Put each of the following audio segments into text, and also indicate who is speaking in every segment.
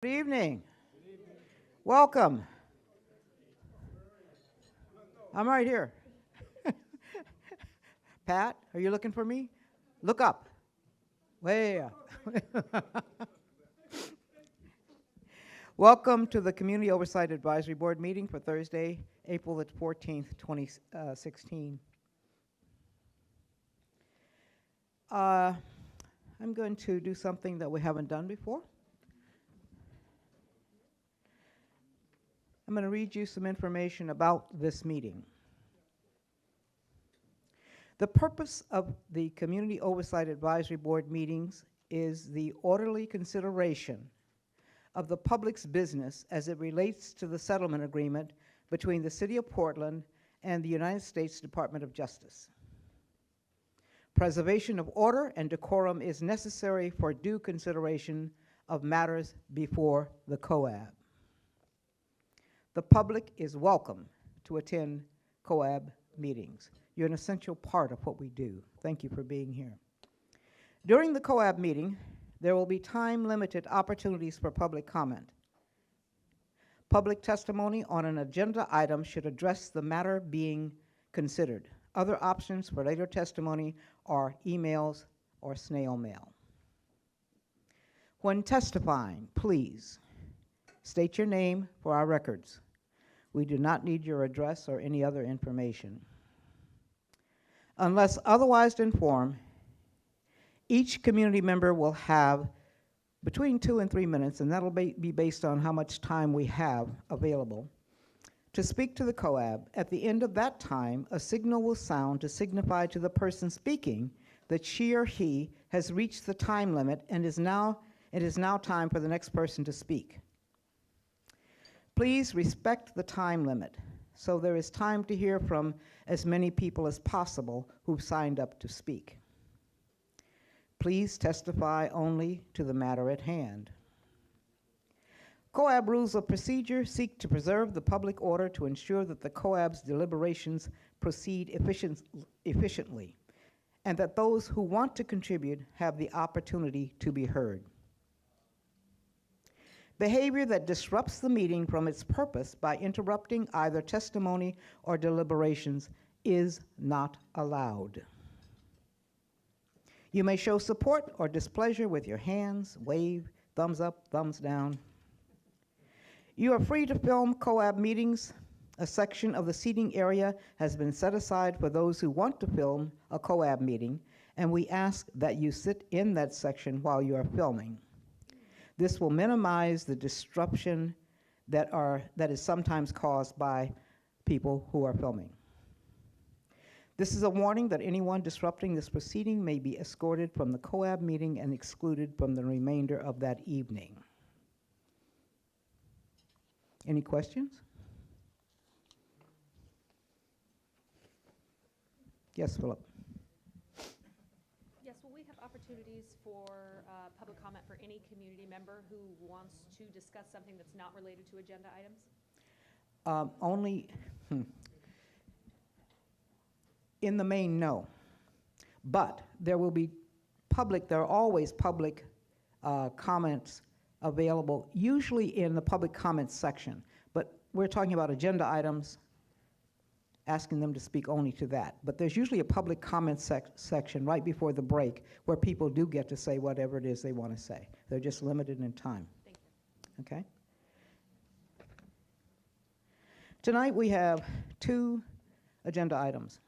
Speaker 1: Good evening. Welcome. I'm right here. Pat, are you looking for me? Look up. Way up. Welcome to the Community Oversight Advisory Board meeting for Thursday, April the 14th, 2016. I'm going to do something that we haven't done before. I'm going to read you some information about this meeting. The purpose of the Community Oversight Advisory Board meetings is the orderly consideration of the public's business as it relates to the settlement agreement between the City of Portland and the United States Department of Justice. Preservation of order and decorum is necessary for due consideration of matters before the COAB. The public is welcome to attend COAB meetings. You're an essential part of what we do. Thank you for being here. During the COAB meeting, there will be time-limited opportunities for public comment. Public testimony on an agenda item should address the matter being considered. Other options for later testimony are emails or snail mail. When testifying, please state your name for our records. We do not need your address or any other information. Unless otherwise informed, each community member will have between 2 and 3 minutes, and that'll be based on how much time we have available, to speak to the COAB. At the end of that time, a signal will sound to signify to the person speaking that she or he has reached the time limit and it is now time for the next person to speak. Please respect the time limit so there is time to hear from as many people as possible who've signed up to speak. Please testify only to the matter at hand. COAB rules of procedure seek to preserve the public order to ensure that the COAB's deliberations proceed efficiently, and that those who want to contribute have the opportunity to be heard. Behavior that disrupts the meeting from its purpose by interrupting either testimony or deliberations is not allowed. You may show support or displeasure with your hands, wave, thumbs up, thumbs down. You are free to film COAB meetings. A section of the seating area has been set aside for those who want to film a COAB meeting, and we ask that you sit in that section while you are filming. This will minimize the disruption that is sometimes caused by people who are filming. This is a warning that anyone disrupting this proceeding may be escorted from the COAB meeting and excluded from the remainder of that evening. Any questions? Yes, Philip.
Speaker 2: Yes, will we have opportunities for public comment for any community member who wants to discuss something that's not related to agenda items?
Speaker 1: Only, in the main, no. But there will be there are always public comments available, usually in the public comments section. But we're talking about agenda items, asking them to speak only to that. But there's usually a public comment section right before the break where people do get to say whatever it is they want to say. They're just limited in time.
Speaker 2: Thank you.
Speaker 1: Okay? Tonight we have 2 agenda items.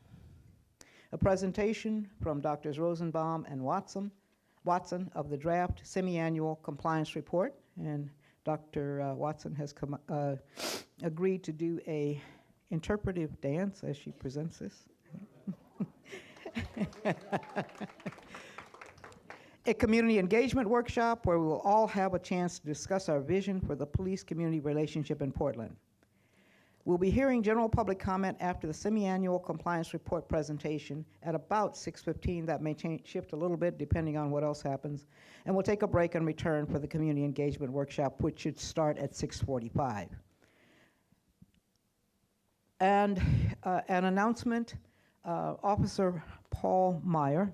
Speaker 1: A presentation from Drs. Rosenbaum and Watson of the draft semi-annual compliance report, and Dr. Watson has agreed to do a interpretive dance as she presents this. A community engagement workshop where we will all have a chance to discuss our vision for the police-community relationship in Portland. We'll be hearing general public comment after the semi-annual compliance report presentation at about 6:15. That may shift a little bit depending on what else happens. And we'll take a break and return for the community engagement workshop, which should start at 6:45. And an announcement, Officer Paul Meyer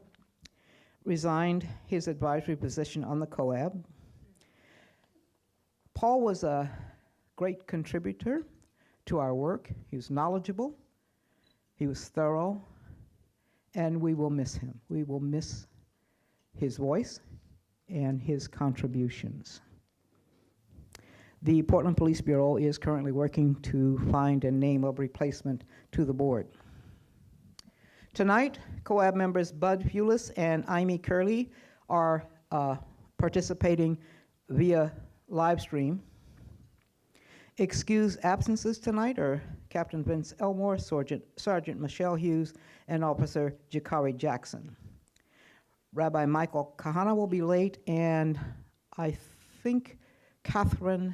Speaker 1: resigned his advisory position on the COAB. Paul was a great contributor to our work. He was knowledgeable, he was thorough, and we will miss him. We will miss his voice and his contributions. The Portland Police Bureau is currently working to find and name a replacement to the board. Tonight, COAB members Bud Fulis and Amy Curley are participating via live stream. Excused absences tonight are Captain Vince Elmore, Sergeant Michelle Hughes, and Officer Jakari Jackson. Rabbi Michael Kahana will be late, and I think Catherine,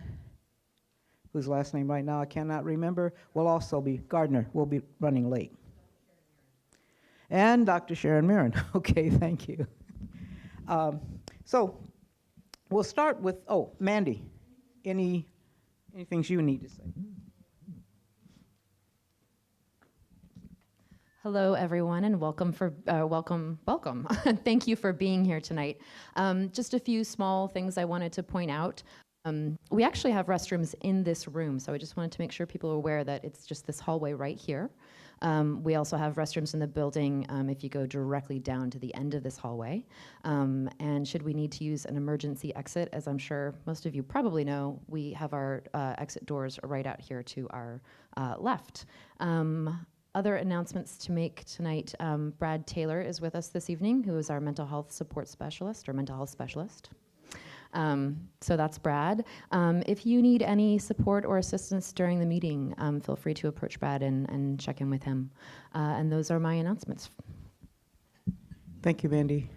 Speaker 1: whose last name right now I cannot remember, Gardner will be running late. And Dr. Sharon Mirren. Okay, thank you. So we'll start with, Mandy, any things you need to say?
Speaker 3: Hello, everyone, and welcome. Thank you for being here tonight. Just a few small things I wanted to point out. We actually have restrooms in this room, so I just wanted to make sure people are aware that it's just this hallway right here. We also have restrooms in the building if you go directly down to the end of this hallway. And should we need to use an emergency exit, as I'm sure most of you probably know, we have our exit doors right out here to our left. Other announcements to make tonight, Brad Taylor is with us this evening, who is our mental health support specialist or mental health specialist. So that's Brad. If you need any support or assistance during the meeting, feel free to approach Brad and check in with him. And those are my announcements.
Speaker 1: Thank you, Mandy.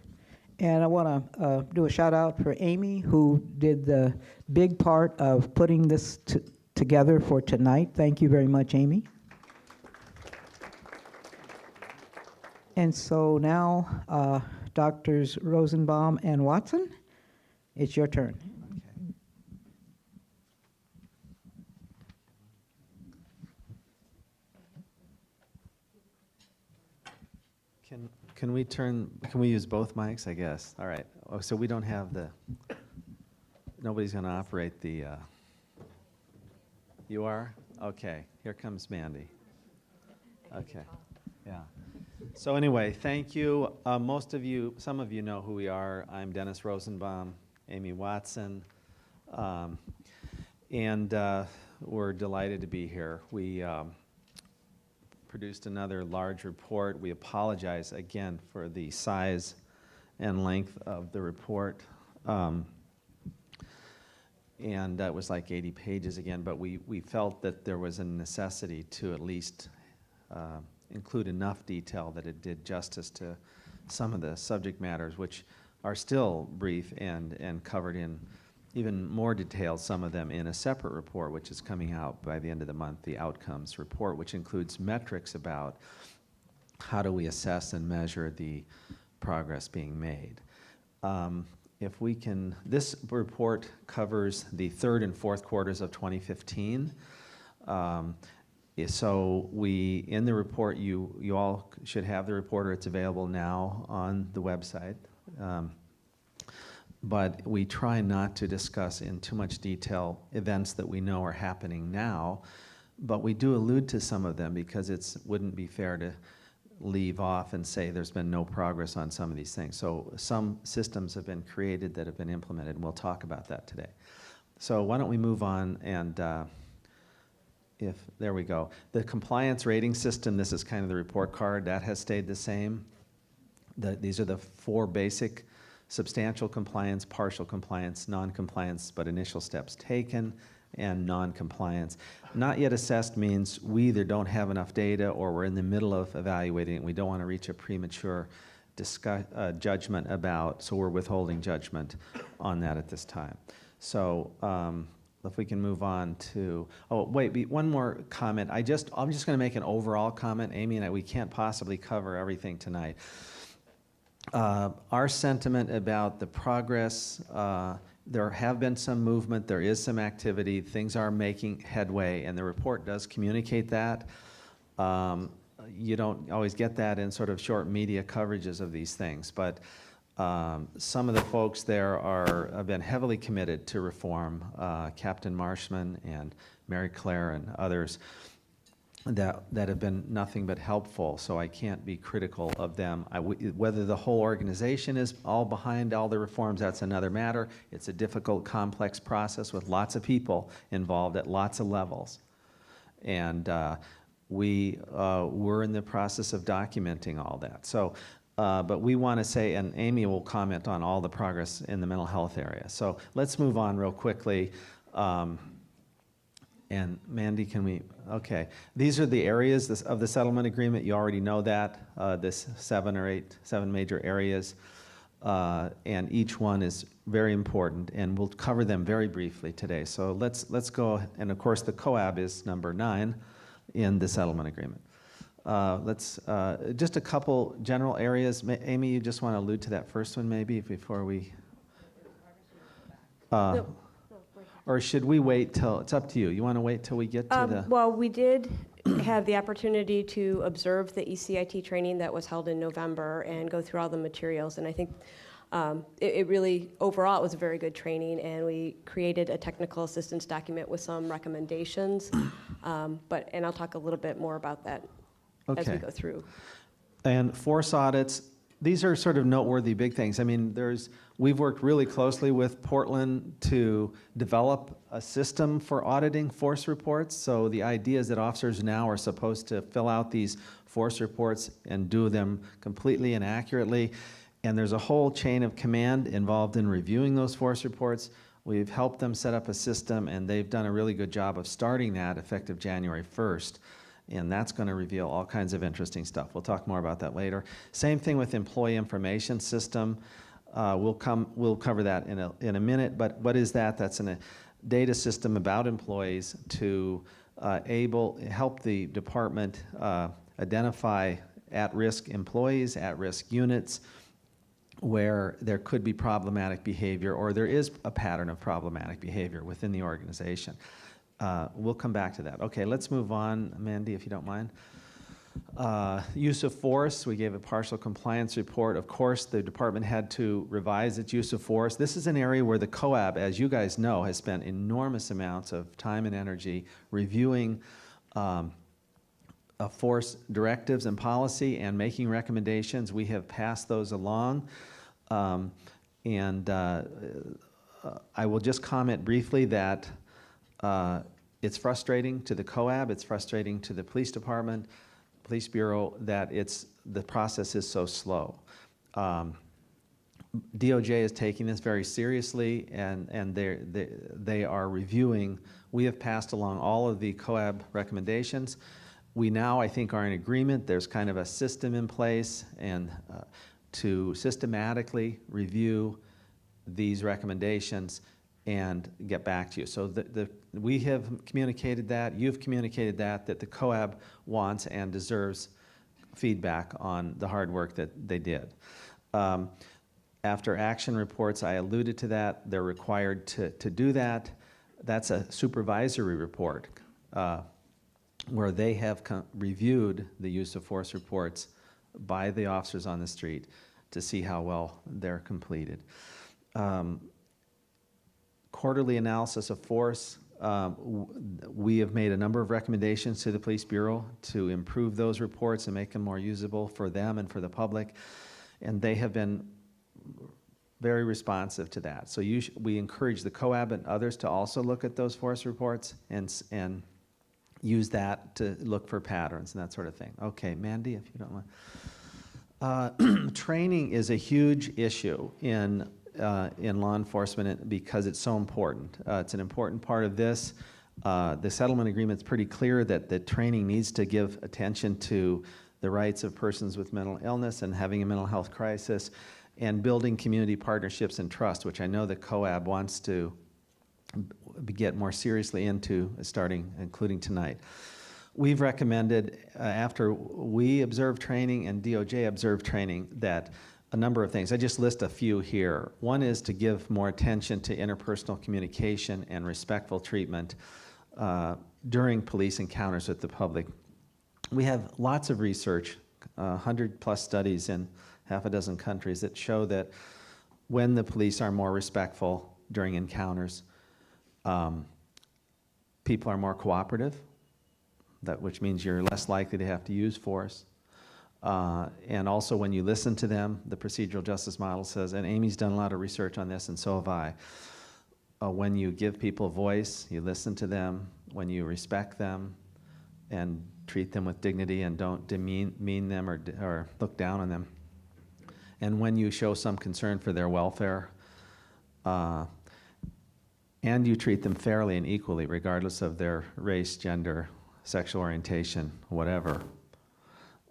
Speaker 1: And I want to do a shout out for Amy, who did the big part of putting this together for tonight. Thank you very much, Amy. And so now, Doctors Rosenbaum and Watson, it's your turn.
Speaker 4: Okay. Can we use both mics, I guess? All right. Oh, so we don't have nobody's going to operate the, you are? Okay. Here comes Mandy. Okay. Yeah. So anyway, thank you. Some of you know who we are. I'm Dennis Rosenbaum, Amy Watson, and we're delighted to be here. We produced another large report. We apologize again for the size and length of the report. And it was like 80 pages again, but we felt that there was a necessity to at least include enough detail that it did justice to some of the subject matters, which are still brief and covered in even more detail, some of them in a separate report, which is coming out by the end of the month, the outcomes report, which includes metrics about how do we assess and measure the progress being made. If we can, this report covers the third and fourth quarters of 2015. So in the report, you all should have the report, or it's available now on the website. But we try not to discuss in too much detail events that we know are happening now, but we do allude to some of them because it wouldn't be fair to leave off and say there's been no progress on some of these things. So some systems have been created that have been implemented, and we'll talk about that today. So why don't we move on and there we go. The compliance rating system, this is kind of the report card, that has stayed the same. These are the four basic: substantial compliance, partial compliance, non-compliance, but initial steps taken, and non-compliance. Not yet assessed means we either don't have enough data or we're in the middle of evaluating it. We don't want to reach a premature judgment about, so we're withholding judgment on that at this time. So if we can move on to, one more comment. I'm just going to make an overall comment. Amy and I, we can't possibly cover everything tonight. Our sentiment about the progress, there have been some movement, there is some activity, things are making headway, and the report does communicate that. You don't always get that in sort of short media coverages of these things, but Some of the folks there have been heavily committed to reform, Captain Marshman and Mary Claire and others that have been nothing but helpful, so I can't be critical of them. Whether the whole organization is all behind all the reforms, that's another matter. It's a difficult, complex process with lots of people involved at lots of levels. And we're in the process of documenting all that. So, but we want to say, and Amy will comment on all the progress in the mental health area. So let's move on real quickly. And Mandy, can we, okay. These are the areas of the settlement agreement. You already know that, this 7 major areas. And each one is very important, and we'll cover them very briefly today. So let's go, and of course the COAB is number 9 in the settlement agreement. Just a couple general areas. Amy, you just want to allude to that first one maybe before we, or should we wait till, it's up to you. You want to wait till we get to the?
Speaker 5: Well, we did have the opportunity to observe the ECIT training that was held in November and go through all the materials, and I think it really, overall, it was a very good training, and we created a technical assistance document with some recommendations, and I'll talk a little bit more about that as we go through.
Speaker 4: And force audits, these are sort of noteworthy big things. I mean, we've worked really closely with Portland to develop a system for auditing force reports. So the idea is that officers now are supposed to fill out these force reports and do them completely and accurately. And there's a whole chain of command involved in reviewing those force reports. We've helped them set up a system, and they've done a really good job of starting that effective January 1st. And that's going to reveal all kinds of interesting stuff. We'll talk more about that later. Same thing with employee information system. We'll cover that in a minute. But what is that? That's a data system about employees to help the department identify at-risk employees, at-risk units, where there could be problematic behavior, or there is a pattern of problematic behavior within the organization. We'll come back to that. Okay, let's move on, Mandy, if you don't mind. Use of force, we gave a partial compliance report. Of course, the department had to revise its use of force. This is an area where the COAB, as you guys know, has spent enormous amounts of time and energy reviewing force directives and policy and making recommendations. We have passed those along. I will just comment briefly that it's frustrating to the COAB, it's frustrating to the police department, police bureau, that the process is so slow. DOJ is taking this very seriously, and they are reviewing. We have passed along all of the COAB recommendations. We now, I think, are in agreement. There's kind of a system in place and to systematically review these recommendations and get back to you. So we have communicated that, you've communicated that the COAB wants and deserves feedback on the hard work that they did. After action reports, I alluded to that. They're required to do that. That's a supervisory report where they have reviewed the use of force reports by the officers on the street to see how well they're completed. Quarterly analysis of force. We have made a number of recommendations to the Police Bureau to improve those reports and make them more usable for them and for the public, and they have been very responsive to that. So we encourage the COAB and others to also look at those force reports and use that to look for patterns and that sort of thing. Okay, Mandy, if you don't mind. Training is a huge issue in law enforcement because it's so important. It's an important part of this. The settlement agreement is pretty clear that the training needs to give attention to the rights of persons with mental illness and having a mental health crisis, and building community partnerships and trust, which I know the COAB wants to get more seriously into, including tonight. We've recommended, after we observed training and DOJ observed training, that a number of things. I just list a few here. One is to give more attention to interpersonal communication and respectful treatment during police encounters with the public. We have lots of research, 100+ studies in half a dozen countries that show that when the police are more respectful during encounters, people are more cooperative, which means you're less likely to have to use force. And also when you listen to them, the procedural justice model says, and Amy's done a lot of research on this and so have I, when you give people a voice, you listen to them, when you respect them and treat them with dignity and don't demean them or look down on them, and when you show some concern for their welfare, and you treat them fairly and equally regardless of their race, gender, sexual orientation, whatever,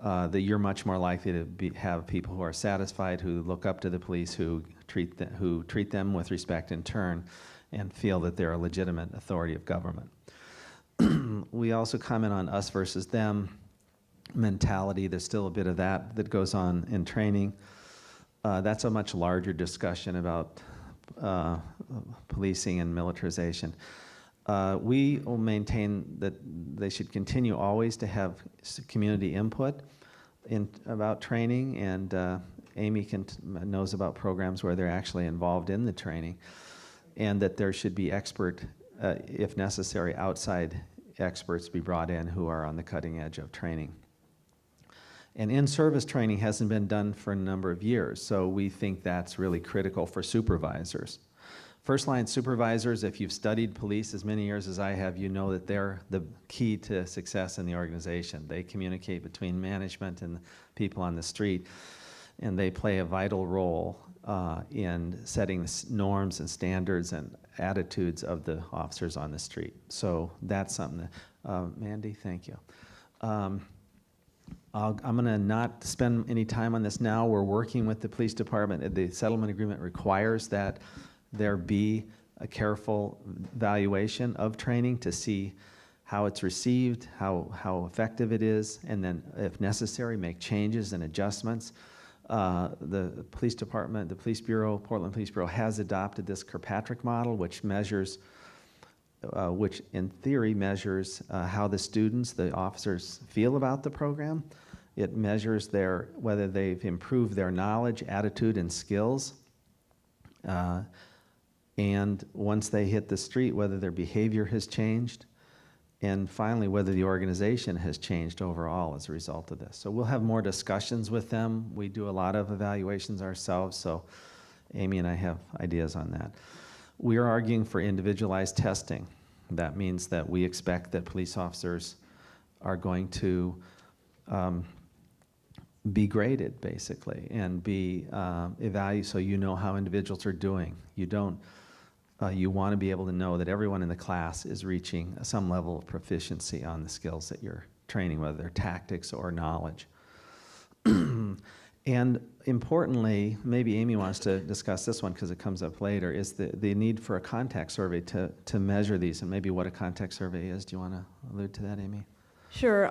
Speaker 4: that you're much more likely to have people who are satisfied, who look up to the police, who treat them with respect in turn, and feel that they're a legitimate authority of government. We also comment on us versus them mentality. There's still a bit of that goes on in training. That's a much larger discussion about policing and militarization. We will maintain that they should continue always to have community input about training, and Amy knows about programs where they're actually involved in the training, and that there should be if necessary, outside experts be brought in who are on the cutting edge of training. And in-service training hasn't been done for a number of years, so we think that's really critical for supervisors. First-line supervisors, if you've studied police as many years as I have, you know that they're the key to success in the organization. They communicate between management and people on the street, and they play a vital role in setting the norms and standards and attitudes of the officers on the street. So that's something that, Mandy, thank you. I'm going to not spend any time on this now. We're working with the police department. The settlement agreement requires that there be a careful evaluation of training to see how it's received, how effective it is, and then, if necessary, make changes and adjustments. The police department, the police bureau, Portland Police Bureau, has adopted this Kirkpatrick model, which measures, which in theory measures how the students, the officers, feel about the program. It measures whether they've improved their knowledge, attitude, and skills. And once they hit the street, whether their behavior has changed, and finally, whether the organization has changed overall as a result of this. So we'll have more discussions with them. We do a lot of evaluations ourselves, so Amy and I have ideas on that. We are arguing for individualized testing. That means that we expect that police officers are going to be graded, basically, and be evaluated so you know how individuals are doing. You want to be able to know that everyone in the class is reaching some level of proficiency on the skills that you're training, whether they're tactics or knowledge. And importantly, maybe Amy wants to discuss this one because it comes up later, is the need for a contact survey to measure these, and maybe what a contact survey is. Do you want to allude to that, Amy?
Speaker 5: Sure.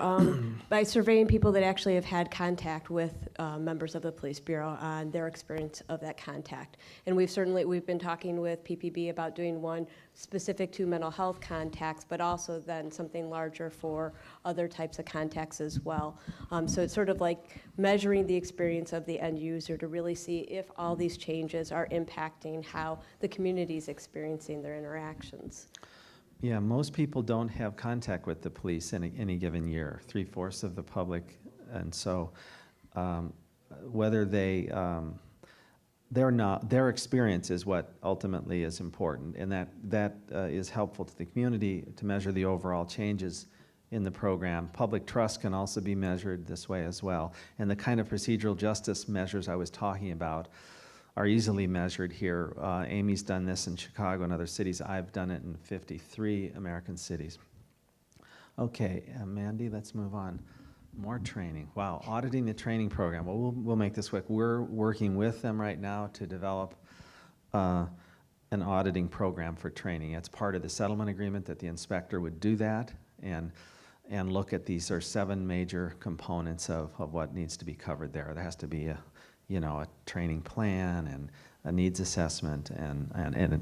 Speaker 5: By surveying people that actually have had contact with members of the police bureau on their experience of that contact. And we've been talking with PPB about doing one specific to mental health contacts, but also then something larger for other types of contacts as well. So it's sort of like measuring the experience of the end user to really see if all these changes are impacting how the community is experiencing their interactions.
Speaker 4: Yeah, most people don't have contact with the police in any given year, 3/4 of the public, and so whether their experience is what ultimately is important, and that is helpful to the community to measure the overall changes in the program. Public trust can also be measured this way as well, and the kind of procedural justice measures I was talking about are easily measured here. Amy's done this in Chicago and other cities. I've done it in 53 American cities. Okay, Mandy, let's move on. More training. Wow, auditing the training program. Well, we'll make this quick. We're working with them right now to develop an auditing program for training. It's part of the settlement agreement that the inspector would do that and look at these. There are 7 major components of what needs to be covered there. There has to be a training plan and a needs assessment, and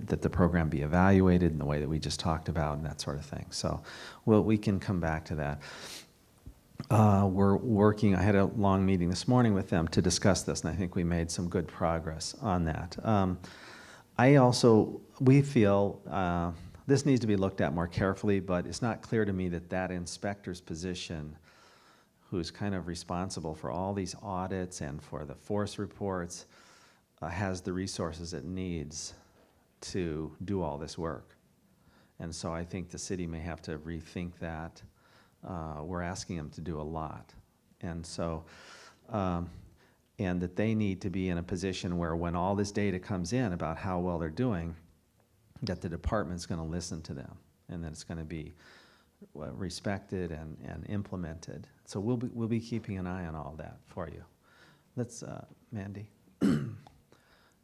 Speaker 4: that the program be evaluated in the way that we just talked about and that sort of thing. So we can come back to that. we're working, I had a long meeting this morning with them to discuss this, and I think we made some good progress on that. We feel this needs to be looked at more carefully, but it's not clear to me that that inspector's position, who's kind of responsible for all these audits and for the force reports, has the resources it needs to do all this work. And so I think the city may have to rethink that. We're asking them to do a lot. And so, and that they need to be in a position where when all this data comes in about how well they're doing, that the department's going to listen to them and that it's going to be respected and implemented. So we'll be keeping an eye on all that for you. Let's, Mandy.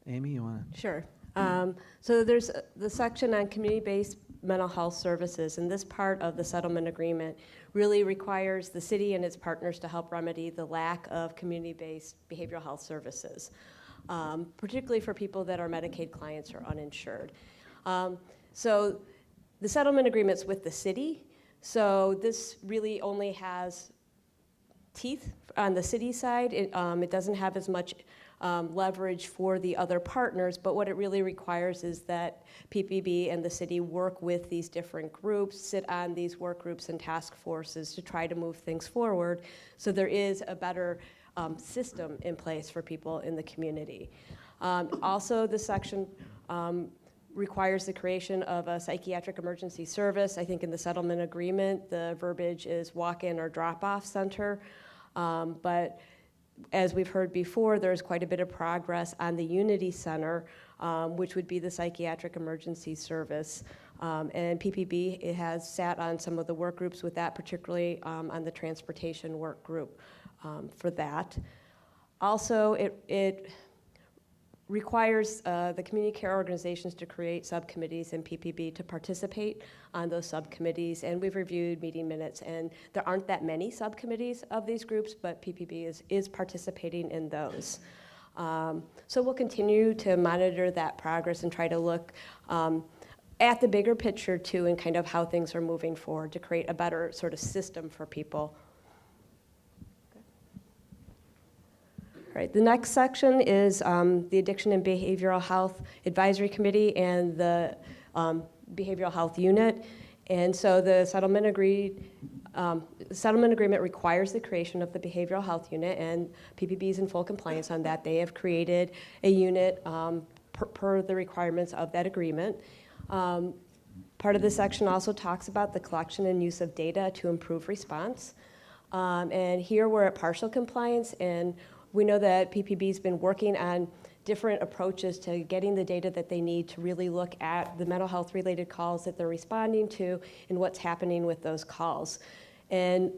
Speaker 4: Amy, you want to?
Speaker 5: Sure. So there's the section on community-based mental health services, and this part of the settlement agreement really requires the city and its partners to help remedy the lack of community-based behavioral health services, particularly for people that are Medicaid clients or uninsured. So the settlement agreement's with the city, so this really only has teeth on the city side. It doesn't have as much leverage for the other partners, but what it really requires is that PPB and the city work with these different groups, sit on these work groups and task forces to try to move things forward so there is a better system in place for people in the community. Also, this section requires the creation of a psychiatric emergency service. I think in the settlement agreement, the verbiage is walk-in or drop-off center, but as we've heard before, there's quite a bit of progress on the Unity Center, which would be the psychiatric emergency service. And PPB, it has sat on some of the work groups with that, particularly on the transportation work group for that. Also, it requires the community care organizations to create subcommittees and PPB to participate on those subcommittees, and we've reviewed meeting minutes, and there aren't that many subcommittees of these groups, but PPB is participating in those. So we'll continue to monitor that progress and try to look at the bigger picture too, and kind of how things are moving forward to create a better sort of system for people. Right. The next section is the Addiction and Behavioral Health Advisory Committee and the Behavioral Health Unit. And so the settlement agreement requires the creation of the Behavioral Health Unit, and PPB is in full compliance on that. They have created a unit per the requirements of that agreement. Part of this section also talks about the collection and use of data to improve response. And here we're at partial compliance, and we know that PPB's been working on different approaches to getting the data that they need to really look at the mental health related calls that they're responding to and what's happening with those calls. And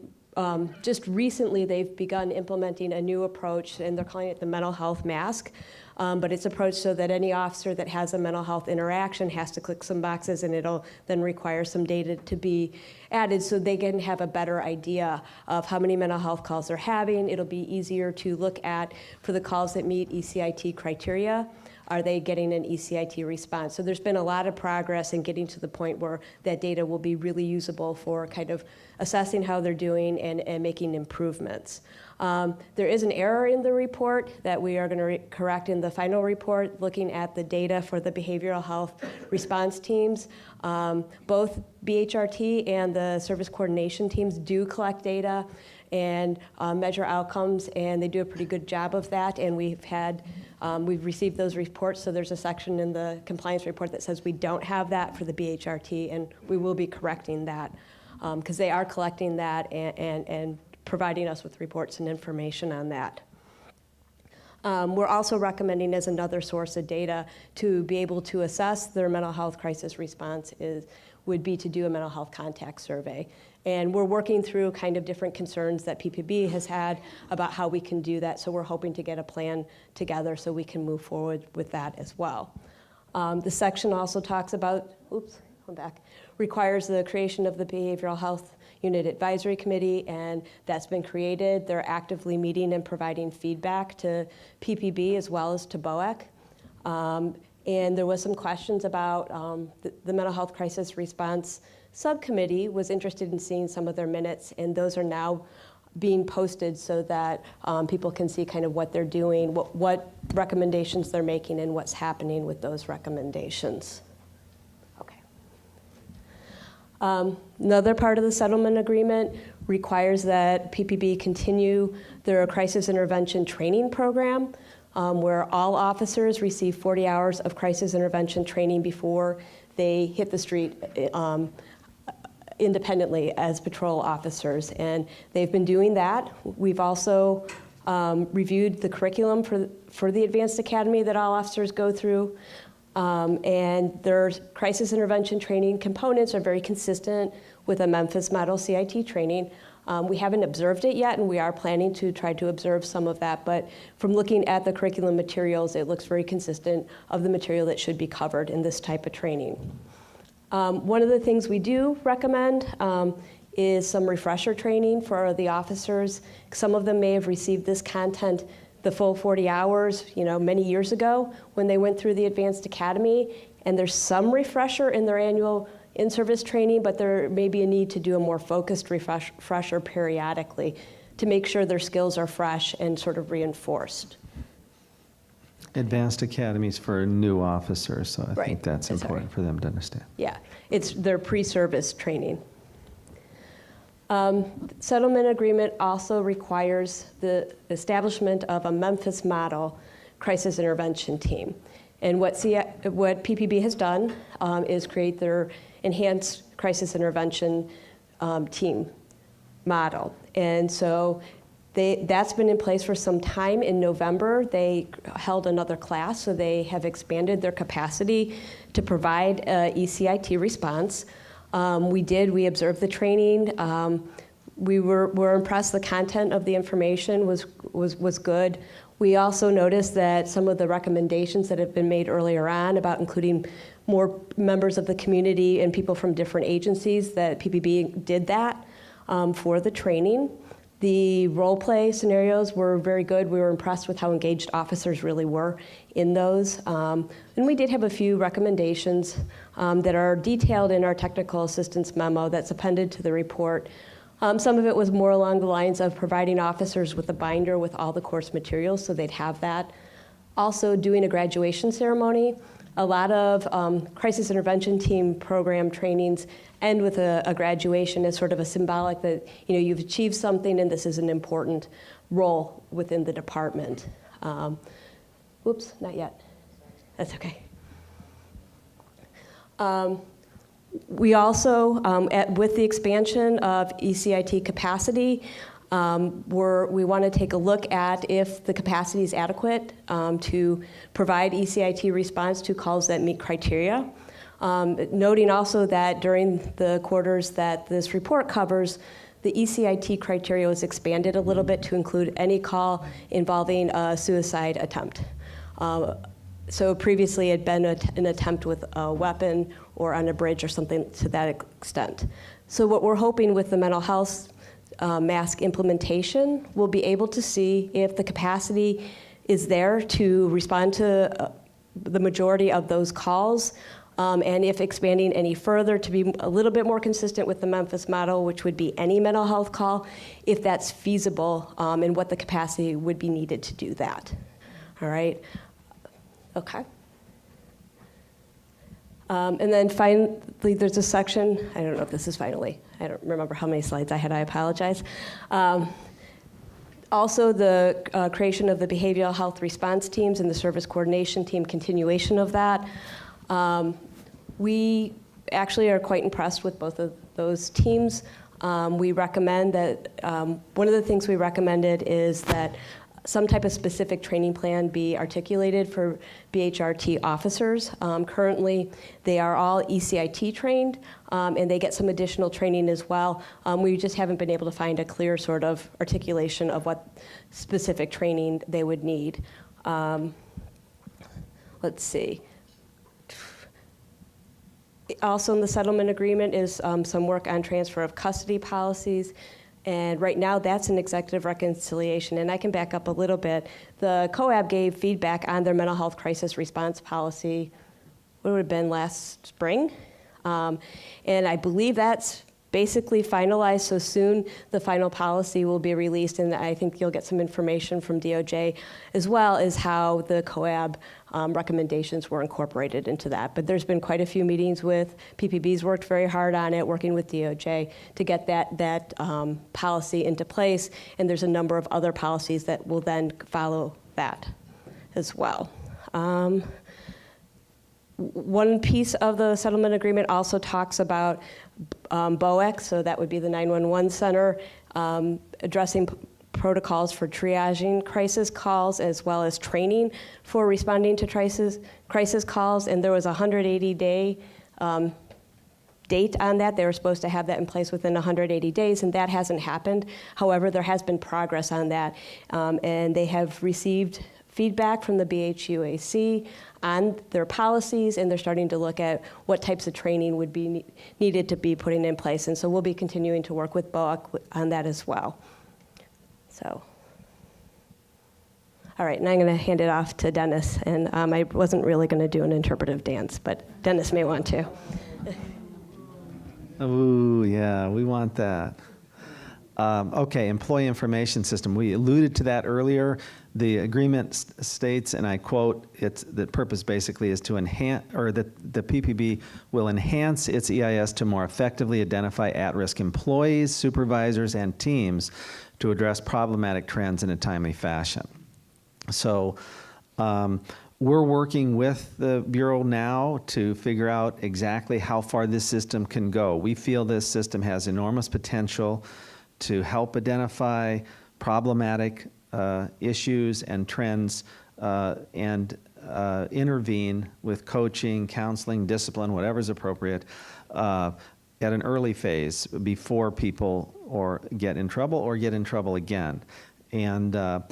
Speaker 5: just recently they've begun implementing a new approach, and they're calling it the mental health mask. But it's approached so that any officer that has a mental health interaction has to click some boxes, and it'll then require some data to be added so they can have a better idea of how many mental health calls they're having. It'll be easier to look at for the calls that meet ECIT criteria. Are they getting an ECIT response? So there's been a lot of progress in getting to the point where that data will be really usable for kind of assessing how they're doing and making improvements. There is an error in the report that we are going to correct in the final report, looking at the data for the behavioral health response teams. Both BHRT and the service coordination teams do collect data and measure outcomes, and they do a pretty good job of that. And we've received those reports, so there's a section in the compliance report that says we don't have that for the BHRT, and we will be correcting that because they are collecting that and providing us with reports and information on that. We're also recommending as another source of data to be able to assess their mental health crisis response would be to do a mental health contact survey. And we're working through kind of different concerns that PPB has had about how we can do that, so we're hoping to get a plan together so we can move forward with that as well. The section also talks about, requires the creation of the Behavioral Health Unit Advisory Committee, and that's been created. They're actively meeting and providing feedback to PPB as well as to BOEC. And there was some questions about the mental health crisis response subcommittee was interested in seeing some of their minutes, and those are now being posted so that people can see kind of what they're doing, what recommendations they're making, and what's happening with those recommendations. Okay. Another part of the settlement agreement requires that PPB continue their crisis intervention training program, where all officers receive 40 hours of crisis intervention training before they hit the street independently as patrol officers. And they've been doing that. We've also reviewed the curriculum for the Advanced Academy that all officers go through. And their crisis intervention training components are very consistent with a Memphis Model CIT training. We haven't observed it yet, and we are planning to try to observe some of that, but from looking at the curriculum materials, it looks very consistent of the material that should be covered in this type of training. One of the things we do recommend is some refresher training for the officers. Some of them may have received this content the full 40 hours, many years ago when they went through the Advanced Academy, and there's some refresher in their annual in-service training, but there may be a need to do a more focused refresher periodically to make sure their skills are fresh and sort of reinforced.
Speaker 4: Advanced academies for new officers, so I think that's important for them to understand.
Speaker 5: Yeah, it's their pre-service training. Settlement agreement also requires the establishment of a Memphis model crisis intervention team. And what PPB has done is create their enhanced crisis intervention team model. And so that's been in place for some time. In November, they held another class, so they have expanded their capacity to provide ECIT response. We observed the training. We were impressed. The content of the information was good. We also noticed that some of the recommendations that have been made earlier on about including more members of the community and people from different agencies, that PPB did that for the training. The role play scenarios were very good. We were impressed with how engaged officers really were in those. And we did have a few recommendations that are detailed in our technical assistance memo that's appended to the report. Some of it was more along the lines of providing officers with a binder with all the course materials so they'd have that. Also doing a graduation ceremony. A lot of crisis intervention team program trainings end with a graduation as sort of a symbolic that you've achieved something and this is an important role within the department. Oops, not yet. That's okay. We also, with the expansion of ECIT capacity, we want to take a look at if the capacity is adequate to provide ECIT response to calls that meet criteria. Noting also that during the quarters that this report covers, the ECIT criteria was expanded a little bit to include any call involving a suicide attempt. So previously it had been an attempt with a weapon or on a bridge or something to that extent. So what we're hoping with the mental health mask implementation, we'll be able to see if the capacity is there to respond to the majority of those calls, and if expanding any further to be a little bit more consistent with the Memphis model, which would be any mental health call, if that's feasible, and what the capacity would be needed to do that. All right. Okay. And then finally, there's a section, I don't know if this is finally, I don't remember how many slides I had, I apologize. Also, the creation of the behavioral health response teams and the service coordination team, continuation of that. We actually are quite impressed with both of those teams. We recommend that, one of the things we recommended is that some type of specific training plan be articulated for BHRT officers. Currently, they are all ECIT trained, and they get some additional training as well. We just haven't been able to find a clear sort of articulation of what specific training they would need. Let's see. Also in the settlement agreement is some work on transfer of custody policies. And right now, that's an executive reconciliation. And I can back up a little bit. The COAB gave feedback on their mental health crisis response policy, what would have been last spring? And I believe that's basically finalized, so soon the final policy will be released, and I think you'll get some information from DOJ as well as how the COAB recommendations were incorporated into that. But there's been quite a few meetings with PPB's worked very hard on it, working with DOJ to get that policy into place, and there's a number of other policies that will then follow that as well. One piece of the settlement agreement also talks about BOEC, so that would be the 911 center, addressing protocols for triaging crisis calls as well as training for responding to crisis calls. And there was a 180-day date on that. They were supposed to have that in place within 180 days, and that hasn't happened. However, there has been progress on that, and they have received feedback from the BHUAC on their policies, and they're starting to look at what types of training would be needed to be putting in place. And so we'll be continuing to work with BOEC on that as well. So, all right, now I'm going to hand it off to Dennis. And I wasn't really going to do an interpretive dance, but Dennis may want to.
Speaker 4: Ooh, yeah, we want that. Okay, employee information system. We alluded to that earlier. The agreement states, and I quote, the purpose basically is to enhance, or that the PPB will enhance its EIS to more effectively identify at-risk employees, supervisors, and teams to address problematic trends in a timely fashion. So we're working with the Bureau now to figure out exactly how far this system can go. We feel this system has enormous potential to help identify problematic issues and trends and intervene with coaching, counseling, discipline, whatever's appropriate at an early phase before people get in trouble again. And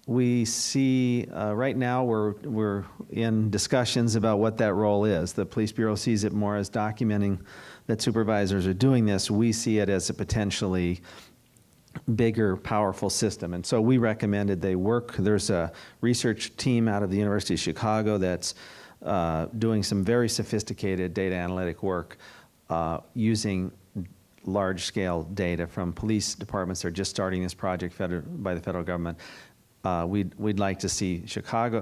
Speaker 4: we see right now we're in discussions about what that role is. The Police Bureau sees it more as documenting that supervisors are doing this. We see it as a potentially bigger, powerful system. And so we recommended they work. There's a research team out of the University of Chicago that's doing some very sophisticated data analytic work using large-scale data from police departments that are just starting this project by the federal government. We'd like to see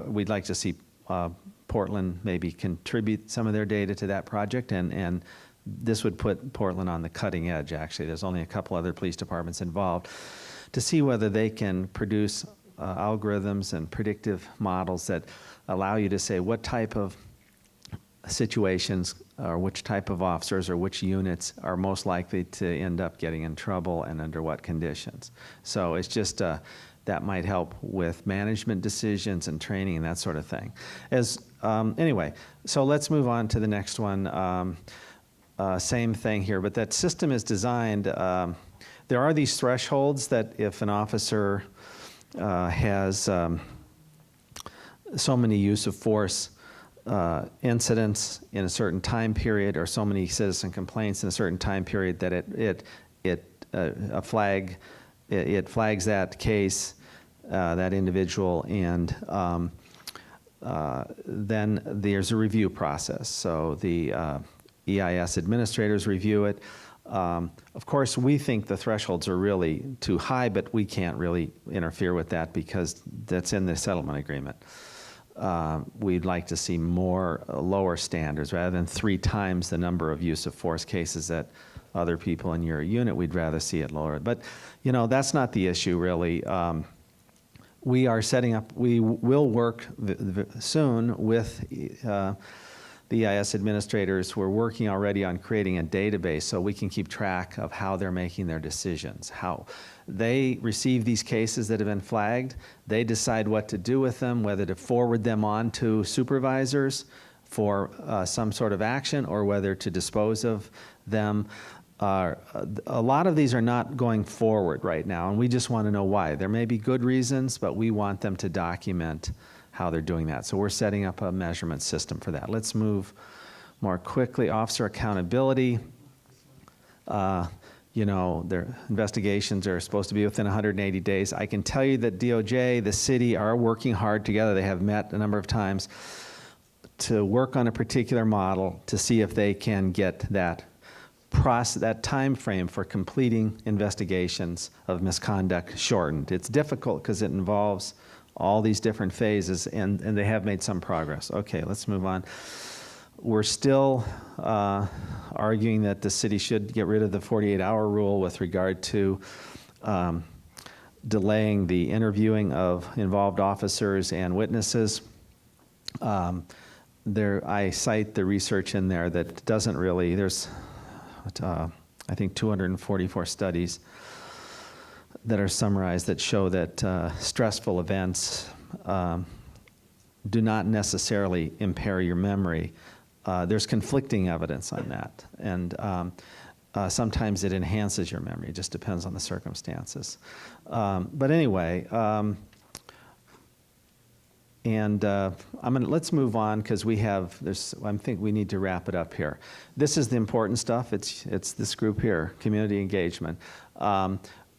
Speaker 4: we'd like to see Portland maybe contribute some of their data to that project, and this would put Portland on the cutting edge, actually. There's only a couple other police departments involved to see whether they can produce algorithms and predictive models that allow you to say what type of situations or which type of officers or which units are most likely to end up getting in trouble and under what conditions. So it's just that might help with management decisions and training and that sort of thing. Anyway, so let's move on to the next one. Same thing here, but that system is designed, there are these thresholds that if an officer has so many use of force incidents in a certain time period or so many citizen complaints in a certain time period that it flags that case, that individual, and then there's a review process. So the EIS administrators review it. Of course, we think the thresholds are really too high, but we can't really interfere with that because that's in the settlement agreement. We'd like to see lower standards rather than 3 times the number of use of force cases that other people in your unit. We'd rather see it lower. But, you know, that's not the issue, really. We will work soon with the EIS administrators. We're working already on creating a database so we can keep track of how they're making their decisions, how they receive these cases that have been flagged. They decide what to do with them, whether to forward them on to supervisors for some sort of action or whether to dispose of them. A lot of these are not going forward right now, and we just want to know why. There may be good reasons, but we want them to document how they're doing that. So we're setting up a measurement system for that. Let's move more quickly. Officer accountability. You know, their investigations are supposed to be within 180 days. I can tell you that DOJ, the city, are working hard together. They have met a number of times to work on a particular model to see if they can get that that time frame for completing investigations of misconduct shortened. It's difficult because it involves all these different phases, and they have made some progress. Okay, let's move on. We're still arguing that the city should get rid of the 48-hour rule with regard to delaying the interviewing of involved officers and witnesses. I cite the research in there that doesn't really, there's I think 244 studies that are summarized that show that stressful events do not necessarily impair your memory. There's conflicting evidence on that, and sometimes it enhances your memory. It just depends on the circumstances. But anyway, let's move on because I think we need to wrap it up here. This is the important stuff. It's this group here, community engagement.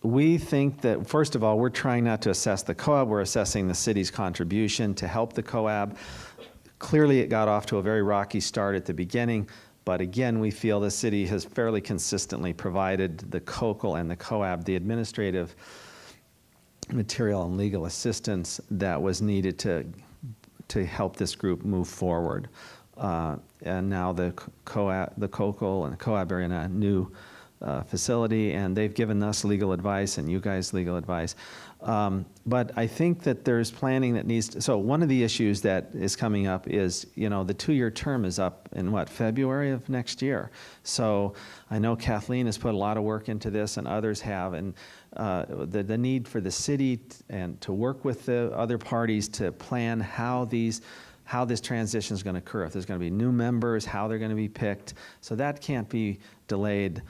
Speaker 4: We think that, first of all, we're trying not to assess the COAB. We're assessing the city's contribution to help the COAB. Clearly, it got off to a very rocky start at the beginning, but again, we feel the city has fairly consistently provided the COCL and the COAB the administrative material and legal assistance that was needed to help this group move forward. And now the COCL and the COAB are in a new facility, and they've given us legal advice and you guys legal advice. But I think that there's planning that needs to, so one of the issues that is coming up is, the 2-year term is up in February of next year. So I know Kathleen has put a lot of work into this and others have, and the need for the city and to work with the other parties to plan how this transition is going to occur. If there's going to be new members, how they're going to be picked. So that can't be delayed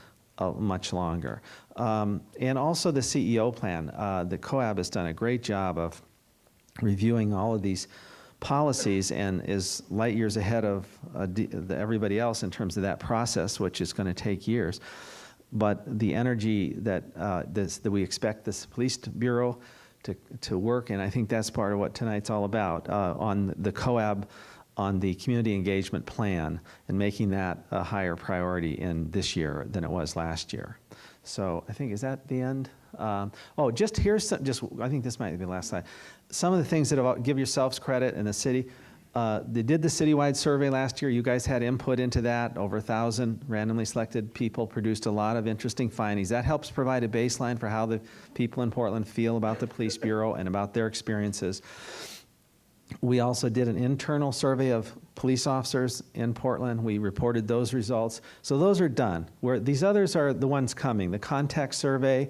Speaker 4: much longer. And also the CEO plan. The COAB has done a great job of reviewing all of these policies and is light years ahead of everybody else in terms of that process, which is going to take years. But the energy that we expect this police bureau to work, and I think that's part of what tonight's all about, on the COAB, on the community engagement plan, and making that a higher priority in this year than it was last year. So I think, is that the end? Just here's some, I think this might be the last slide. Some of the things that give yourselves credit in the city. They did the citywide survey last year. You guys had input into that. Over 1,000 randomly selected people produced a lot of interesting findings. That helps provide a baseline for how the people in Portland feel about the police bureau and about their experiences. We also did an internal survey of police officers in Portland. We reported those results. So those are done. These others are the ones coming. The contact survey,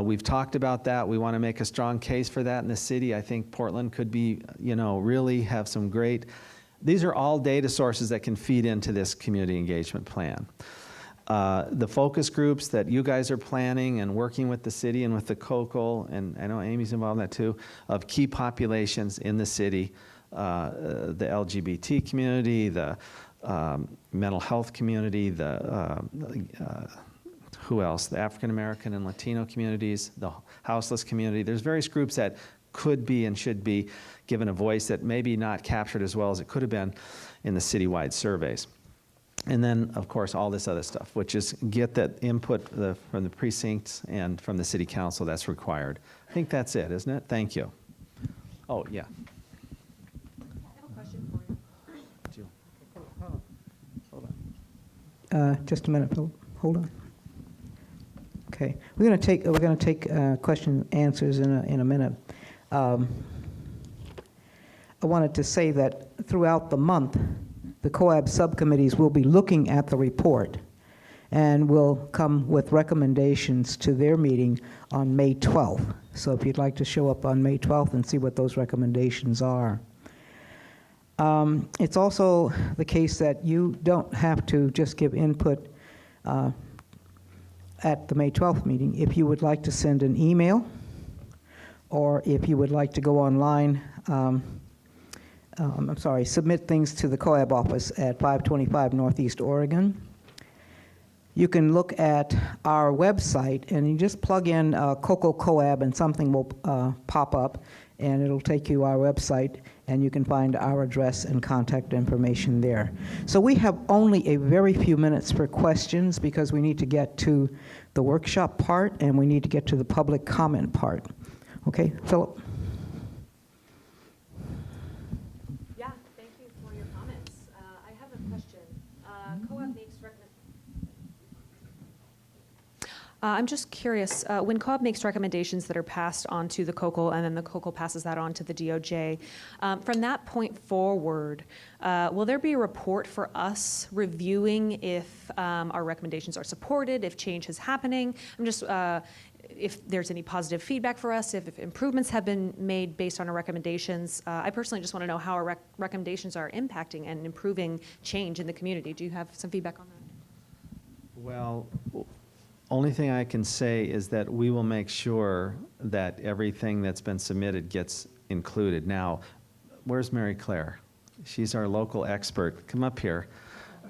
Speaker 4: we've talked about that. We want to make a strong case for that in the city. I think Portland could be, really have some great, these are all data sources that can feed into this community engagement plan. The focus groups that you guys are planning and working with the city and with the COCL, and I know Amy's involved in that too, of key populations in the city, the LGBT community, the mental health community, who else? The African American and Latino communities, the houseless community. There's various groups that could be and should be given a voice that maybe not captured as well as it could have been in the citywide surveys. And then, of course, all this other stuff, which is get that input from the precincts and from the city council that's required. I think that's it, isn't it? Thank you. Oh, yeah.
Speaker 2: I have a question for you.
Speaker 1: Hold on. Just a minute, hold on. Okay, we're going to take question answers in a minute. I wanted to say that throughout the month, the COAB subcommittees will be looking at the report and will come with recommendations to their meeting on May 12th. So if you'd like to show up on May 12th and see what those recommendations are. It's also the case that you don't have to just give input at the May 12th meeting. If you would like to send an email, or if you would like to go online, submit things to the COAB office at 525 Northeast Oregon. you can look at our website, and you just plug in COAB, and something will pop up, and it'll take you to our website, and you can find our address and contact information there. So we have only a very few minutes for questions because we need to get to the workshop part, and we need to get to the public comment part. Okay, Philip?
Speaker 2: Yeah, thank you for your comments. I have a question. COAB makes I'm just curious, when COAB makes recommendations that are passed on to the COCL and then the COCL passes that on to the DOJ, from that point forward, will there be a report for us reviewing if our recommendations are supported, if change is happening? I'm just, if there's any positive feedback for us, if improvements have been made based on our recommendations. I personally just want to know how our recommendations are impacting and improving change in the community. Do you have some feedback on that?
Speaker 4: Well, only thing I can say is that we will make sure that everything that's been submitted gets included. Now, where's Mary Claire? She's our local expert. Come up here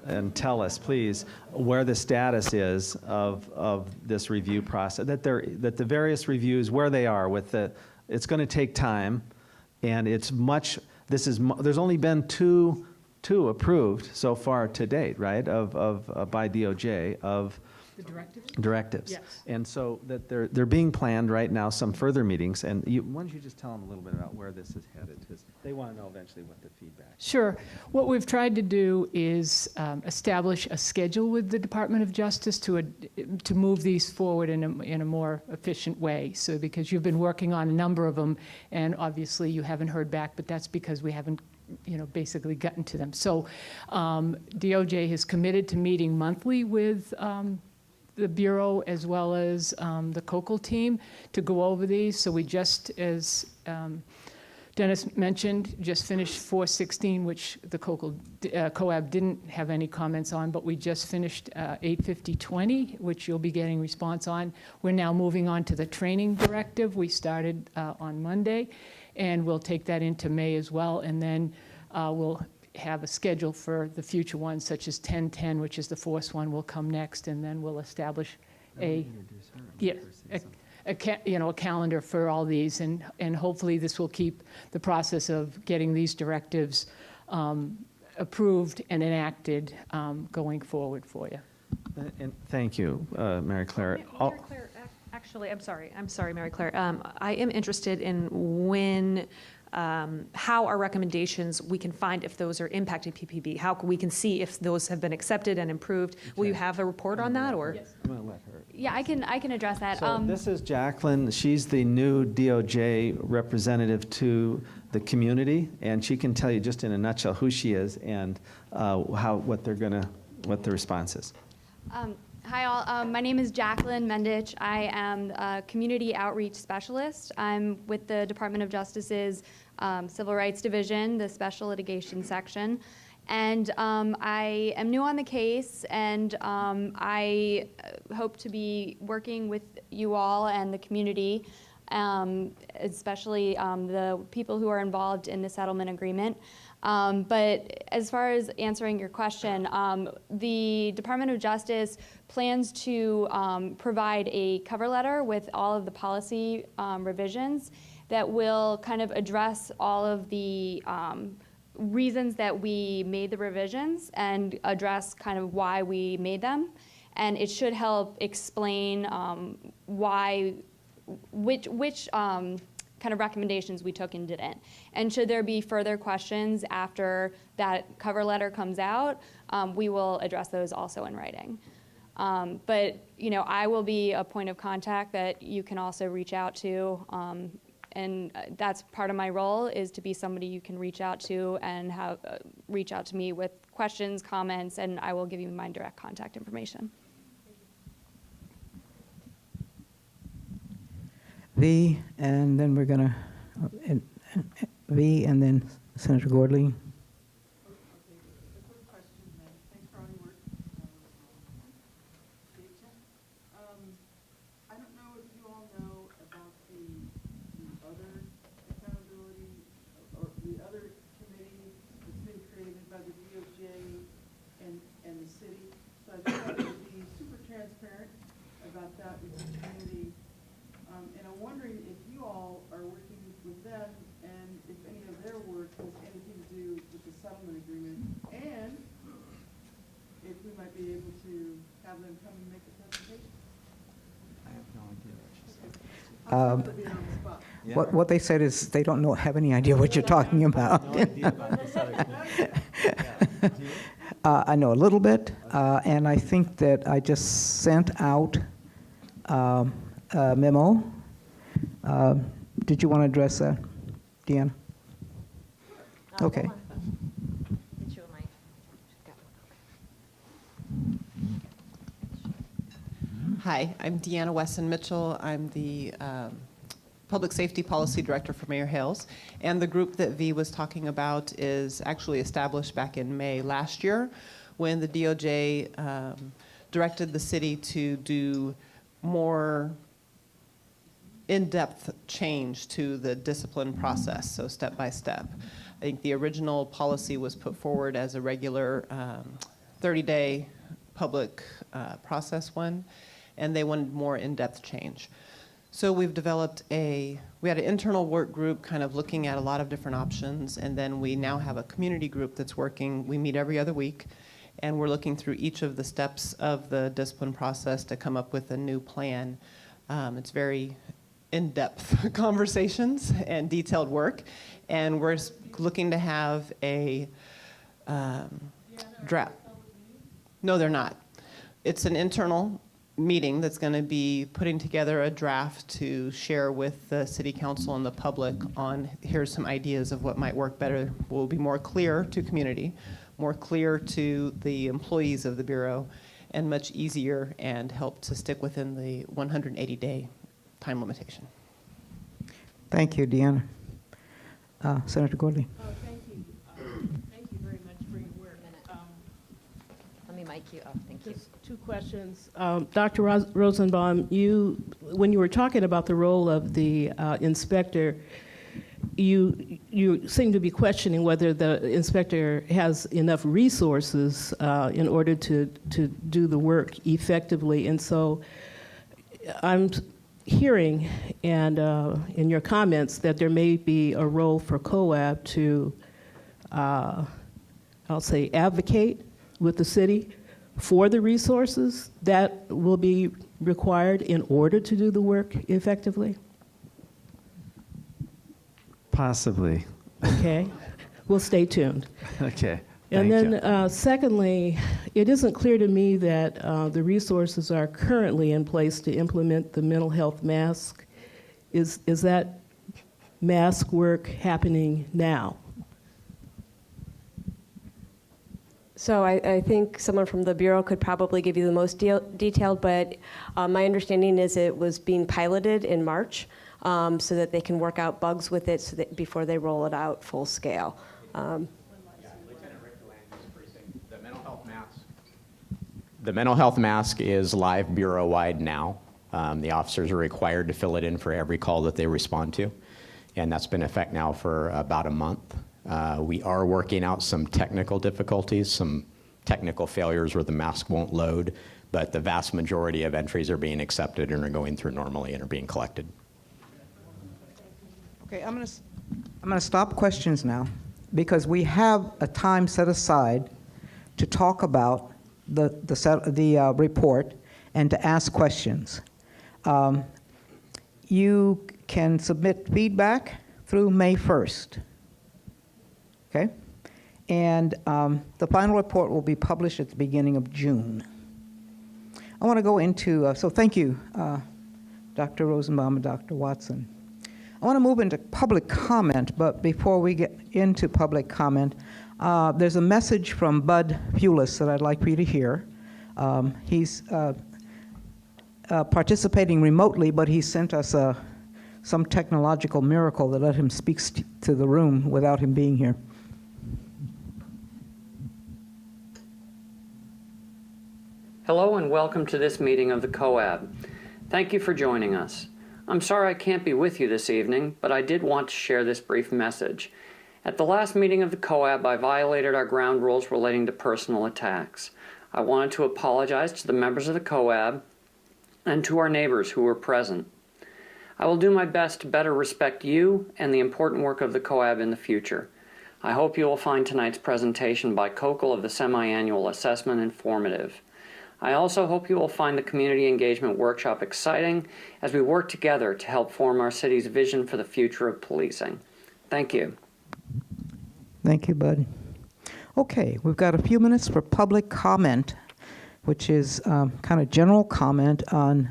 Speaker 4: and tell us, please, where the status is of this review process, that the various reviews, where they are with the, it's going to take time, and it's much, there's only been two approved so far to date, right, by DOJ of
Speaker 6: The directives?
Speaker 4: directives.
Speaker 6: Yes.
Speaker 4: And so that they're being planned right now, some further meetings. And why don't you just tell them a little bit about where this is headed? Because they want to know eventually what the feedback is.
Speaker 6: Sure. What we've tried to do is establish a schedule with the Department of Justice to move these forward in a more efficient way. So because you've been working on a number of them, and obviously you haven't heard back, but that's because we haven't basically gotten to them. So DOJ has committed to meeting monthly with the Bureau as well as the COCL team to go over these. So we just, as Dennis mentioned, just finished 416, which the COAB didn't have any comments on, but we just finished 85020, which you'll be getting response on. We're now moving on to the training directive. We started on Monday, and we'll take that into May as well, and then we'll have a schedule for the future ones, such as 1010, which is the fourth one, will come next, and then we'll establish a calendar for all these, and hopefully this will keep the process of getting these directives approved and enacted going forward for you.
Speaker 4: And thank you, Mary Claire.
Speaker 2: Mary Claire, actually, I'm sorry, Mary Claire. I am interested in when, how our recommendations, we can find if those are impacting PPB, how we can see if those have been accepted and improved. Will you have a report on that, or?
Speaker 6: Yes.
Speaker 4: I'm going to let her.
Speaker 7: Yeah, I can address that.
Speaker 4: So this is Jacqueline. She's the new DOJ representative to the community, and she can tell you just in a nutshell who she is and what the response is.
Speaker 7: Hi all, my name is Jacqueline Mendich. I am a community outreach specialist. I'm with the Department of Justice's Civil Rights Division, the Special Litigation Section. And I am new on the case, and I hope to be working with you all and the community, especially the people who are involved in the settlement agreement. But as far as answering your question, the Department of Justice plans to provide a cover letter with all of the policy revisions that will kind of address all of the reasons that we made the revisions and address kind of why we made them. And it should help explain which kind of recommendations we took and didn't. And should there be further questions after that cover letter comes out, we will address those also in writing. But I will be a point of contact that you can also reach out to, and that's part of my role, is to be somebody you can reach out to and reach out to me with questions, comments, and I will give you my direct contact information.
Speaker 1: V, and then we're going to, V, and then Senator Gordley.
Speaker 8: I don't know if you all know about the other accountability or the other committee that's been created by the DOJ and the city. So I thought it would be super about that with the community. And I'm wondering if you all are working with them and if any of their work has anything to do with the settlement agreement, and if we might be able to have them come and make a presentation.
Speaker 4: I have no idea what she said.
Speaker 8: I'm sorry for being on the spot.
Speaker 1: What they said is they don't have any idea what you're talking about.
Speaker 4: No idea about this other community. Yeah. Do you?
Speaker 1: I know a little bit, and I think that I just sent out a memo. Did you want to address that, Deanna? Okay.
Speaker 9: Hi, I'm Deanna Wesson Mitchell. I'm the Public Safety Policy Director for Mayor Hales. And the group that V was talking about is actually established back in May last year when the DOJ directed the city to do more in-depth change to the discipline process, so step by step. I think the original policy was put forward as a regular 30-day public process one, and they wanted more in-depth change. So we've developed we had an internal work group kind of looking at a lot of different options, and then we now have a community group that's working. We meet every other week, and we're looking through each of the steps of the discipline process to come up with a new plan. It's very in-depth conversations and detailed work, and we're looking to have a draft. No, they're not. It's an internal meeting that's going to be putting together a draft to share with the city council and the public on here's some ideas of what might work better, will be more clear to community, more clear to the employees of the Bureau, and much easier and help to stick within the 180-day time limitation.
Speaker 1: Thank you, Deanna. Senator Gordley.
Speaker 10: Oh, thank you. Thank you very much for your work.
Speaker 3: Let me mic you up. Thank you.
Speaker 10: Just two questions. Dr. Rosenbaum, when you were talking about the role of the inspector, you seem to be questioning whether the inspector has enough resources in order to do the work effectively. And so I'm hearing and in your comments that there may be a role for COAB to, I'll say, advocate with the city for the resources that will be required in order to do the work effectively?
Speaker 4: Possibly.
Speaker 10: Okay, we'll stay tuned.
Speaker 4: Okay.
Speaker 10: And
Speaker 4: Thank
Speaker 10: then
Speaker 4: you.
Speaker 10: secondly, it isn't clear to me that the resources are currently in place to implement the mental health mask. Is that mask work happening now?
Speaker 5: So I think someone from the Bureau could probably give you the most detailed, but my understanding is it was being piloted in March so that they can work out bugs with it so that before they roll it out full scale.
Speaker 11: The mental health mask is live bureau-wide now. The officers are required to fill it in for every call that they respond to, and that's been in effect now for about a month. We are working out some technical difficulties, some technical failures where the mask won't load, but the vast majority of entries are being accepted and are going through normally and are being collected.
Speaker 1: Okay, I'm gonna stop questions now because we have a time set aside to talk about the report and to ask questions. You can submit feedback through May 1st. Okay? And the final report will be published at the beginning of June. I want to go into, so thank you, Dr. Rosenbaum and Dr. Watson. I want to move into public comment, but before we get into public comment, there's a message from Bud Pulis that I'd like for you to hear. He's participating remotely, but he sent us some technological miracle that let him speak to the room without him being here.
Speaker 12: Hello and welcome to this meeting of the COAB. Thank you for joining us. I'm sorry I can't be with you this evening, but I did want to share this brief message. At the last meeting of the COAB, I violated our ground rules relating to personal attacks. I wanted to apologize to the members of the COAB and to our neighbors who were present. I will do my best to better respect you and the important work of the COAB in the future. I hope you will find tonight's presentation by COCL of the semi-annual assessment informative. I also hope you will find the community engagement workshop exciting as we work together to help form our city's vision for the future of policing. Thank you.
Speaker 1: Thank you, Bud. Okay, we've got a few minutes for public comment, which is kind of general comment on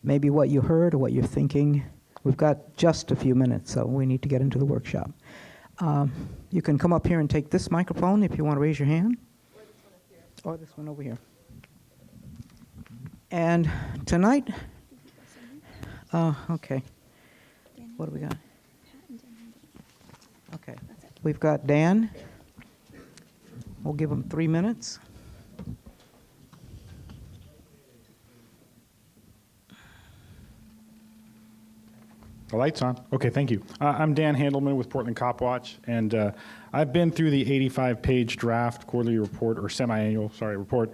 Speaker 1: maybe what you heard or what you're thinking. We've got just a few minutes, so we need to get into the workshop. You can come up here and take this microphone if you want to raise your hand. Or this one over here. And tonight, okay, what do we got? Okay, we've got Dan. We'll give him 3 minutes.
Speaker 13: The light's on. Okay, thank you. I'm Dan Handelman with Portland Cop Watch, and I've been through the 85-page draft quarterly report, or semi-annual, report,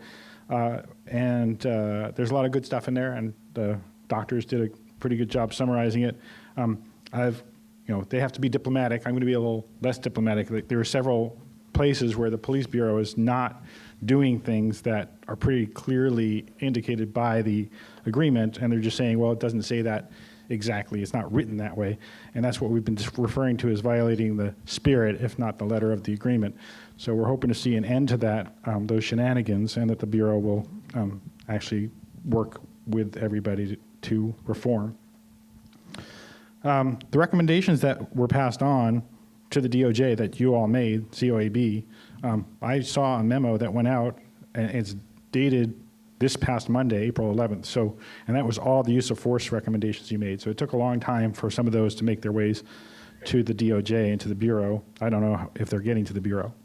Speaker 13: and there's a lot of good stuff in there, and the doctors did a pretty good job summarizing it. They have to be diplomatic. I'm going to be a little less diplomatic. There are several places where the police bureau is not doing things that are pretty clearly indicated by the agreement, and they're just saying, well, it doesn't say that exactly. It's not written that way. And that's what we've been referring to as violating the spirit, if not the letter of the agreement. So we're hoping to see an end to that, those shenanigans, and that the Bureau will actually work with everybody to reform. The recommendations that were passed on to the DOJ that you all made, COAB, I saw a memo that went out, and it's dated this past Monday, April 11th. And that was all the use of force recommendations you made. So it took a long time for some of those to make their ways to the DOJ and to the Bureau. I don't know if they're getting to the Bureau.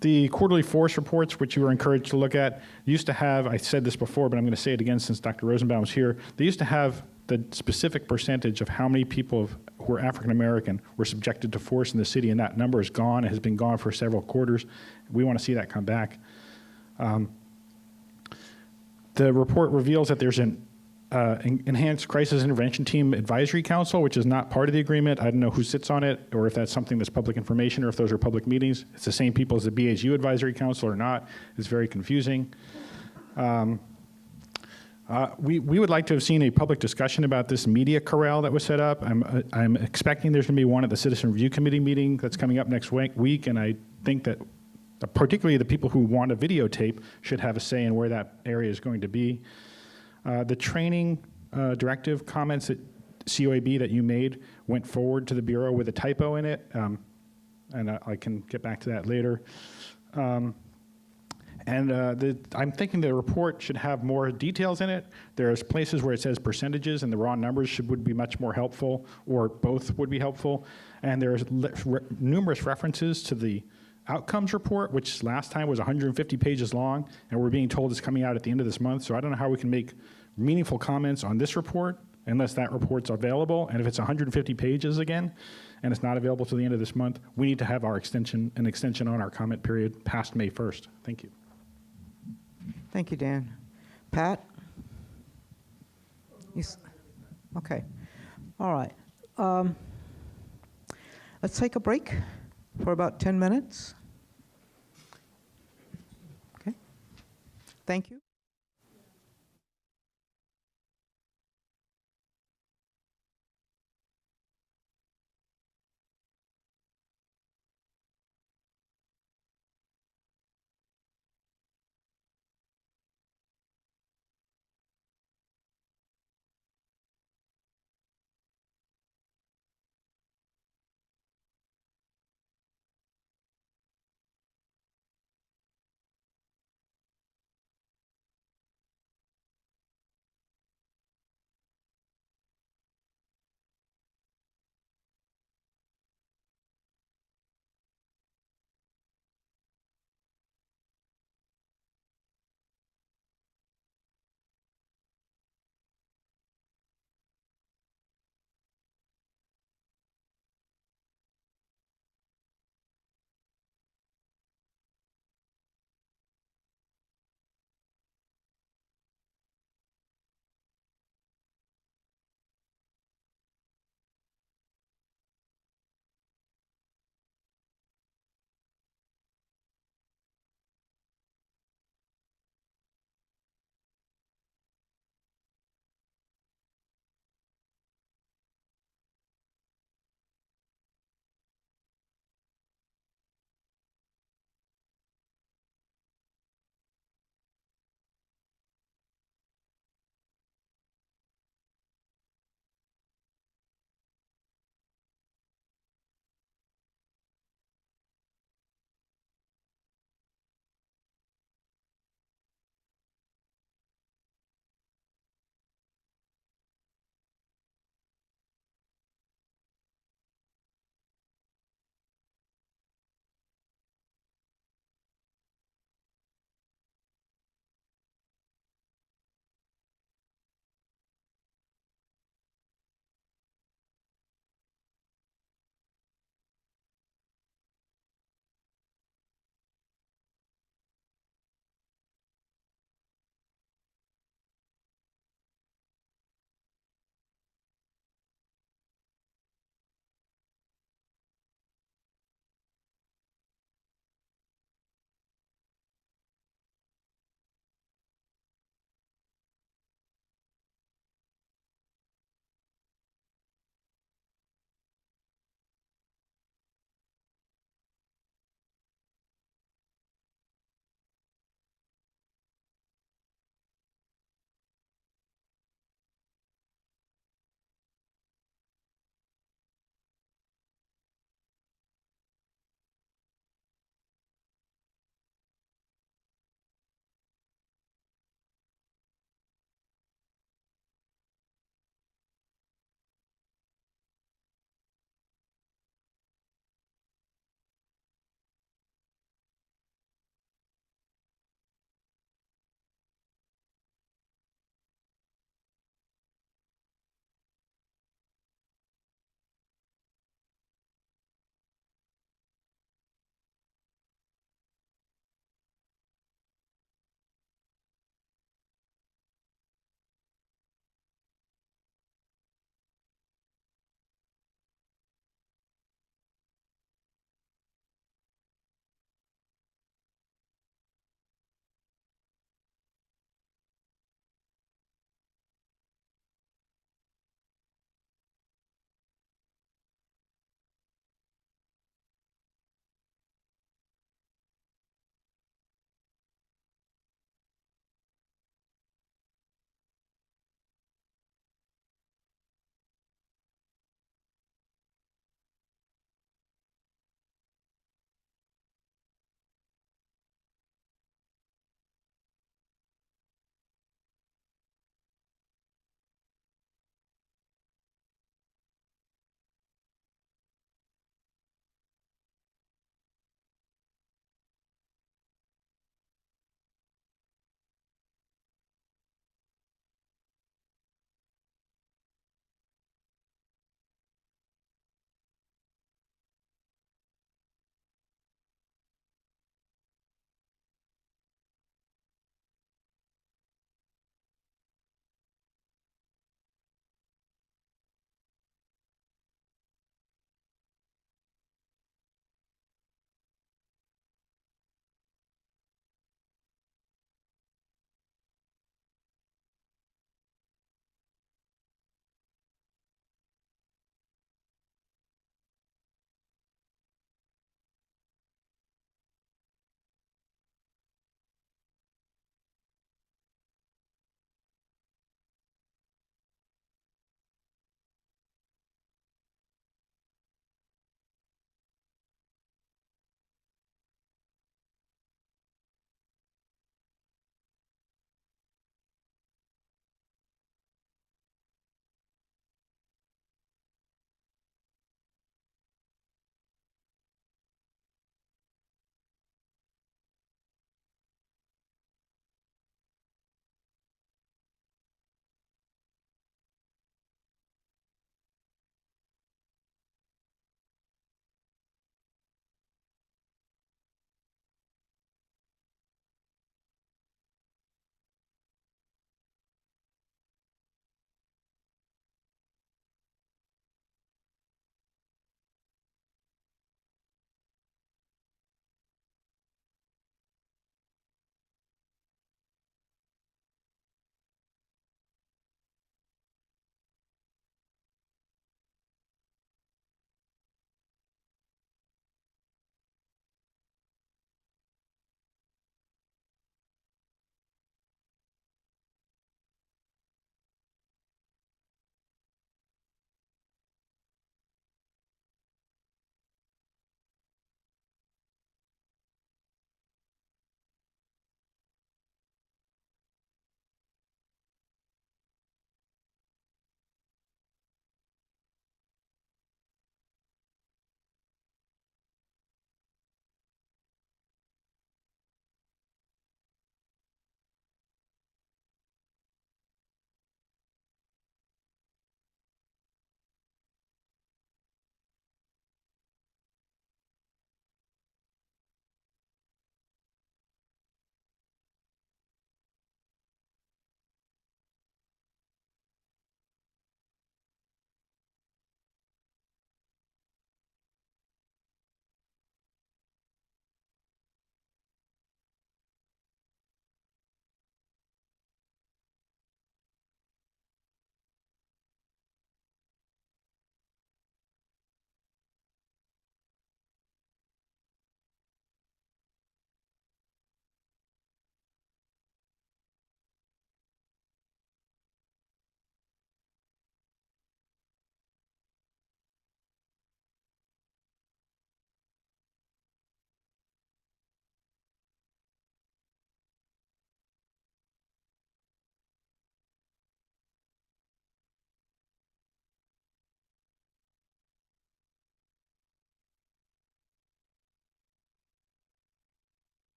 Speaker 13: The quarterly force reports, which you were encouraged to look at, used to have, I said this before, but I'm going to say it again since Dr. Rosenbaum was here, they used to have the specific percentage of how many people who are African American were subjected to force in the city, and that number is gone. It has been gone for several quarters. We want to see that come back. The report reveals that there's an enhanced crisis intervention team advisory council, which is not part of the agreement. I don't know who sits on it, or if that's something that's public information, or if those are public meetings. It's the same people as the BHU advisory council or not. It's very confusing. We would like to have seen a public discussion about this media corral that was set up. I'm expecting there's going to be one at the Citizen Review Committee meeting that's coming up next week, and I think that particularly the people who want a videotape should have a say in where that area is going to be. The training directive comments that COAB that you made went forward to the Bureau with a typo in it, and I can get back to that later. I'm thinking the report should have more details in it. There's places where it says percentages and the raw numbers would be much more helpful, or both would be helpful. And there's numerous references to the outcomes report, which last time was 150 pages long, and we're being told it's coming out at the end of this month. So I don't know how we can make meaningful comments on this report unless that report's available. And if it's 150 pages again, and it's not available to the end of this month, we need to have an extension on our comment period past May 1st. Thank you.
Speaker 1: Thank you, Dan. Pat? Okay. All right. Let's take a break for about 10 minutes. Okay. Thank you.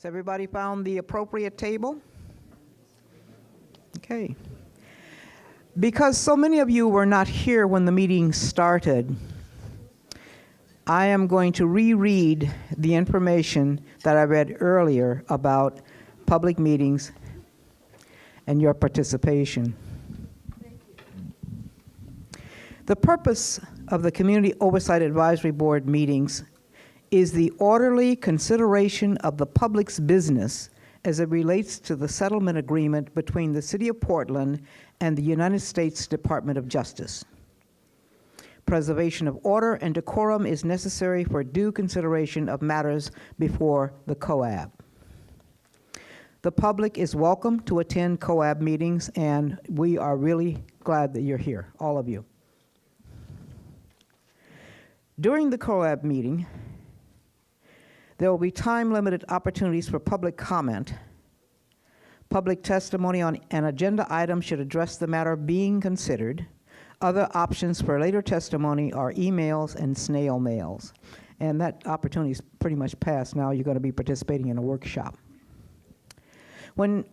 Speaker 1: Has everybody found the appropriate table? Okay. Because so many of you were not here when the meeting started, I am going to reread the information that I read earlier about public meetings and your participation. The purpose of the Community Oversight Advisory Board meetings is the orderly consideration of the public's business as it relates to the settlement agreement between the City of Portland and the United States Department of Justice. Preservation of order and decorum is necessary for due consideration of matters before the COAB. The public is welcome to attend COAB meetings, and we are really glad that you're here, all of you. During the COAB meeting, there will be time-limited opportunities for public comment. Public testimony on an agenda item should address the matter being considered. Other options for later testimony are emails and snail mails. And that opportunity is pretty much past. Now you're going to be participating in a workshop. Unless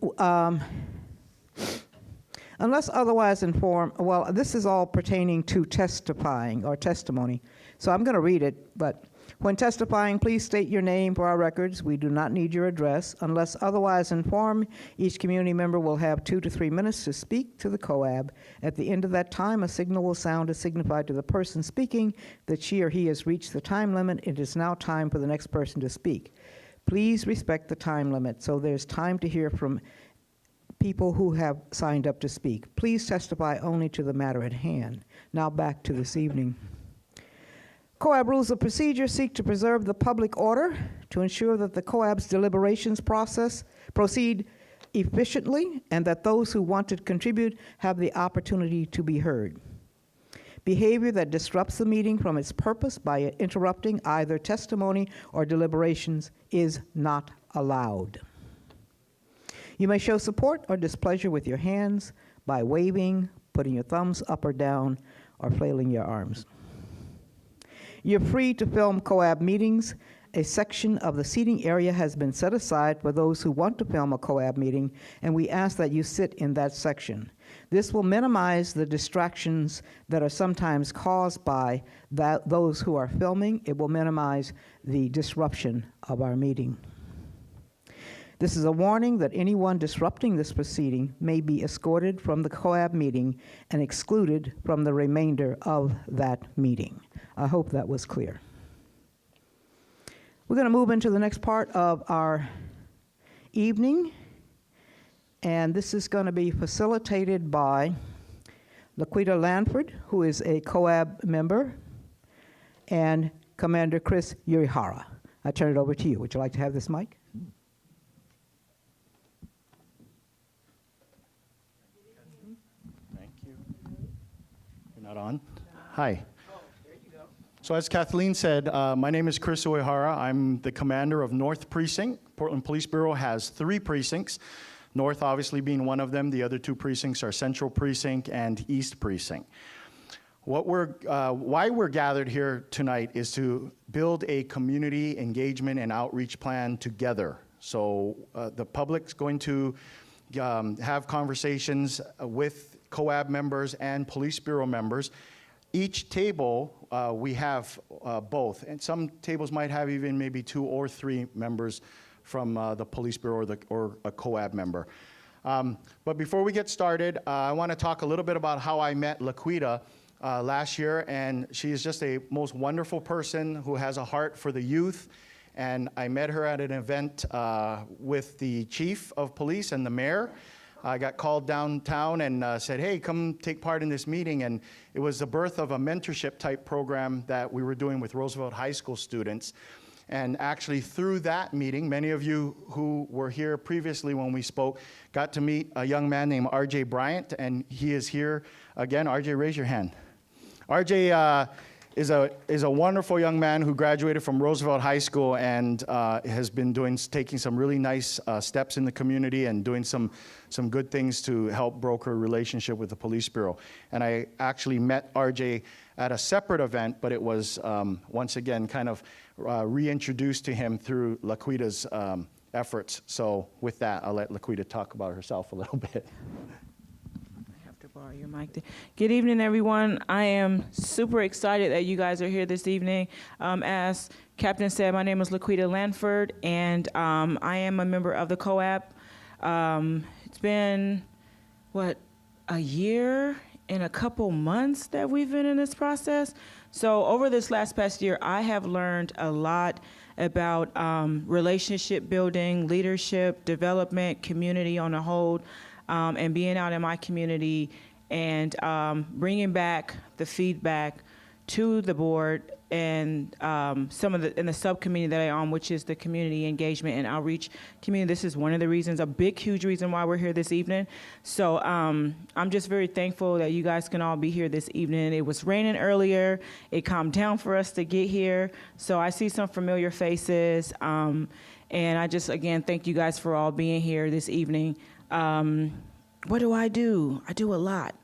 Speaker 1: otherwise informed, well, this is all pertaining to testifying or testimony. So I'm going to read it, but when testifying, please state your name for our records. We do not need your address. Unless otherwise informed, each community member will have 2 to 3 minutes to speak to the COAB. At the end of that time, a signal will sound to signify to the person speaking that she or he has reached the time limit. It is now time for the next person to speak. Please respect the time limit so there's time to hear from people who have signed up to speak. Please testify only to the matter at hand. Now back to this evening. COAB rules of procedure seek to preserve the public order to ensure that the COAB's deliberations proceed efficiently and that those who want to contribute have the opportunity to be heard. Behavior that disrupts the meeting from its purpose by interrupting either testimony or deliberations is not allowed. You may show support or displeasure with your hands by waving, putting your thumbs up or down, or flailing your arms. You're free to film COAB meetings. A section of the seating area has been set aside for those who want to film a COAB meeting, and we ask that you sit in that section. This will minimize the distractions that are sometimes caused by those who are filming. It will minimize the disruption of our meeting. This is a warning that anyone disrupting this proceeding may be escorted from the COAB meeting and excluded from the remainder of that meeting. I hope that was clear. We're going to move into the next part of our evening, and this is going to be facilitated by Laquita Lanford, who is a COAB member, and Commander Chris Urihara. I turn it over to you. Would you like to have this mic?
Speaker 14: Thank you. You're not on? Hi. So as Kathleen said, my name is Chris Uehara. I'm the commander of North Precinct. Portland Police Bureau has 3 precincts, North obviously being one of them. The other 2 precincts are Central Precinct and East Precinct. Why we're gathered here tonight is to build a community engagement and outreach plan together. So the public's going to have conversations with COAB members and Police Bureau members. Each table, we have both, and some tables might have even maybe 2 or 3 members from the Police Bureau or a COAB member. But before we get started, I want to talk a little bit about how I met Laquita last year, and she is just a most wonderful person who has a heart for the youth. And I met her at an event with the chief of police and the mayor. I got called downtown and said, hey, come take part in this meeting. And it was the birth of a mentorship type program that we were doing with Roosevelt High School students. And actually through that meeting, many of you who were here previously when we spoke got to meet a young man named RJ Bryant, and he is here again. RJ, raise your hand. RJ is a wonderful young man who graduated from Roosevelt High School and has been taking some really nice steps in the community and doing some good things to help broker a relationship with the police bureau. And I actually met RJ at a separate event, but it was once again kind of reintroduced to him through Laquita's efforts. So with that, I'll let Laquita talk about herself a little bit.
Speaker 15: Borrow your mic there. Good evening, everyone. I am super excited that you guys are here this evening. As Captain said, my name is Laquita Lanford, and I am a member of the COAB. It's been, a year and a couple months that we've been in this process. So over this past year, I have learned a lot about relationship building, leadership, development, community on the whole. And being out in my community and bringing back the feedback to the board and in the subcommittee that I'm on, which is the community engagement and outreach community. This is one of the reasons, a big, huge reason why we're here this evening. So I'm just very thankful that you guys can all be here this evening. It was raining earlier. It calmed down for us to get here. So I see some familiar faces. And I just, again, thank you guys for all being here this evening. What do? I do a lot.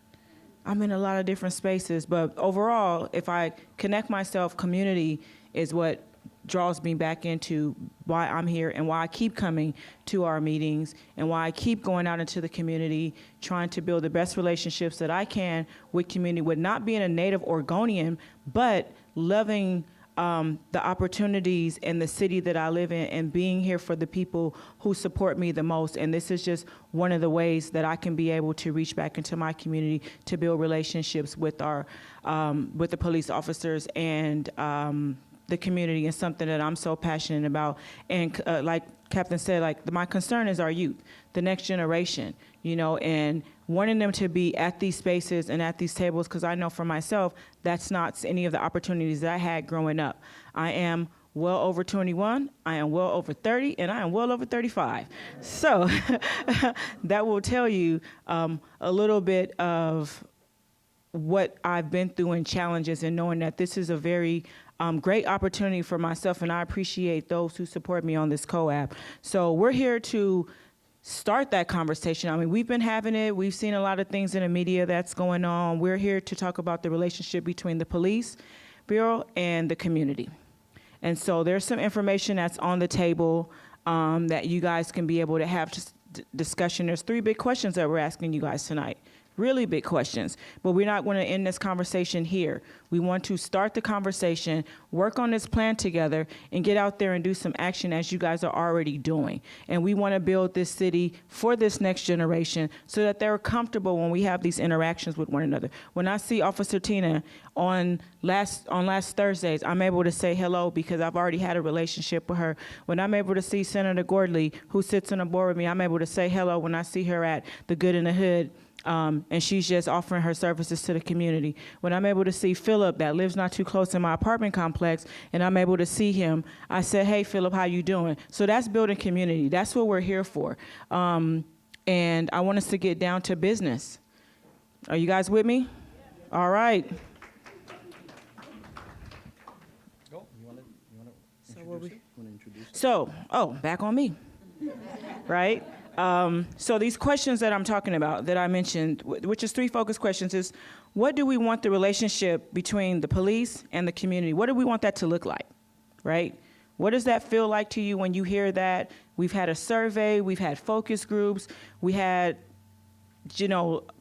Speaker 15: I'm in a lot of different spaces, but overall, if I connect myself, community is what draws me back into why I'm here and why I keep coming to our meetings and why I keep going out into the community, trying to build the best relationships that I can with community, with not being a native Oregonian, but loving the opportunities in the city that I live in and being here for the people who support me the most. And this is just one of the ways that I can be able to reach back into my community to build relationships with with the police officers and the community, and something that I'm so passionate about. And like Captain said, my concern is our youth, the next generation, and wanting them to be at these spaces and at these tables, because I know for myself, that's not any of the opportunities that I had growing up. I am well over 21, I am well over 30, and I am well over 35. So that will tell you a little bit of what I've been through and challenges, and knowing that this is a very great opportunity for myself, and I appreciate those who support me on this COAB. So we're here to start that conversation. I mean, we've been having it. We've seen a lot of things in the media that's going on. We're here to talk about the relationship between the police bureau and the community. And so there's some information that's on the table that you guys can be able to have discussion. There's 3 big questions that we're asking you guys tonight. Really big questions, but we're not going to end this conversation here. We want to start the conversation, work on this plan together, and get out there and do some action as you guys are already doing. And we want to build this city for this next generation so that they're comfortable when we have these interactions with one another. When I see Officer Tina on last Thursdays, I'm able to say hello because I've already had a relationship with her. When I'm able to see Senator Gordley, who sits on the board with me, I'm able to say hello when I see her at the Good in the Hood. And she's just offering her services to the community. When I'm able to see Philip, that lives not too close in my apartment complex, and I'm able to see him, I said, hey, Philip, how you doing? So that's building community. That's what we're here for. And I want us to get down to business. Are you guys with me? All right. Back on me, right? So these questions that I'm talking about, that I mentioned, which is 3 focus questions, is what do we want the relationship between the police and the community? What do we want that to look like, right? What does that feel like to you when you hear that? We've had a survey, we've had focus groups, we had,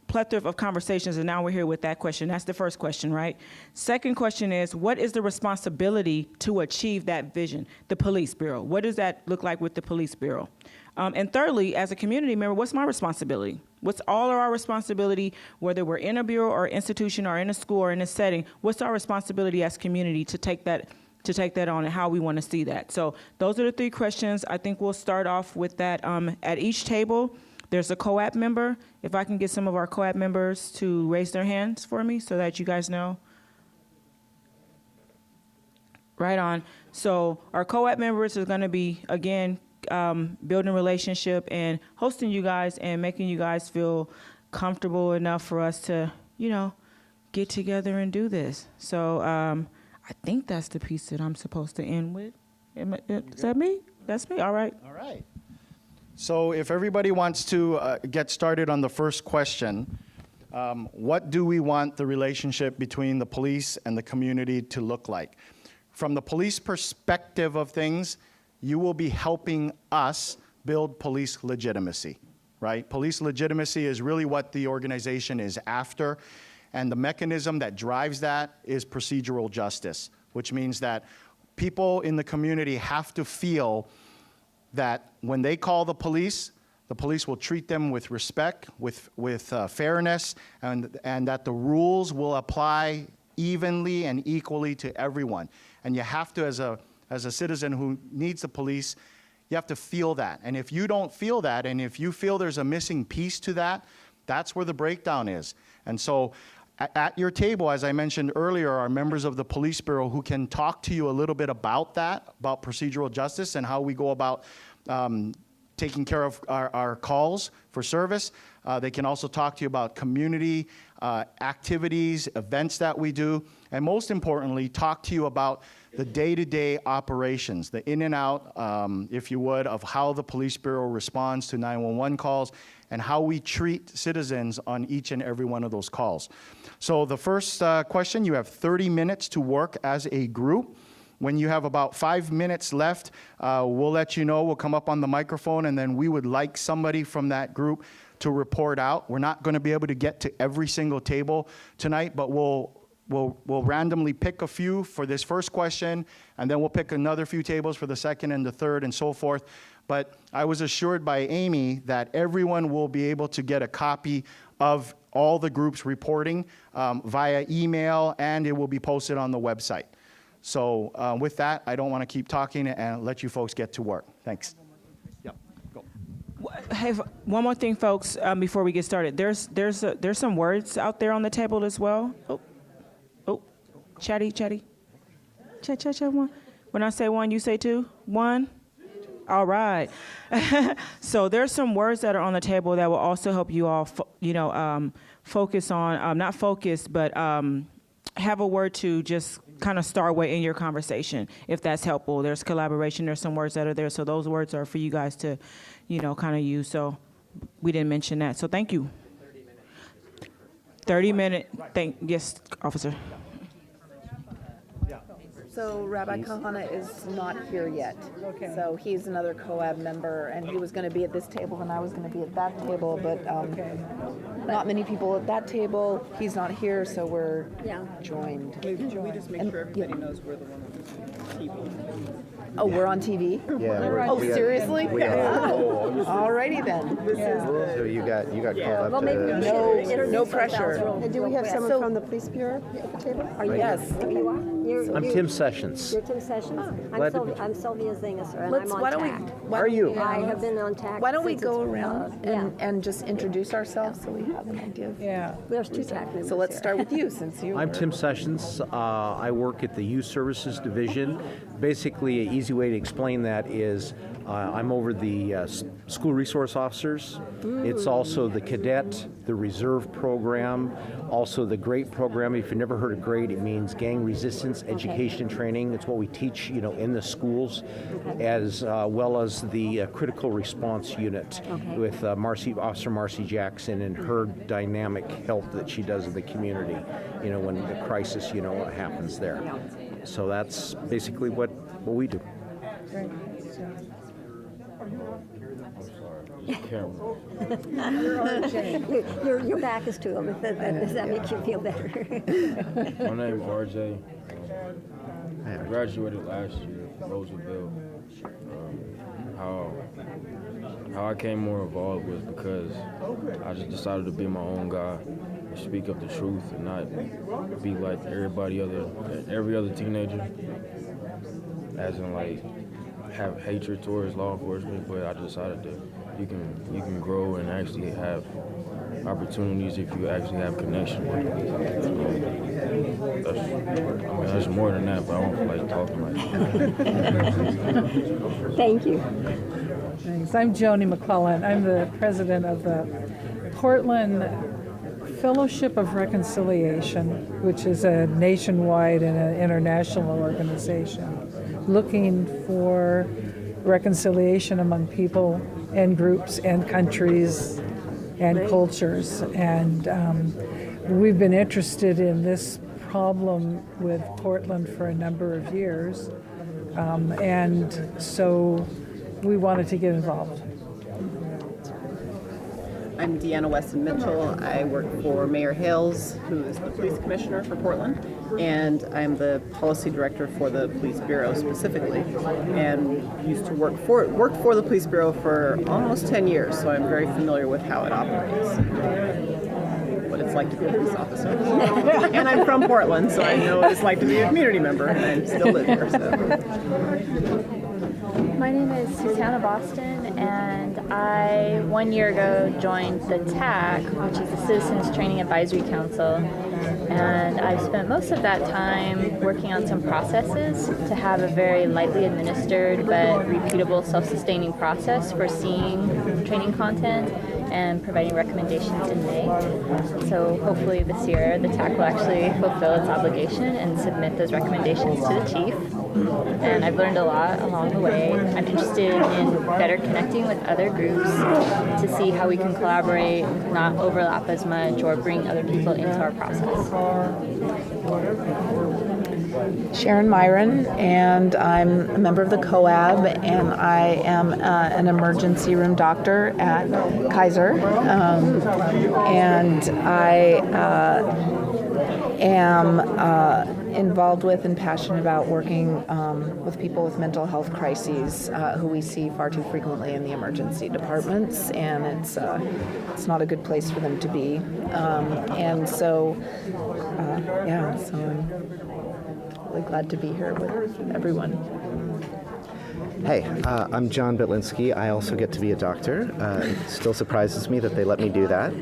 Speaker 15: plethora of conversations, and now we're here with that question. That's the first question, right? Second question is, what is the responsibility to achieve that vision? The police bureau. What does that look like with the police bureau? And thirdly, as a community member, what's my responsibility? What's all of our responsibility, whether we're in a bureau or institution or in a school or in a setting, what's our responsibility as community to take that on and how we want to see that? So those are the 3 questions. I think we'll start off with that. At each table, there's a COAB member. If I can get some of our COAB members to raise their hands for me so that you guys know. Right on. So our COAB members are going to be, again, building a relationship and hosting you guys and making you guys feel comfortable enough for us to, get together and do this. So I think that's the piece that I'm supposed to end with. Is that me? That's me? All right.
Speaker 14: All right. So if everybody wants to get started on the first question, what do we want the relationship between the police and the community to look like? From the police perspective of things, you will be helping us build police legitimacy, right? Police legitimacy is really what the organization is after, and the mechanism that drives that is procedural justice, which means that people in the community have to feel that when they call the police will treat them with respect, with fairness, and that the rules will apply evenly and equally to everyone. And you have to, as a citizen who needs the police, you have to feel that. And if you don't feel that, and if you feel there's a missing piece to that, that's where the breakdown is. And so at your table, as I mentioned earlier, are members of the Police Bureau who can talk to you a little bit about that, about procedural justice and how we go about taking care of our calls for service. They can also talk to you about community activities, events that we do, and most importantly, talk to you about the day-to-day operations, the in and out, if you would, of how the Police Bureau responds to 911 calls and how we treat citizens on each and every one of those calls. So the first question, you have 30 minutes to work as a group. When you have about 5 minutes left, we'll let you know. We'll come up on the microphone, and then we would like somebody from that group to report out. We're not going to be able to get to every single table tonight, but we'll randomly pick a few for this first question, and then we'll pick another few tables for the second and the third and so forth. But I was assured by Amy that everyone will be able to get a copy of all the groups reporting via email, and it will be posted on the website. So with that, I don't want to keep talking and let you folks get to work. Thanks. Yep. Go.
Speaker 15: Hey, one more thing, folks, before we get started. There's some words out there on the table as well. Oh, chatty. Chat, one. When I say one, you say two? One? All right. So there's some words that are on the table that will also help you all, focus on, not focus, but have a word to just kind of start way in your conversation, if that's helpful. There's collaboration. There's some words that are there. So those words are for you guys to, kind of use. So we didn't mention that. So thank you. 30 minute. Yes, officer.
Speaker 16: So Rabbi Kahana is not here yet. Okay. So he's another COAB member, and he was going to be at this table, and I was going to be at that table, but not many people at that table. He's not here, so we're joined.
Speaker 8: Can we just make sure everybody knows we're the one on TV?
Speaker 16: Oh, we're on TV?
Speaker 17: Yeah.
Speaker 16: Oh, seriously?
Speaker 17: We are.
Speaker 16: Oh, alrighty then.
Speaker 17: So you got called up
Speaker 16: to... No pressure.
Speaker 18: Do we have someone from the Police Bureau at the table?
Speaker 16: Yes.
Speaker 18: You are?
Speaker 17: I'm Tim Sessions.
Speaker 18: You're Tim Sessions? I'm Sylvia Zingasser, and I'm on TAC.
Speaker 17: Are you?
Speaker 18: I have been on TAC.
Speaker 16: Why don't we go around and just introduce ourselves so we have an idea?
Speaker 18: There's two TAC members.
Speaker 16: So let's start with you, since you
Speaker 17: I'm Tim Sessions. I work at the Youth Services Division. Basically, an easy way to explain that is I'm over the school resource officers. It's also the cadet, the reserve program, also the GREAT program. If you've never heard of GREAT, it means gang resistance education and training. It's what we teach, in the schools, as well as the critical response unit with Officer Marcy Jackson and her dynamic help that she does in the community, when the crisis, happens there. So that's basically what we do.
Speaker 18: Your back is to him. Does that make you feel better?
Speaker 19: My name is RJ. I graduated last year from Roosevelt. How I came more involved was because I just decided to be my own guy, and speak up the truth, and not be like every other teenager, as in like have hatred towards law enforcement. But I decided that you can grow and actually have opportunities if you actually have connection with them. That's more than that, but I don't feel like talking like that.
Speaker 18: Thank you.
Speaker 20: Thanks. I'm Joni McClellan. I'm the president of the Portland Fellowship of Reconciliation, which is a nationwide and an international organization looking for reconciliation among people and groups and countries and cultures. And we've been interested in this problem with Portland for a number of years. And so we wanted to get involved.
Speaker 21: I'm Deanna Weston Mitchell. I work for Mayor Hales, who is the police commissioner for Portland, and I'm the policy director for the police bureau specifically, and used to worked for the police bureau for almost 10 years, so I'm very familiar with how it operates, what it's like to be a police officer. And I'm from Portland, so I know what it's like to be a community member, and I still live here. So.
Speaker 22: My name is Susanna Boston, and I 1 year ago joined the TAC, which is the Citizens Training Advisory Council, and I've spent most of that time working on some processes to have a very lightly administered but repeatable self-sustaining process for seeing training content and providing recommendations in May. So hopefully this year the TAC will actually fulfill its obligation and submit those recommendations to the chief. And I've learned a lot along the way. I'm interested in better connecting with other groups to see how we can collaborate, not overlap as much, or bring other people into our process.
Speaker 16: Sharon Myron, and I'm a member of the COAB, and I am an emergency room doctor at Kaiser, and I am involved with and passionate about working with people with mental health crises who we see far too frequently in the emergency departments, and it's not a good place for them to be, and so so I'm really glad to be here with everyone.
Speaker 23: Hey, I'm John Bitlinski. I also get to be a doctor. It still surprises me that they let me do that.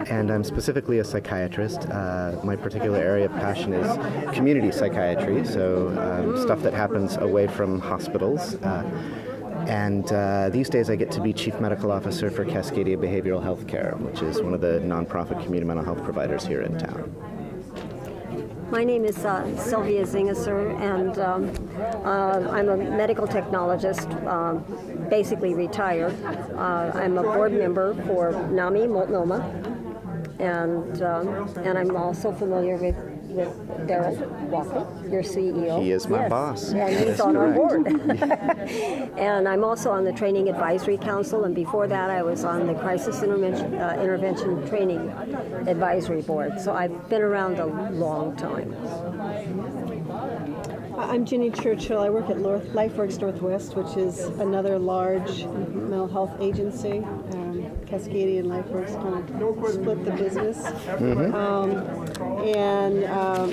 Speaker 23: And I'm specifically a psychiatrist. My particular area of passion is community psychiatry, so stuff that happens away from hospitals. And these days I get to be Chief Medical Officer for Cascadia Behavioral Health Care, which is one of the nonprofit community mental health providers here in town.
Speaker 18: My name is Sylvia Zingesser, and I'm a medical technologist, basically retired. I'm a board member for NAMI Multnomah, and I'm also familiar with Darrell Walker, your CEO.
Speaker 23: He is my boss.
Speaker 18: And he's on our board. And I'm also on the Training Advisory Council, and before that I was on the Crisis Intervention Training Advisory Board. So I've been around a long time.
Speaker 24: I'm Ginny Churchill. I work at LifeWorks Northwest, which is another large mental health agency. Cascadia and LifeWorks kind of split the business.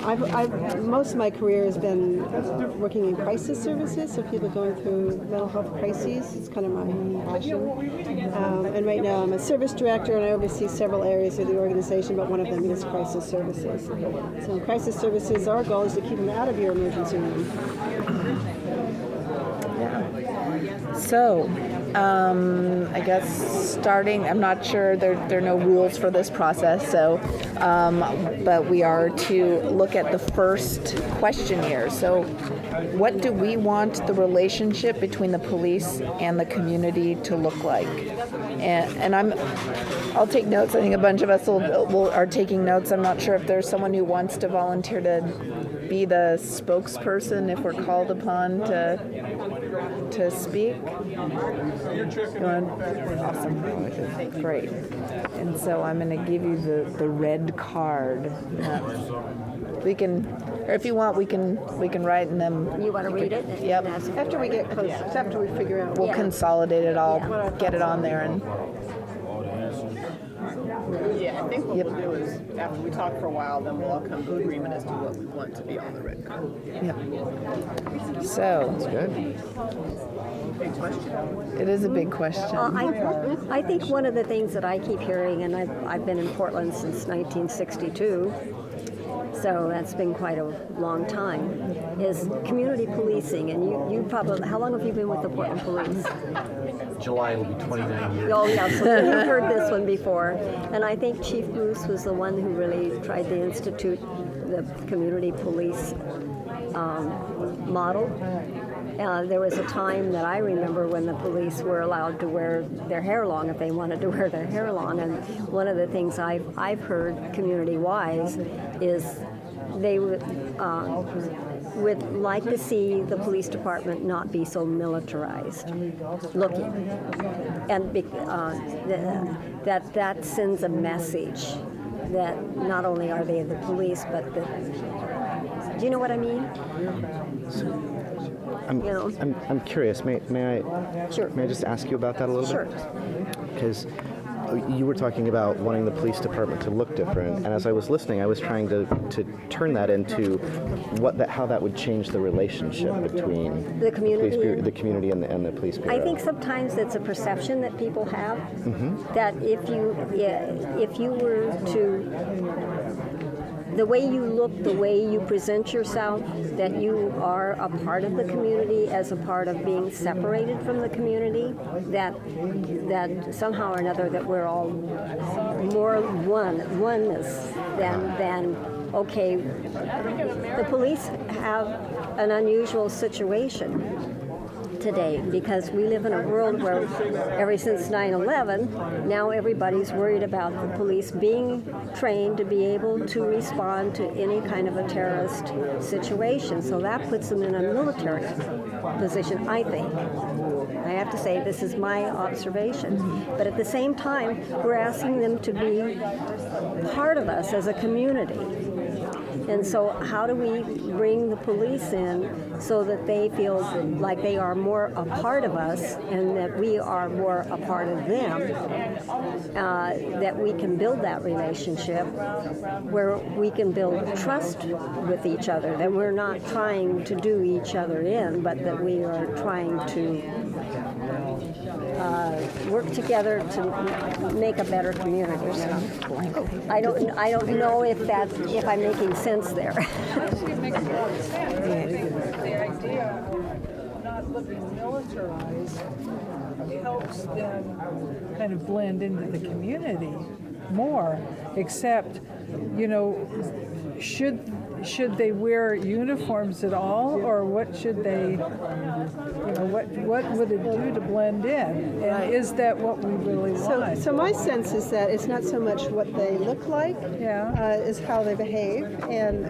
Speaker 24: I've most of my career has been working in crisis services, so people going through mental health crises. It's kind of my passion. And right now I'm a service director, and I oversee several areas of the organization, but one of them is crisis services. So in crisis services, our goal is to keep them out of your emergency room.
Speaker 16: So, I guess starting, I'm not sure, there are no rules for this process, so, but we are to look at the first question here. So, what do we want the relationship between the police and the community to look like? And I'll take notes. I think a bunch of us are taking notes. I'm not sure if there's someone who wants to volunteer to be the spokesperson if we're called upon to speak. Awesome. Great. And so I'm going to give you the red card. We can, or if you want, we can write and then.
Speaker 18: You want to read it?
Speaker 16: Yep.
Speaker 24: After we get close, after we figure out.
Speaker 16: We'll consolidate it all, get it on there, and.
Speaker 9: Yeah, I think what we'll do is, after we talk for a while, then we'll all come to agreement as to what we want to be on the red card.
Speaker 16: Yep. So.
Speaker 23: That's good.
Speaker 9: Big question.
Speaker 16: It is a big question.
Speaker 18: I think one of the things that I keep hearing, and I've been in Portland since 1962, so that's been quite a long time, is community policing. And you probably, how long have you been with the Portland Police?
Speaker 17: July it'll be 29 years.
Speaker 18: Oh, yeah, so you've heard this one before. And I think Chief Bruce was the one who really tried to institute the community police model. There was a time that I remember when the police were allowed to wear their hair long if they wanted to wear their hair long. And one of the things I've heard community-wise is they would like to see the police department not be so militarized looking. And that sends a message that not only are they the police, but do you know what I mean?
Speaker 23: I'm curious. May I just ask you about that a little
Speaker 18: Sure.
Speaker 23: bit? Because you were talking about wanting the police department to look different, and as I was listening, I was trying to turn that into how that would change the relationship between
Speaker 18: the community,
Speaker 23: the community and the police bureau.
Speaker 18: I think sometimes it's a perception that people have that if you were to, the way you look, the way you present yourself, that you are a part of the community as a part of being separated from the community, that somehow or another that we're all more oneness than okay, the police have an unusual situation today because we live in a world where ever since 9/11, now everybody's worried about the police being trained to be able to respond to any kind of a terrorist situation. So that puts them in a military position, I think. I have to say this is my observation. But at the same time, we're asking them to be part of us as a community. And so how do we bring the police in so that they feel like they are more a part of us and that we are more a part of them, that we can build that relationship where we can build trust with each other, that we're not trying to do each other in, but that we are trying to work together to make a better community. I don't know if I'm making sense there.
Speaker 20: The idea of not looking militarized helps them kind of blend into the community more, except, should they wear uniforms at all, or what should they, what would it do to blend in? And is that what we really want?
Speaker 24: So my sense is that it's not so much what they look like, is how they behave, and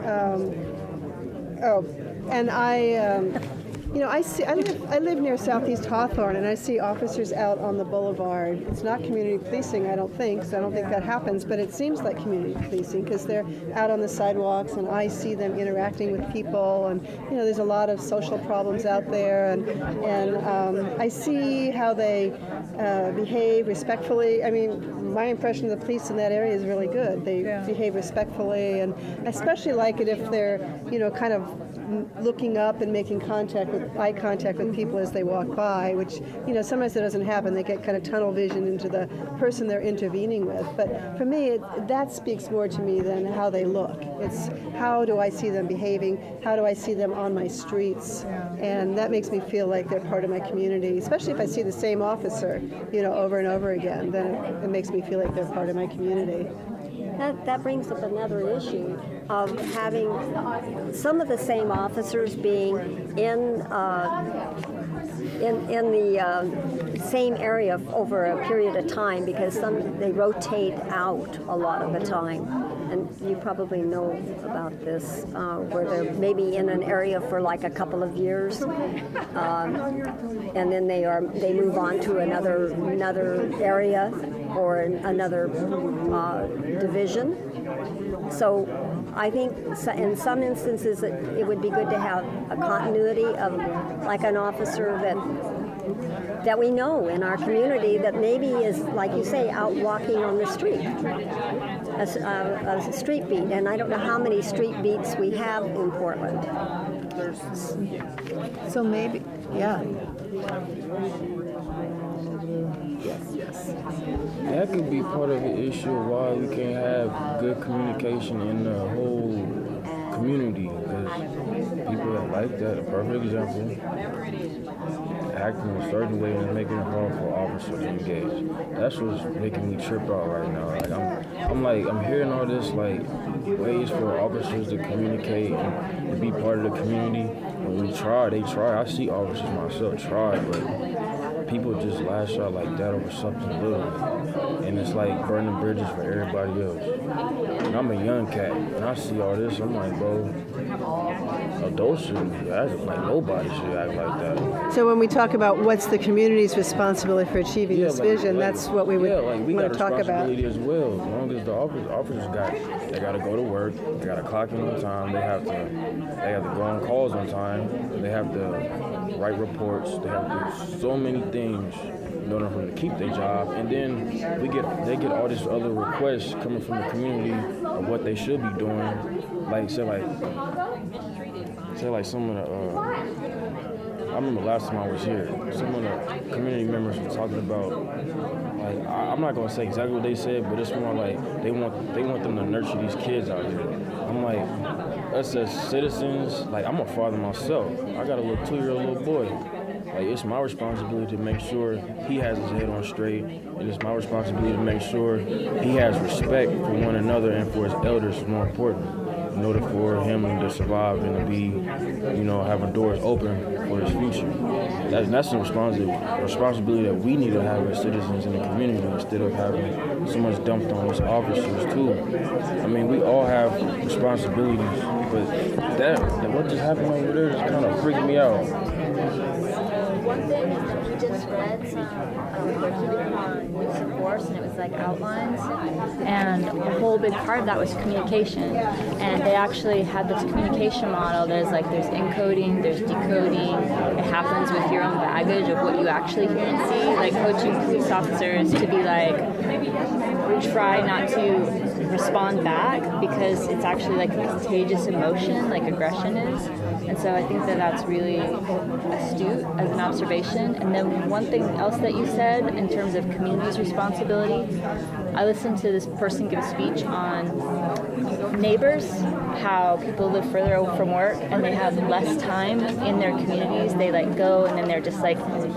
Speaker 24: I live near Southeast Hawthorne, and I see officers out on the boulevard. It's not community policing, I don't think, so I don't think that happens, but it seems like community policing because they're out on the sidewalks, and I see them interacting with people, and there's a lot of social problems out there, and I see how they behave respectfully. I mean, my impression of the police in that area is really good. They behave respectfully, and I especially like it if they're, kind of looking up and making eye contact with people as they walk by, which, sometimes that doesn't happen. They get kind of tunnel vision into the person they're intervening with. But for me, that speaks more to me than how they look. It's how do I see them behaving? How do I see them on my streets? And that makes me feel like they're part of my community, especially if I see the same officer, over and over again. Then it makes me feel like they're part of my community.
Speaker 18: That brings up another issue of having some of the same officers being in the same area over a period of time, because they rotate out a lot of the time. And you probably know about this, where they're maybe in an area for like a couple of years, and then they move on to another area or another division. So I think in some instances it would be good to have a continuity of like an officer that we know in our community that maybe is, like you say, out walking on the street, a street beat. And I don't know how many street beats we have in Portland.
Speaker 16: So maybe,
Speaker 18: Yes.
Speaker 19: That could be part of the issue of why we can't have good communication in the whole community. Because people that like that, a perfect example, acting a certain way and making it hard for officers to engage. That's what's making me trip out right now. Like I'm hearing all this like ways for officers to communicate and to be part of the community. When we try, they try. I see officers myself try, but people just lash out like that over something little. And it's like burning bridges for everybody else. And I'm a young cat, and I see all this, I'm like, bro, adults shouldn't act like nobody should act like that.
Speaker 24: So when we talk about what's the community's responsibility for achieving this vision, that's what we would
Speaker 19: we
Speaker 24: want to talk about.
Speaker 19: responsibility as well. As long as the officers got to go to work, they got to clock in on time, they have to go on calls on time, they have to write reports, they have to do so many things in order for them to keep their job. And then they get all this other requests coming from the community of what they should be doing. Like say like some of the I remember last time I was here, some of the community members were talking about, like, I'm not gonna say exactly what they said, but it's more like they want them to nurture these kids out here. I'm like, us as citizens, like I'm a father myself. I got a little 2-year-old little boy. Like, it's my responsibility to make sure he has his head on straight, and it's my responsibility to make sure he has respect for one another and for his elders is more important in order for him to survive and to be, having doors open for his future. That's a responsibility that we need to have as citizens in the community instead of having so much dumped on these officers too. I mean, we all have responsibilities, but that what just happened over there just kind of freaked me out.
Speaker 22: One thing is we just read some curriculum on use of force, and it was like outlines, and a whole big part of that was communication. And they actually had this communication model. There's encoding, there's decoding. It happens with your own baggage of what you actually hear and see. Like coaching police officers to be like, try not to respond back because it's actually like a contagious emotion, like aggression is. And so I think that that's really astute as an observation. And then one thing else that you said in terms of community's responsibility, I listened to this person give a speech on neighbors, how people live further away from work and they have less time in their communities. They go and then they're just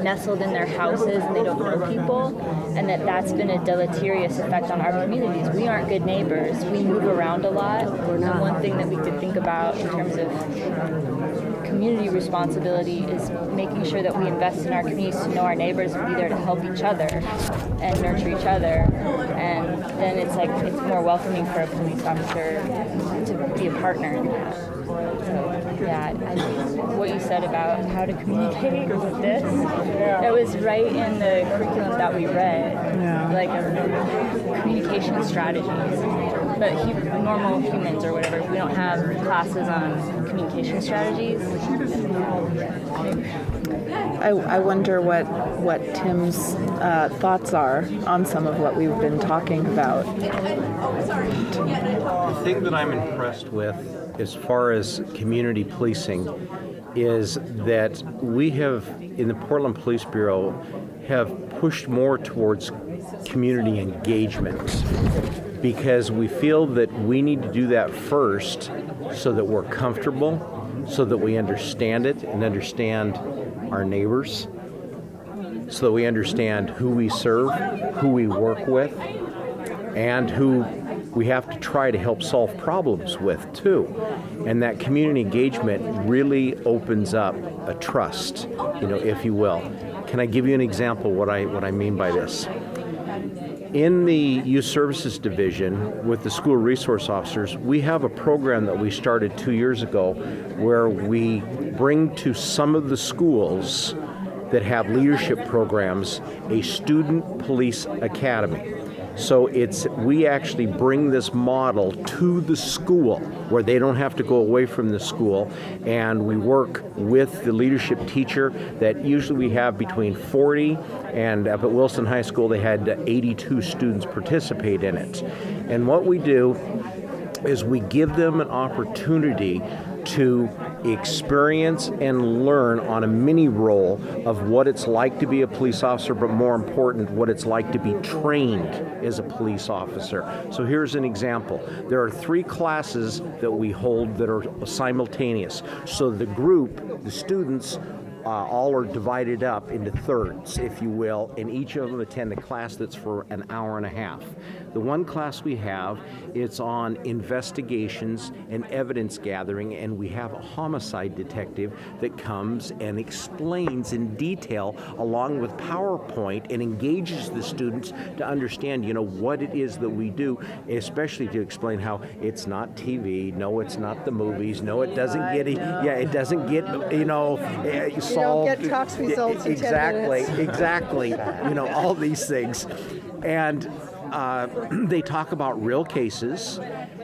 Speaker 22: nestled in their houses and they don't know people, and that's been a deleterious effect on our communities. We aren't good neighbors. We move around a lot. And one thing that we could think about in terms of community responsibility is making sure that we invest in our communities to know our neighbors and be there to help each other and nurture each other. And then it's more welcoming for a police officer to be a partner in that. So yeah, I think what you said about how to communicate with this, that was right in the curriculum that we read, communication strategies. But normal humans or whatever, we don't have classes on communication strategies.
Speaker 16: I wonder what Tim's thoughts are on some of what we've been talking about.
Speaker 17: The thing that I'm impressed with as far as community policing is that we have, in the Portland Police Bureau, have pushed more towards community engagement because we feel that we need to do that first so that we're comfortable, so that we understand it and understand our neighbors, so that we understand who we serve, who we work with, and who we have to try to help solve problems with too. And that community engagement really opens up a trust, if you will. Can I give you an example what I mean by this? In the Youth Services Division with the school resource officers, we have a program that we started 2 years ago where we bring to some of the schools that have leadership programs a student police academy. So we actually bring this model to the school where they don't have to go away from the school, and we work with the leadership teacher that usually we have between 40 and up at Wilson High School they had 82 students participate in it. And what we do is we give them an opportunity to experience and learn on a mini role of what it's like to be a police officer, but more important, what it's like to be trained as a police officer. So here's an example. There are 3 classes that we hold that are simultaneous. So the group, the students, all are divided up into thirds, if you will, and each of them attend a class that's for an hour and a half. The one class we have, it's on investigations and evidence gathering, and we have a homicide detective that comes and explains in detail, along with PowerPoint, and engages the students to understand, what it is that we do, especially to explain how it's not TV, no, it's not the movies, no, it doesn't get, it doesn't get,
Speaker 24: You don't get tax results in 10 minutes.
Speaker 17: Exactly. All these things. And they talk about real cases.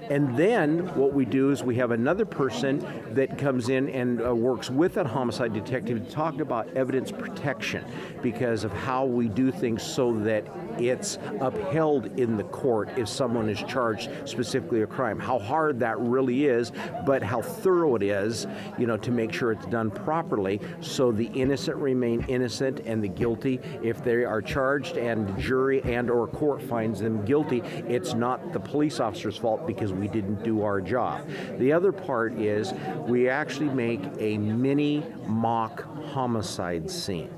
Speaker 17: And then what we do is we have another person that comes in and works with that homicide detective to talk about evidence protection, because of how we do things so that it's upheld in the court if someone is charged specifically a crime. How hard that really is, but how thorough it is, to make sure it's done properly so the innocent remain innocent and the guilty, if they are charged and the jury and or court finds them guilty, it's not the police officer's fault because we didn't do our job. The other part is we actually make a mini mock homicide scene.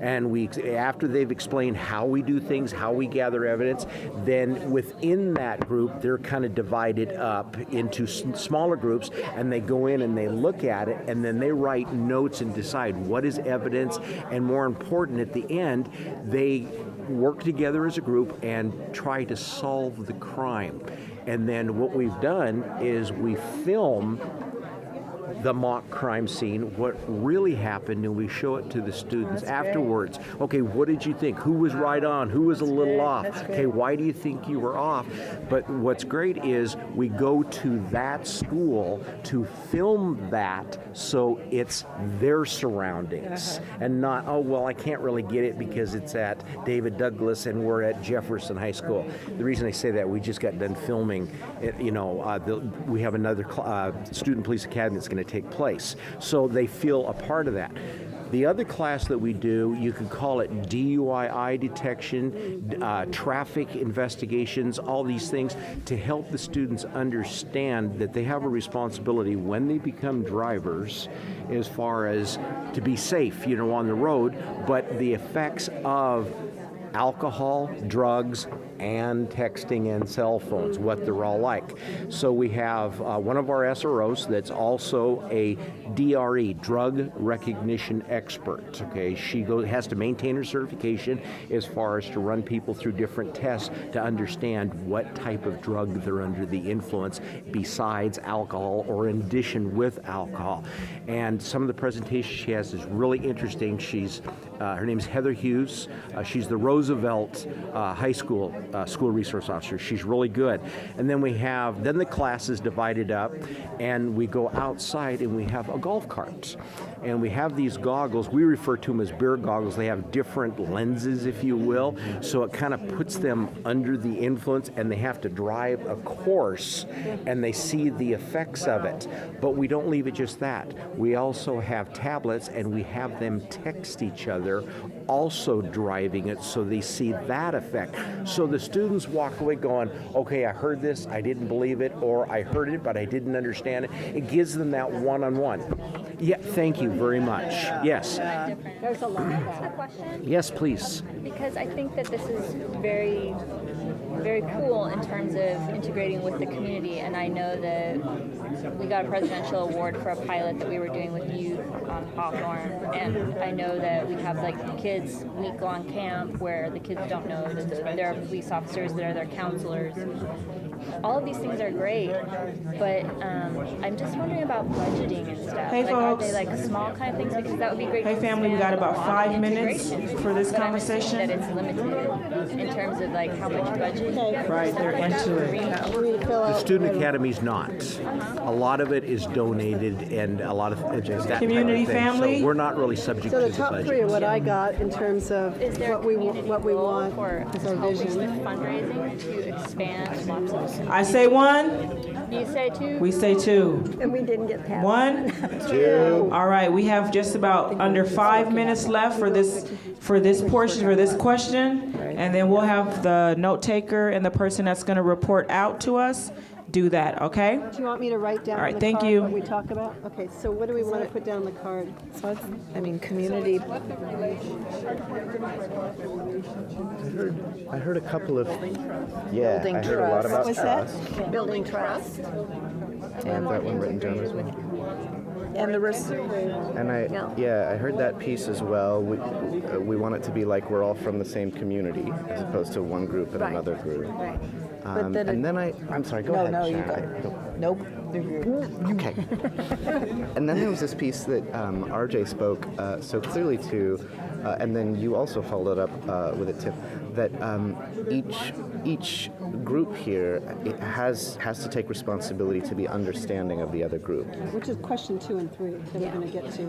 Speaker 17: And after they've explained how we do things, how we gather evidence, then within that group, they're kind of divided up into smaller groups, and they go in and they look at it, and then they write notes and decide what is evidence, and more important, at the end, they work together as a group and try to solve the crime. And then what we've done is we film the mock crime scene, what really happened, and we show it to the students afterwards. Okay, what did you think? Who was right on? Who was a little off? Okay, why do you think you were off? But what's great is we go to that school to film that so it's their surroundings and not, oh, well, I can't really get it because it's at David Douglas and we're at Jefferson High School. The reason I say that, we just got done filming, we have another student police academy that's going to take place. So they feel a part of that. The other class that we do, you could call it DUI detection, traffic investigations, all these things to help the students understand that they have a responsibility when they become drivers as far as to be safe, on the road, but the effects of alcohol, drugs, and texting and cell phones, what they're all like. So we have one of our SROs that's also a DRE, drug recognition expert. Okay, she has to maintain her certification as far as to run people through different tests to understand what type of drug they're under the influence besides alcohol or in addition with alcohol. And some of the presentations she has is really interesting. Her name is Heather Hughes. She's the Roosevelt High School school resource officer. She's really good. And then then the class is divided up, and we go outside and we have a golf cart. And we have these goggles, we refer to them as beer goggles. They have different lenses, if you will, so it kind of puts them under the influence, and they have to drive a course, and they see the effects of it. But we don't leave it just that. We also have tablets, and we have them text each other, also driving it, so they see that effect. So the students walk away going, okay, I heard this, I didn't believe it, or I heard it, but I didn't understand it. It gives them that one-on-one. Yeah, thank you very much. Yes.
Speaker 22: There's a lot of that. Question?
Speaker 17: Yes, please.
Speaker 22: Because I think that this is very, very cool in terms of integrating with the community, and I know that we got a presidential award for a pilot that we were doing with youth on Hawthorne, and I know that we have kids week-long camp where the kids don't know that there are police officers, that are their counselors. All of these things are great, but I'm just wondering about budgeting and stuff.
Speaker 15: Hey, folks.
Speaker 22: Are they small kind of things? Because that would be great.
Speaker 15: Hey, family, we got about 5 minutes for this conversation.
Speaker 22: That it's limited in terms of how much budget.
Speaker 15: Right, they're into it.
Speaker 17: The Student Academy's not. A lot of it is donated, and a lot of that
Speaker 15: community
Speaker 17: type of thing.
Speaker 15: family.
Speaker 17: So we're not really subject to the budget.
Speaker 24: So the top three are what I got in terms of
Speaker 22: Is there
Speaker 24: what we
Speaker 22: role
Speaker 24: want
Speaker 22: for
Speaker 24: as our
Speaker 22: helping
Speaker 24: vision.
Speaker 22: with fundraising to expand lots of
Speaker 10: I say one.
Speaker 22: You say two?
Speaker 10: We say two.
Speaker 18: And we didn't get past.
Speaker 10: One, two. All right, we have just about under 5 minutes left for this portion, for this question. And then we'll have the note taker and the person that's going to report out to us do that, okay?
Speaker 24: Do you want me to write down
Speaker 10: All right,
Speaker 24: on the
Speaker 10: thank
Speaker 24: card
Speaker 10: you.
Speaker 24: what we talk about? Okay, so what do we want to put down on the card?
Speaker 16: So I mean, community.
Speaker 23: I heard a couple of, yeah,
Speaker 16: Building
Speaker 23: I heard a lot
Speaker 16: trust.
Speaker 23: about
Speaker 16: What was that?
Speaker 23: trust.
Speaker 16: Building trust.
Speaker 23: I have that one written down as well.
Speaker 16: And the
Speaker 23: And I heard that piece as well. We want it to be like we're all from the same community, as opposed to one group and another group.
Speaker 16: Right.
Speaker 23: And then I'm sorry, go ahead.
Speaker 16: No, you
Speaker 23: Sharon.
Speaker 16: go. Nope.
Speaker 23: Okay. And then there was this piece that RJ spoke so clearly to, and then you also followed up with it, Tiff, that each group here has to take responsibility to be understanding of the other group.
Speaker 24: Which is question 2 and 3 that we're going to get to.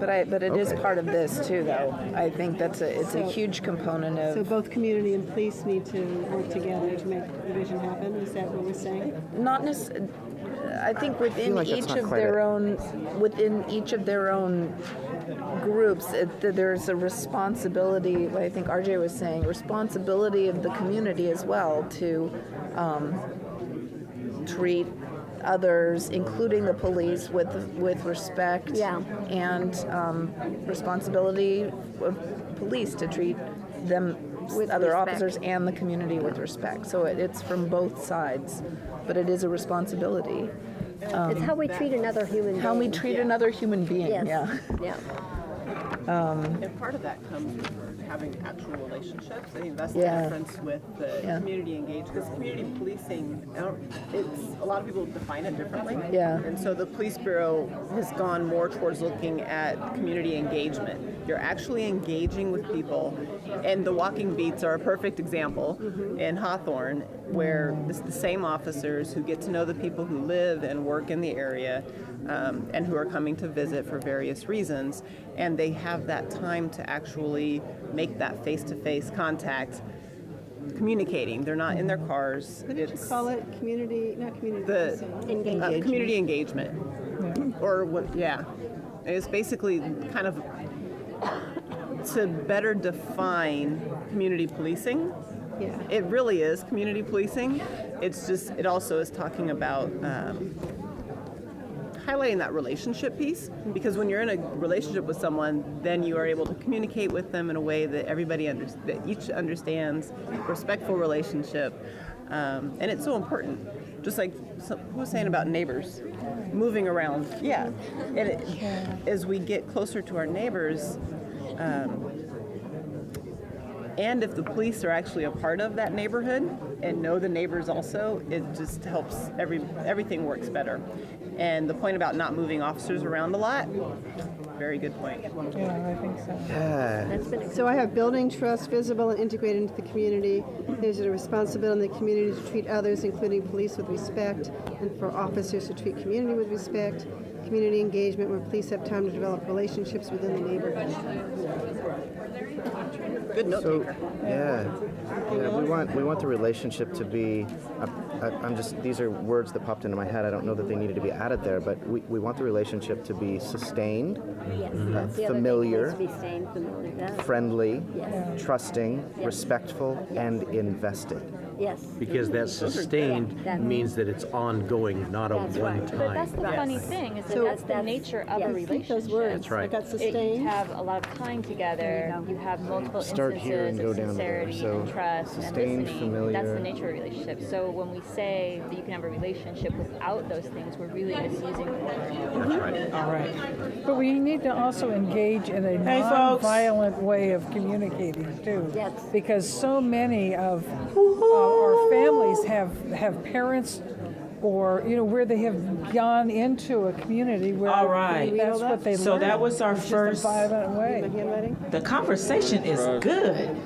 Speaker 16: But it is
Speaker 23: Okay.
Speaker 16: part of this too, though. I think it's a huge component of.
Speaker 24: So both community and police need to work together to make the vision happen. Is that what we're saying?
Speaker 16: Not necessarily. I think within
Speaker 23: like that's
Speaker 16: each
Speaker 23: not
Speaker 16: of
Speaker 23: quite
Speaker 16: their
Speaker 23: it.
Speaker 16: own groups, there's a responsibility. What I think RJ was saying, responsibility of the community as well to treat others, including the police, with respect.
Speaker 18: Yeah.
Speaker 16: And responsibility of police to treat them,
Speaker 18: With
Speaker 16: other
Speaker 18: respect.
Speaker 16: officers, and the community with respect. So it's from both sides, but it is a responsibility.
Speaker 18: It's how we treat another human being.
Speaker 16: How we treat another human being.
Speaker 18: Yes.
Speaker 16: Yeah.
Speaker 18: Yeah.
Speaker 9: And part of that comes from having actual relationships. I think that's the
Speaker 16: Yeah.
Speaker 9: difference with the
Speaker 16: Yeah.
Speaker 9: community engaged, because community policing, it's a lot of people define it differently.
Speaker 16: Yeah.
Speaker 9: And so the police bureau has gone more towards looking at community engagement. You're actually engaging with people, and the walking beats are a perfect example in Hawthorne, where it's the same officers who get to know the people who live and work in the area, and who are coming to visit for various reasons, and they have that time to actually make that face-to-face contact, communicating. They're not in their cars.
Speaker 24: What did you call it? Community, not community.
Speaker 9: Community engagement, or what? Yeah, it's basically kind of to better define community policing.
Speaker 24: Yeah.
Speaker 9: It really is community policing. It's just, it also is talking about highlighting that relationship piece, because when you're in a relationship with someone, then you are able to communicate with them in a way that that each understands, respectful relationship, and it's so important. Just like who was saying about neighbors moving around. Yeah, and as we get closer to our neighbors, and if the police are actually a part of that neighborhood and know the neighbors also, it just helps, everything works better. And the point about not moving officers around a lot, very good point.
Speaker 20: Yeah, I think so.
Speaker 23: Yeah.
Speaker 24: So I have building trust visible and integrated into the community. There's a responsibility in the community to treat others, including police, with respect, and for officers to treat community with respect. Community engagement, where police have time to develop relationships within the neighborhood.
Speaker 9: Good note taker.
Speaker 23: We want the relationship to be. These are words that popped into my head. I don't know that they needed to be added there, but we want the relationship to be sustained,
Speaker 18: Yes. That's the other thing,
Speaker 23: familiar,
Speaker 18: needs to be staying familiar. Yeah.
Speaker 23: friendly,
Speaker 18: Yes.
Speaker 23: trusting,
Speaker 18: Yes.
Speaker 23: respectful, and invested.
Speaker 18: Yes.
Speaker 17: Because that sustained means that it's ongoing, not a
Speaker 18: That's right.
Speaker 17: one
Speaker 18: But
Speaker 17: time.
Speaker 22: That's the funny thing, is that
Speaker 18: So
Speaker 22: that's the
Speaker 18: that's-
Speaker 22: nature of
Speaker 18: yes.
Speaker 22: a
Speaker 18: Think
Speaker 22: relationship.
Speaker 24: those words.
Speaker 23: That's right.
Speaker 24: I got
Speaker 22: You
Speaker 24: sustained.
Speaker 22: have a lot of time together. You have multiple
Speaker 23: Start here and
Speaker 22: instances
Speaker 23: go
Speaker 22: of
Speaker 23: down there.
Speaker 22: sincerity
Speaker 23: So
Speaker 22: and trust and
Speaker 23: sustained,
Speaker 22: listening.
Speaker 23: familiar.
Speaker 22: That's the nature of a relationship. So when we say that you can have a relationship without those things, we're really misusing the word.
Speaker 10: All right.
Speaker 20: But we need to also engage in a
Speaker 10: Hey, folks.
Speaker 20: non-violent way of communicating too.
Speaker 18: Yes.
Speaker 20: Because so many of our families have parents or, where they have gone into a community where
Speaker 10: All right.
Speaker 20: that's what they
Speaker 10: So
Speaker 20: learn.
Speaker 10: that was our
Speaker 20: It's just
Speaker 10: first-
Speaker 20: a violent way.
Speaker 24: Handwriting?
Speaker 10: The conversation is good.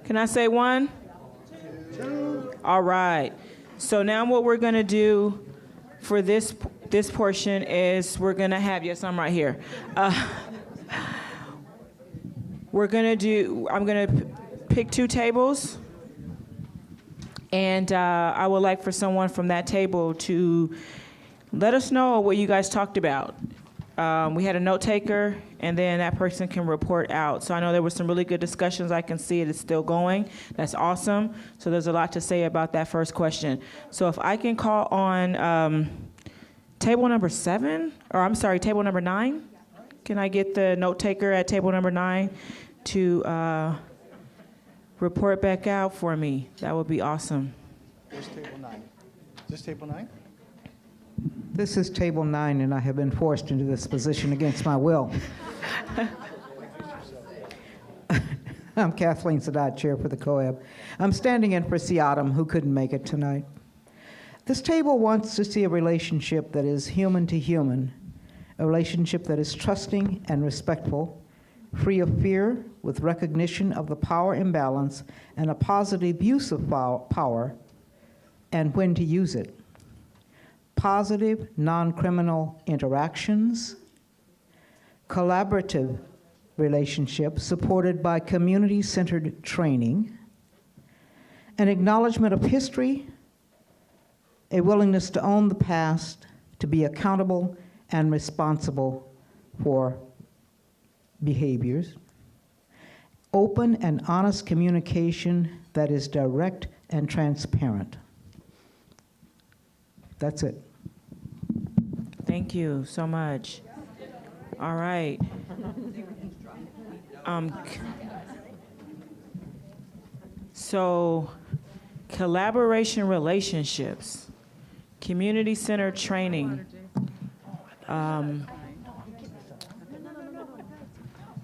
Speaker 10: Can I say one? All right. So now what we're going to do for this
Speaker 15: this portion is we're going to have, yes, I'm right here. I'm going to pick 2 tables, and I would like for someone from that table to let us know what you guys talked about. We had a note taker, and then that person can report out. So I know there were some really good discussions. I can see it is still going. That's awesome. So there's a lot to say about that first question. So if I can call on table number 7, or I'm sorry, table number 9. Can I get the note taker at table number 9 to report back out for me? That would be awesome.
Speaker 14: Where's table 9? Is this table 9?
Speaker 1: This is table 9, and I have been forced into this position against my will. I'm Kathleen Sadat, chair for the COAB. I'm standing in for Siadam, who couldn't make it tonight. This table wants to see a relationship that is human to human, a relationship that is trusting and respectful, free of fear, with recognition of the power imbalance and a positive use of power and when to use it. Positive, non-criminal interactions, collaborative relationships supported by community-centered training, an acknowledgement of history, a willingness to own the past, to be accountable and responsible for behaviors, open and honest communication that is direct and transparent. That's it.
Speaker 15: Thank you so much. All right. So, collaboration relationships, community-centered training.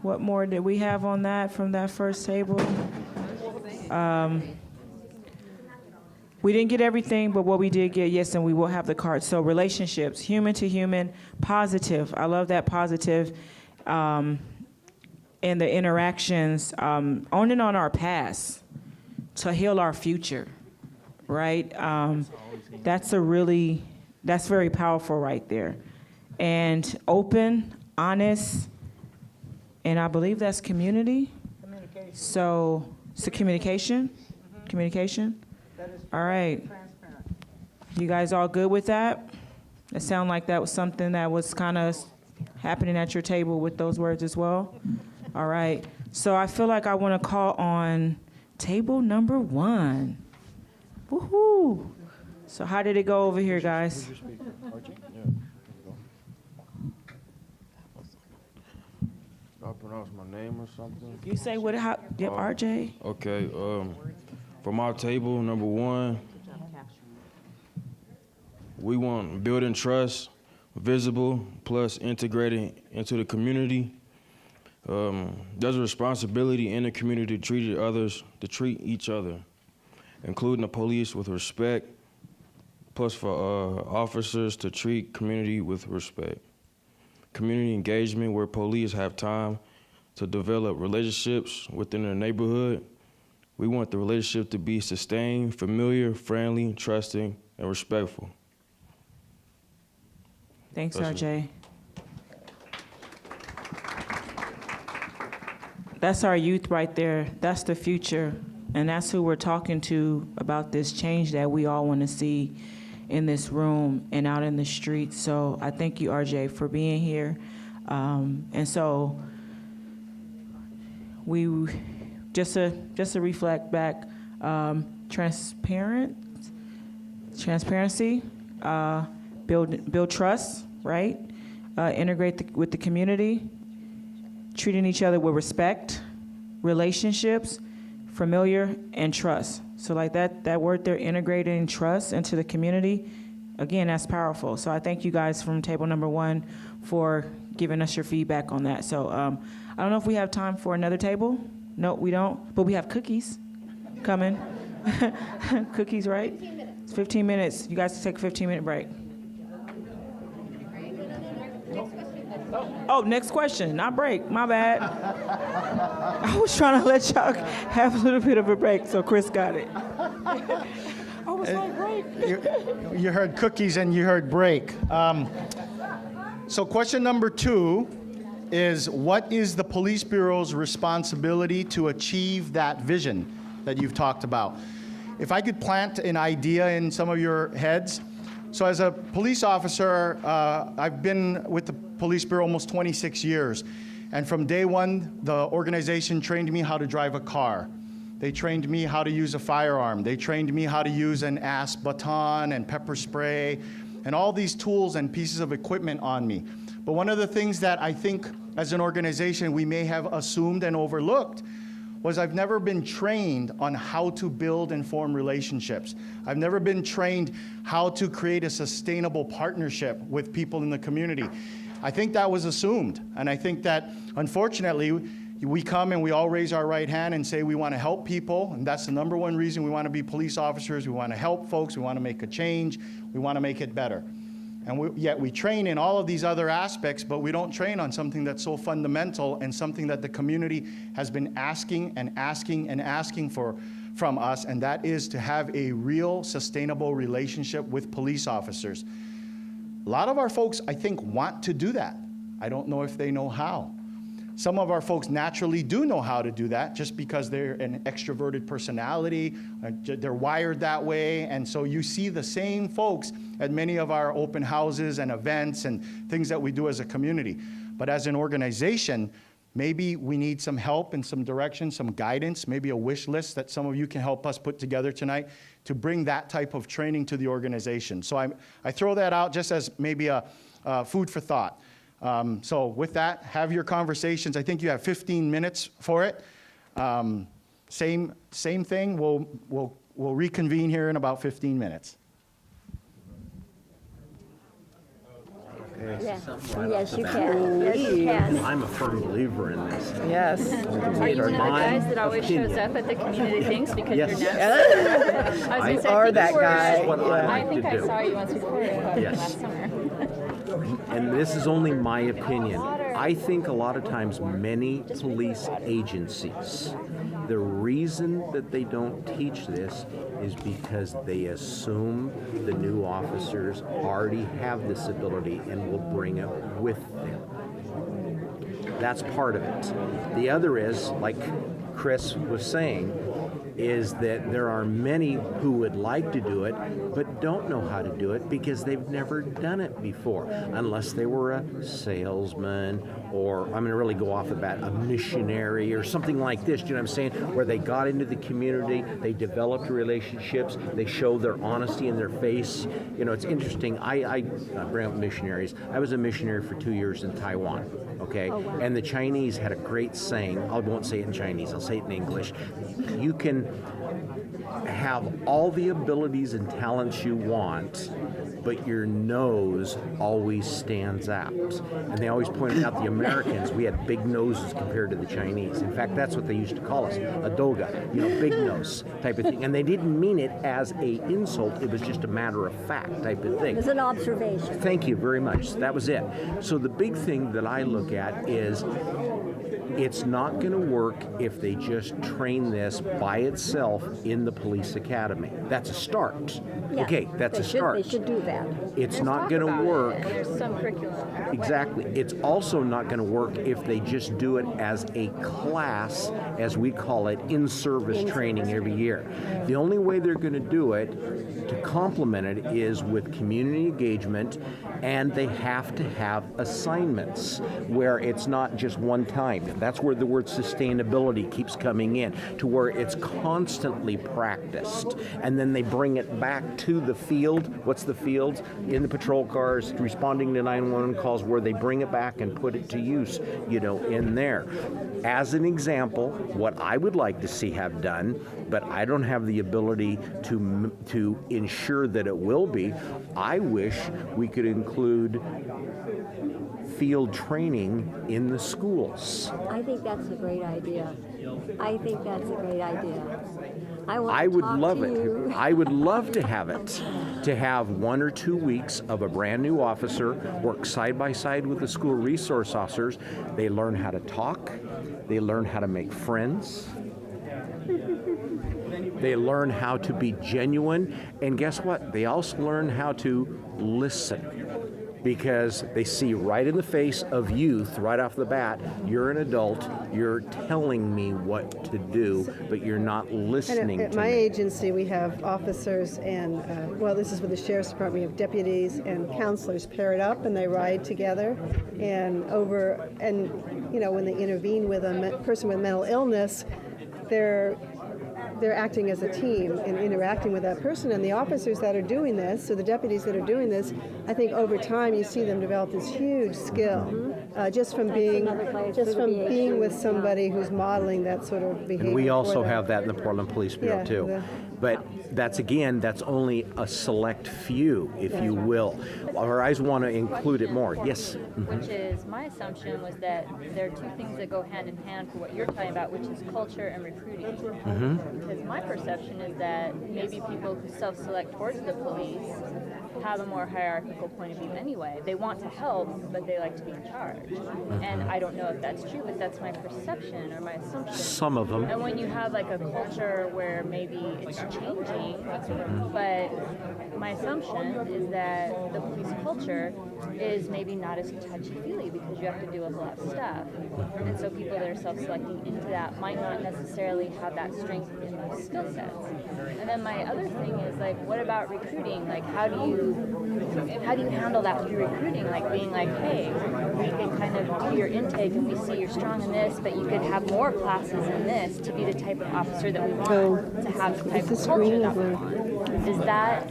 Speaker 15: What more did we have on that from that first table? We didn't get everything, but what we did get, yes, and we will have the cards. So relationships, human to human, positive. I love that positive. And the interactions, owning on our past to heal our future, right? That's very powerful right there. And open, honest, and I believe that's community. Communication. So communication? Mm-hmm. Communication? All right. You guys all good with that? It sounded like that was something that was kind of happening at your table with those words as well. All right. So I feel like I want to call on table number 1. Woohoo! So how did it go over here, guys?
Speaker 19: I pronounce my name or something?
Speaker 15: You say what? RJ?
Speaker 19: Okay. For my table, number 1, we want building trust, visible, plus integrating into the community. There's a responsibility in the community to treat each other, including the police, with respect, plus for officers to treat community with respect. Community engagement, where police have time to develop relationships within their neighborhood. We want the relationship to be sustained, familiar, friendly, trusting, and respectful.
Speaker 15: Thanks, RJ. That's our youth right there. That's the future. And that's who we're talking to about this change that we all want to see in this room and out in the streets. So I thank you, RJ, for being here. And so we just to reflect back, transparency, build trust, right? Integrate with the community, treating each other with respect, relationships, familiar, and trust. So like that word there, integrating trust into the community, again, that's powerful. So I thank you guys from table number 1 for giving us your feedback on that. So I don't know if we have time for another table. No, we don't, but we have cookies coming. Cookies, right? 15 minutes. It's 15 minutes. You guys take a 15-minute break. Oh, next question, not break, my bad. I was trying to let y'all have a little bit of a break, so Chris got it. Oh,
Speaker 14: You heard cookies and you heard break. So question number 2 is, what is the Police Bureau's responsibility to achieve that vision that you've talked about? If I could plant an idea in some of your heads. So as a police officer, I've been with the Police Bureau almost 26 years. And from day one, the organization trained me how to drive a car. They trained me how to use a firearm. They trained me how to use an ASP baton and pepper spray and all these tools and pieces of equipment on me. But one of the things that I think as an organization we may have assumed and overlooked was I've never been trained on how to build and form relationships. I've never been trained how to create a sustainable partnership with people in the community. I think that was assumed. And I think that, unfortunately, we come and we all raise our right hand and say we want to help people. And that's the number one reason we want to be police officers. We want to help folks. We want to make a change. We want to make it better. And yet we train in all of these other aspects, but we don't train on something that's so fundamental and something that the community has been asking and asking and asking for from us, and that is to have a real sustainable relationship with police officers. A lot of our folks, I think, want to do that. I don't know if they know how. Some of our folks naturally do know how to do that just because they're an extroverted personality, they're wired that way, and so you see the same folks at many of our open houses and events and things that we do as a community. But as an organization, maybe we need some help and some direction, some guidance, maybe a wish list that some of you can help us put together tonight to bring that type of training to the organization. So I throw that out just as maybe a food for thought. So with that, have your conversations. I think you have 15 minutes for it. Same thing. We'll reconvene here in about 15 minutes.
Speaker 18: Yes, yes, you can. Yes, you can.
Speaker 17: I'm a firm believer in this.
Speaker 15: Yes.
Speaker 22: Are you one of the guys that always shows up at the community things because
Speaker 17: Yes.
Speaker 22: you're next?
Speaker 15: You are that guy.
Speaker 17: This is what I
Speaker 22: I
Speaker 17: like
Speaker 22: think
Speaker 17: to
Speaker 22: I
Speaker 17: do.
Speaker 22: saw you once before
Speaker 17: Yes.
Speaker 22: last summer.
Speaker 17: And this is only my opinion. I think a lot of times many police agencies, the reason that they don't teach this is because they assume the new officers already have this ability and will bring it with them. That's part of it. The other is, like Chris was saying, is that there are many who would like to do it but don't know how to do it because they've never done it before, unless they were a salesman or, I'm going to really go off the bat, a missionary or something like this, do you know what I'm saying, where they got into the community, they developed relationships, they show their honesty in their face. You know, it's interesting. I bring up missionaries. I was a missionary for 2 years in Taiwan, okay?
Speaker 18: Oh, wow.
Speaker 17: And the Chinese had a great saying. I won't say it in Chinese, I'll say it in English. You can have all the abilities and talents you want, but your nose always stands out. And they always pointed out the Americans, we had big noses compared to the Chinese. In fact, that's what they used to call us, a doga, you know, big nose type of thing. And they didn't mean it as a insult, it was just a matter of fact type of thing.
Speaker 18: It was an observation.
Speaker 17: Thank you very much. That was it. So the big thing that I look at is it's not going to work if they just train this by itself in the police academy. That's a start.
Speaker 18: Yeah,
Speaker 17: Okay, that's a start.
Speaker 18: They should do that.
Speaker 17: It's not going to work.
Speaker 22: And there's some curriculum.
Speaker 17: Exactly. It's also not going to work if they just do it as a class, as we call it, in-service training every year. The only way they're going to do it to complement it is with community engagement, and they have to have assignments where it's not just one time. That's where the word sustainability keeps coming in, to where it's constantly practiced. And then they bring it back to the field. What's the field? In the patrol cars, responding to 911 calls, where they bring it back and put it to use, you know, in there. As an example, what I would like to see have done, but I don't have the ability to ensure that it will be, I wish we could include field training in the schools.
Speaker 18: I think that's a great idea. I think that's a great idea.
Speaker 17: I would love it. I would love to have it. To have 1 or 2 weeks of a brand new officer work side by side with the school resource officers. They learn how to talk. They learn how to make friends. They learn how to be genuine, and guess what? They also learn how to listen, because they see right in the face of youth, right off the bat, you're an adult, you're telling me what to do, but you're not listening
Speaker 24: At
Speaker 17: to
Speaker 24: my
Speaker 17: me.
Speaker 24: agency, we have officers and, well, this is with the Sheriff's Department, we have deputies and counselors paired up, and they ride together. And when they intervene with a person with mental illness, they're acting as a team and interacting with that person. And the officers that are doing this, so the deputies that are doing this, I think over time you see them develop this huge skill just from being with somebody who's modeling that sort of behavior.
Speaker 17: And we also
Speaker 24: for them.
Speaker 17: have that in the Portland Police Bureau
Speaker 24: Yeah,
Speaker 17: too. But that's only a select few, if you will. Our eyes want to include it more. Yes?
Speaker 2: Which is, my assumption was that there are two things that go hand in hand for what you're talking about, which is culture and recruiting. Because my perception is that maybe people who self-select towards the police have a more hierarchical point of view anyway. They want to help, but they like to be in charge. And I don't know if that's true, but that's my perception or my assumption.
Speaker 17: Some of them.
Speaker 2: And when you have like a culture where maybe it's changing, but my assumption is that the police culture is maybe not as touchy-feely because you have to do a lot of stuff. And so people that are self-selecting into that might not necessarily have that strength in those skill sets. And then my other thing is like, what about recruiting? Like, how do you handle that with your recruiting? Like being like, hey, we can kind of do your intake and we see you're strong in this, but you could have more classes in this to be the type of officer that we want to have the type of culture that we want. Is that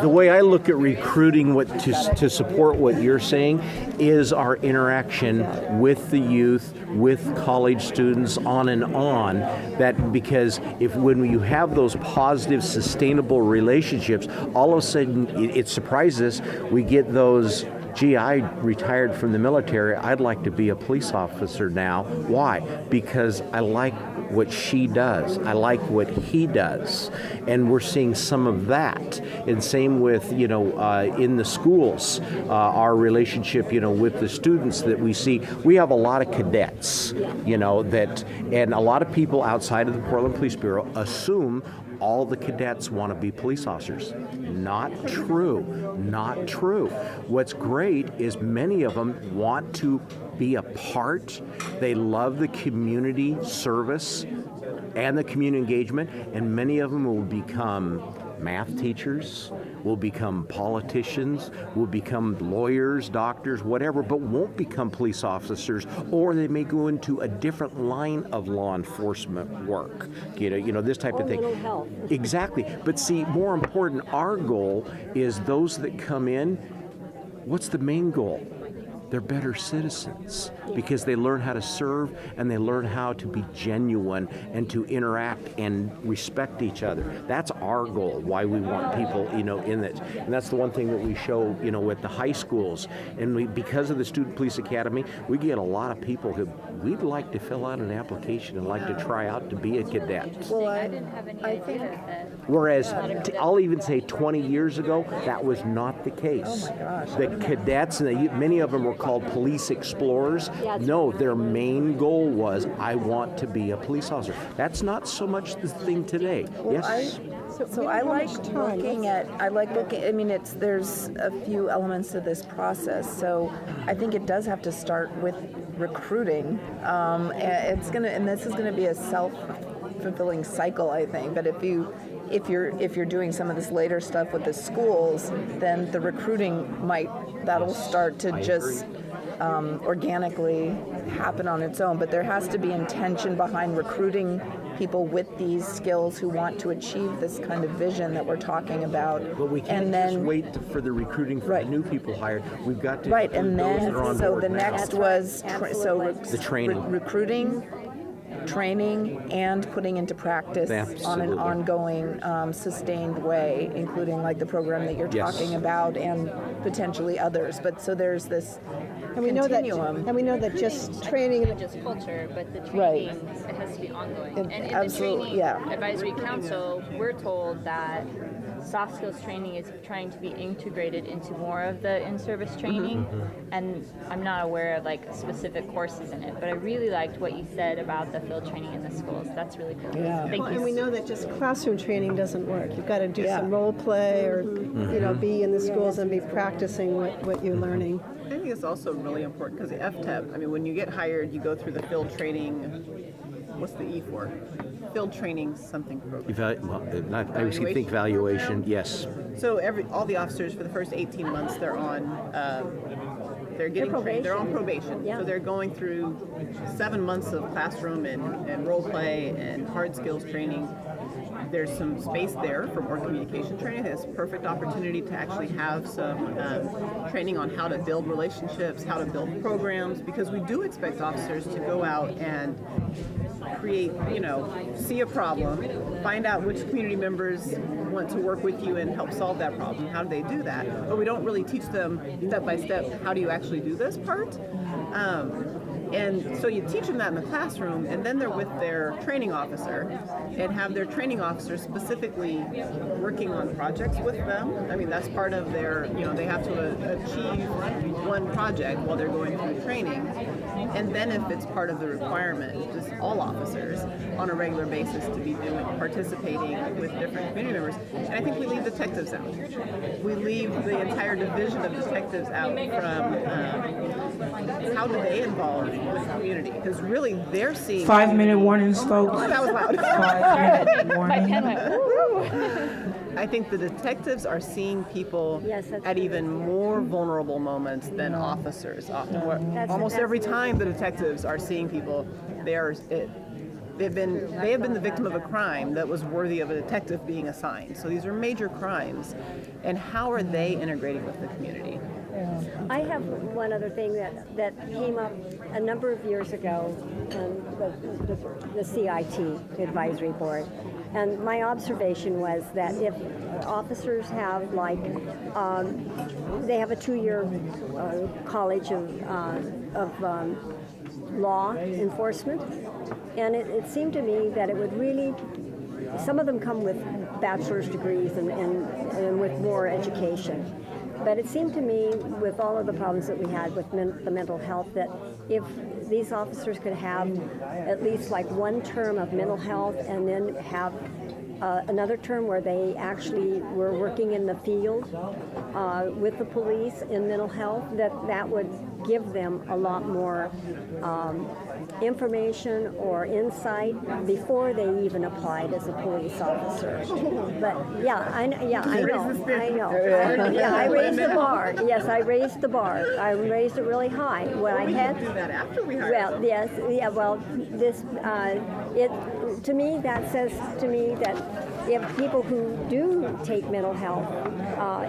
Speaker 17: the way I look at recruiting to support what you're saying is our interaction with the youth, with college students, on and on. That because when you have those positive, sustainable relationships, all of a sudden it surprises us. We get those. Gee, I retired from the military. I'd like to be a police officer now. Why? Because I like what she does. I like what he does. And we're seeing some of that. And same with, in the schools, our relationship, with the students that we see. We have a lot of cadets, and a lot of people outside of the Portland Police Bureau assume all the cadets want to be police officers. Not true. Not true. What's great is many of them want to be a part. They love the community service and the community engagement, and many of them will become math teachers, will become politicians, will become lawyers, doctors, whatever, but won't become police officers, or they may go into a different line of law enforcement work, this type of thing.
Speaker 18: Mental health.
Speaker 17: Exactly. But see, more important, our goal is those that come in, what's the main goal? They're better citizens because they learn how to serve and they learn how to be genuine and to interact and respect each other. That's our goal, why we want people, in it. And that's the one thing that we show, with the high schools. And because of the Student Police Academy, we get a lot of people who we'd like to fill out an application and like to try out to be a cadet.
Speaker 2: Well, I didn't have any idea that.
Speaker 17: Whereas, I'll even say 20 years ago, that was not the case.
Speaker 24: Oh my gosh.
Speaker 17: The cadets, and many of them were called police explorers. No, their main goal was, I want to be a police officer. That's not so much the thing today. Yes?
Speaker 16: I like looking, there's a few elements to this process. So I think it does have to start with recruiting. And this is gonna be a self-fulfilling cycle, I think. But if you're doing some of this later stuff with the schools, then the recruiting that'll start to just organically happen on its own. But there has to be intention behind recruiting people with these skills who want to achieve this kind of vision that we're talking about.
Speaker 17: But we can't just wait for the recruiting for the new people hired. We've got to
Speaker 16: right, and then
Speaker 17: so
Speaker 16: the next was
Speaker 17: the training,
Speaker 16: recruiting, training, and putting into practice on an ongoing, sustained way, including like the program that you're talking about and potentially others. But so there's this continuum.
Speaker 24: And we know that just training,
Speaker 2: not just culture, but the training it has to be ongoing. And in the training advisory council, we're told that soft skills training is trying to be integrated into more of the in-service training, and I'm not aware of like specific courses in it, but I really liked what you said about the field training in the schools. That's really cool. Thank you.
Speaker 24: And we know that just classroom training doesn't work. You've got to do some role play or, be in the schools and be practicing what you're learning.
Speaker 21: I think it's also really important because the FTEP, I mean, when you get hired, you go through the field training, what's the E for? Field training something program.
Speaker 17: I received the evaluation, yes.
Speaker 21: So all the officers for the first 18 months, they're on, they're getting trained. They're on probation. So they're going through 7 months of classroom and role play and hard skills training. There's some space there for more communication training. It's a perfect opportunity to actually have some training on how to build relationships, how to build programs, because we do expect officers to go out and create, see a problem, find out which community members want to work with you and help solve that problem. How do they do that? But we don't really teach them step by step, how do you actually do this part? And so you teach them that in the classroom, and then they're with their training officer and have their training officer specifically working on projects with them. I mean, that's part of their, they have to achieve one project while they're going through training. And then if it's part of the requirement, just all officers on a regular basis to be participating with different community members. And I think we leave detectives out. We leave the entire division of detectives out from how do they involve with the community? Because really they're seeing
Speaker 15: 5-minute warnings, folks.
Speaker 21: Oh, that was loud.
Speaker 15: 5-minute warning.
Speaker 21: I think the detectives are seeing people at even more vulnerable moments than officers. Almost every time the detectives are seeing people, they have been the victim of a crime that was worthy of a detective being assigned. So these are major crimes. And how are they integrating with the community?
Speaker 18: I have one other thing that came up a number of years ago in the CIT, the advisory board. And my observation was that if officers have they have a 2-year college of law enforcement, and it seemed to me that it would really, some of them come with bachelor's degrees and with more education. But it seemed to me, with all of the problems that we had with the mental health, that if these officers could have at least one term of mental health and then have another term where they actually were working in the field with the police in mental health, that would give them a lot more information or insight before they even applied as a police officer. But I know. I raised the bar. Yes, I raised the bar. I raised it really high. When I had
Speaker 21: do that after we hired.
Speaker 18: Well, yes, yeah. Well, this to me that says to me that if people who do take mental health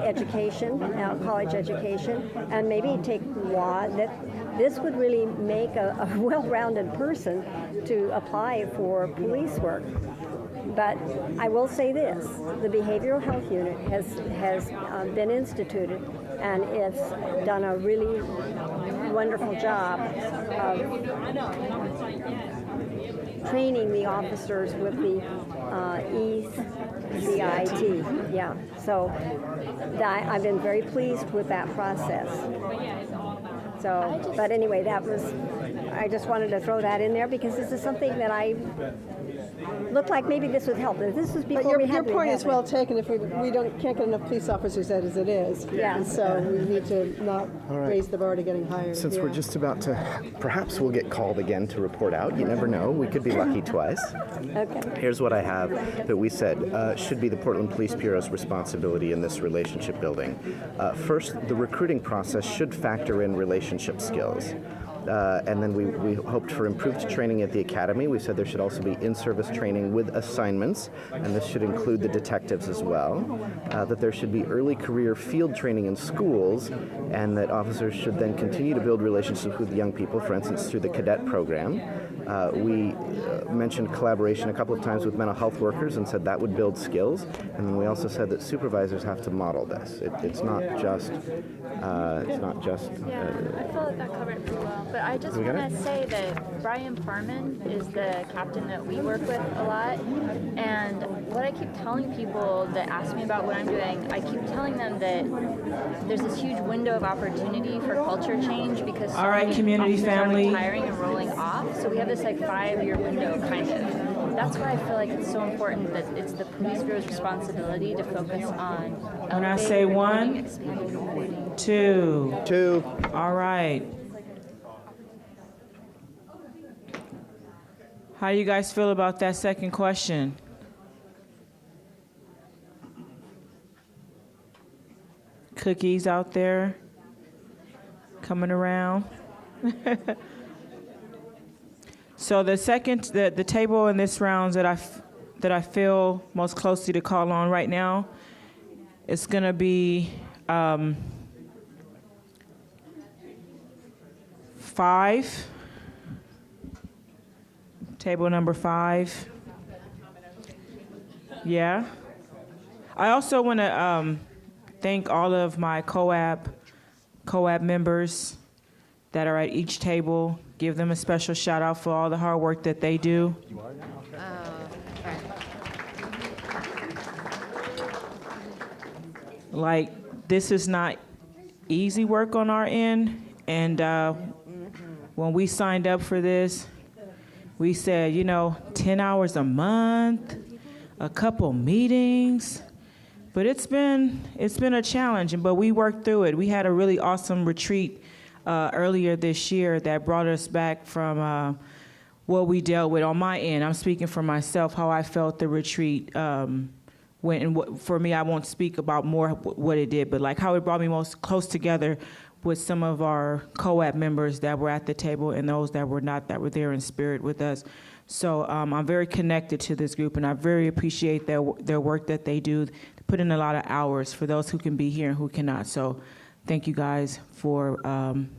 Speaker 18: education, college education, and maybe take law, that this would really make a well-rounded person to apply for police work. But I will say this, the behavioral health unit has been instituted, and it's done a really wonderful job of training the officers with the ECIT. Yeah, so I've been very pleased with that process. So, but anyway, I just wanted to throw that in there because this is something that I looked like maybe this would help. This was before we had
Speaker 24: your point is well taken. If we can't get enough police officers as it is, and so we need to not raise the bar to getting higher.
Speaker 23: Since we're just about to, perhaps we'll get called again to report out. You never know. We could be lucky twice.
Speaker 18: Okay.
Speaker 23: Here's what I have that we said should be the Portland Police Bureau's responsibility in this relationship building. First, the recruiting process should factor in relationship skills. And then we hoped for improved training at the academy. We said there should also be in-service training with assignments, and this should include the detectives as well. That there should be early career field training in schools, and that officers should then continue to build relationships with young people, for instance, through the cadet program. We mentioned collaboration a couple of times with mental health workers and said that would build skills. And then we also said that supervisors have to model this. It's not just.
Speaker 22: Yeah, I feel like that covered it pretty well. But I just
Speaker 23: We got
Speaker 22: want
Speaker 23: it?
Speaker 22: to say that Brian Farman is the captain that we work with a lot. And what I keep telling people that ask me about what I'm doing, I keep telling them that there's this huge window of opportunity for culture change because so
Speaker 15: All right,
Speaker 22: many
Speaker 15: community
Speaker 22: officers
Speaker 15: family.
Speaker 22: are retiring and rolling off. So we have this like 5-year window kind of. That's why I feel like it's so important that it's the police bureau's responsibility to focus on.
Speaker 15: When I say one,
Speaker 22: expanding, and recruiting.
Speaker 15: two. All right. How do you guys feel about that second question? Cookies out there coming around. So the table in this round that I feel most closely to call on right now, it's going to be 5. Table number 5. Yeah. I also want to thank all of my COAB members that are at each table. Give them a special shout out for all the hard work that they do. Like, this is not easy work on our end. And when we signed up for this, we said, 10 hours a month, a couple meetings. But it's been a challenge, but we worked through it. We had a really awesome retreat earlier this year that brought us back from what we dealt with on my end. I'm speaking for myself, how I felt the retreat went. And for me, I won't speak about more what it did, but like how it brought me most close together with some of our COAB members that were at the table and those that were not, that were there in spirit with us. So I'm very connected to this group, and I very appreciate their work that they do. They put in a lot of hours for those who can be here and who cannot. So thank you guys for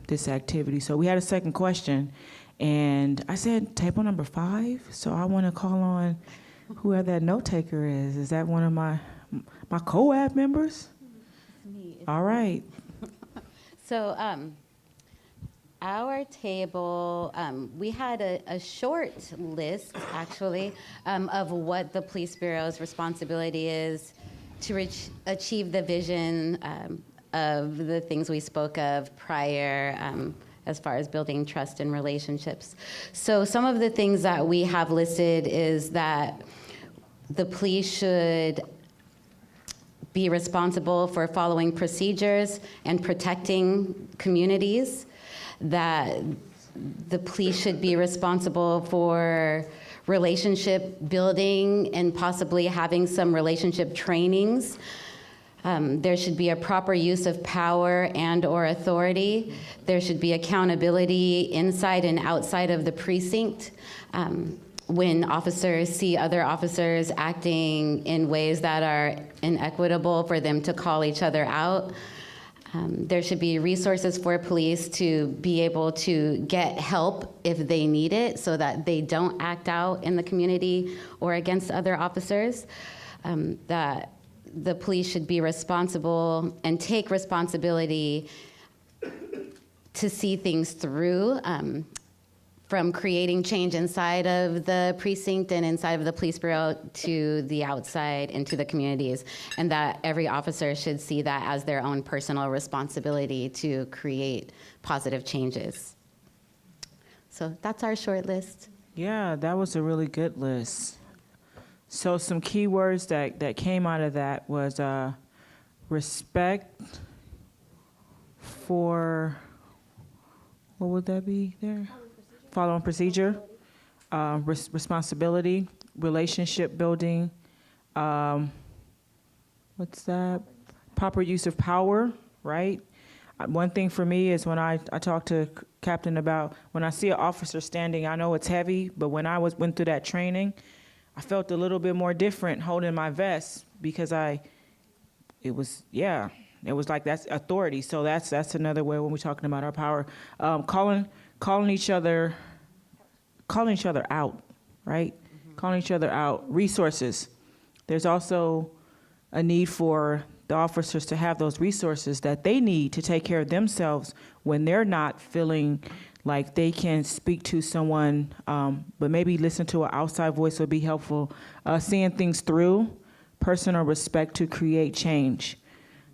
Speaker 15: this activity. So we had a second question, and I said table number 5. So I want to call on whoever that note taker is. Is that one of my COAB members?
Speaker 3: Me.
Speaker 15: All right.
Speaker 3: So our table, we had a short list, actually, of what the Police Bureau's responsibility is to achieve the vision of the things we spoke of prior, as far as building trust and relationships. So some of the things that we have listed is that the police should be responsible for following procedures and protecting communities, that the police should be responsible for relationship building and possibly having some relationship trainings. There should be a proper use of power and/or authority. There should be accountability inside and outside of the precinct. When officers see other officers acting in ways that are inequitable, for them to call each other out. There should be resources for police to be able to get help if they need it, so that they don't act out in the community or against other officers. That the police should be responsible and take responsibility to see things through, from creating change inside of the precinct and inside of the police bureau to the outside into the communities, and that every officer should see that as their own personal responsibility to create positive changes. So that's our short list.
Speaker 15: Yeah, that was a really good list. So some key words that came out of that was respect for, what would that be there? Following procedure, responsibility, relationship building, what's that? Proper use of power, right? One thing for me is when I talked to Captain about, when I see an officer standing, I know it's heavy, but when I went through that training, I felt a little bit more different holding my vest because it was like that's authority. So that's another way when we're talking about our power. Calling each other calling each other out, right? Calling each other out. Resources. There's also a need for the officers to have those resources that they need to take care of themselves when they're not feeling like they can speak to someone, but maybe listen to an outside voice would be helpful. Seeing things through, personal respect to create change.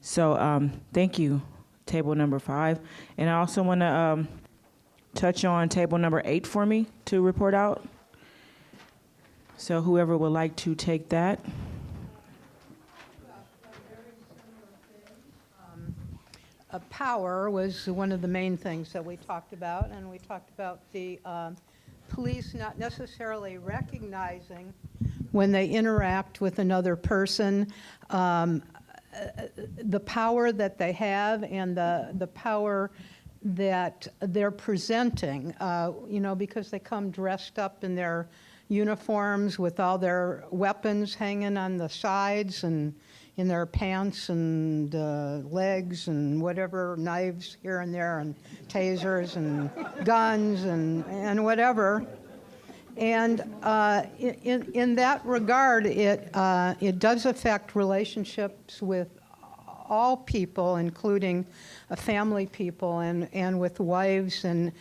Speaker 15: So thank you, table number 5. And I also want to touch on table number 8 for me to report out. So whoever would like to take that.
Speaker 4: Power was one of the main things that we talked about, and we talked about the police not necessarily recognizing when they interact with another person the power that they have and the power that they're presenting, you know, because they come dressed up in their uniforms with all their weapons hanging on the sides and in their pants and legs and whatever, knives here and there and tasers and guns and whatever. And in that regard, it does affect relationships with all people, including family people and with wives, and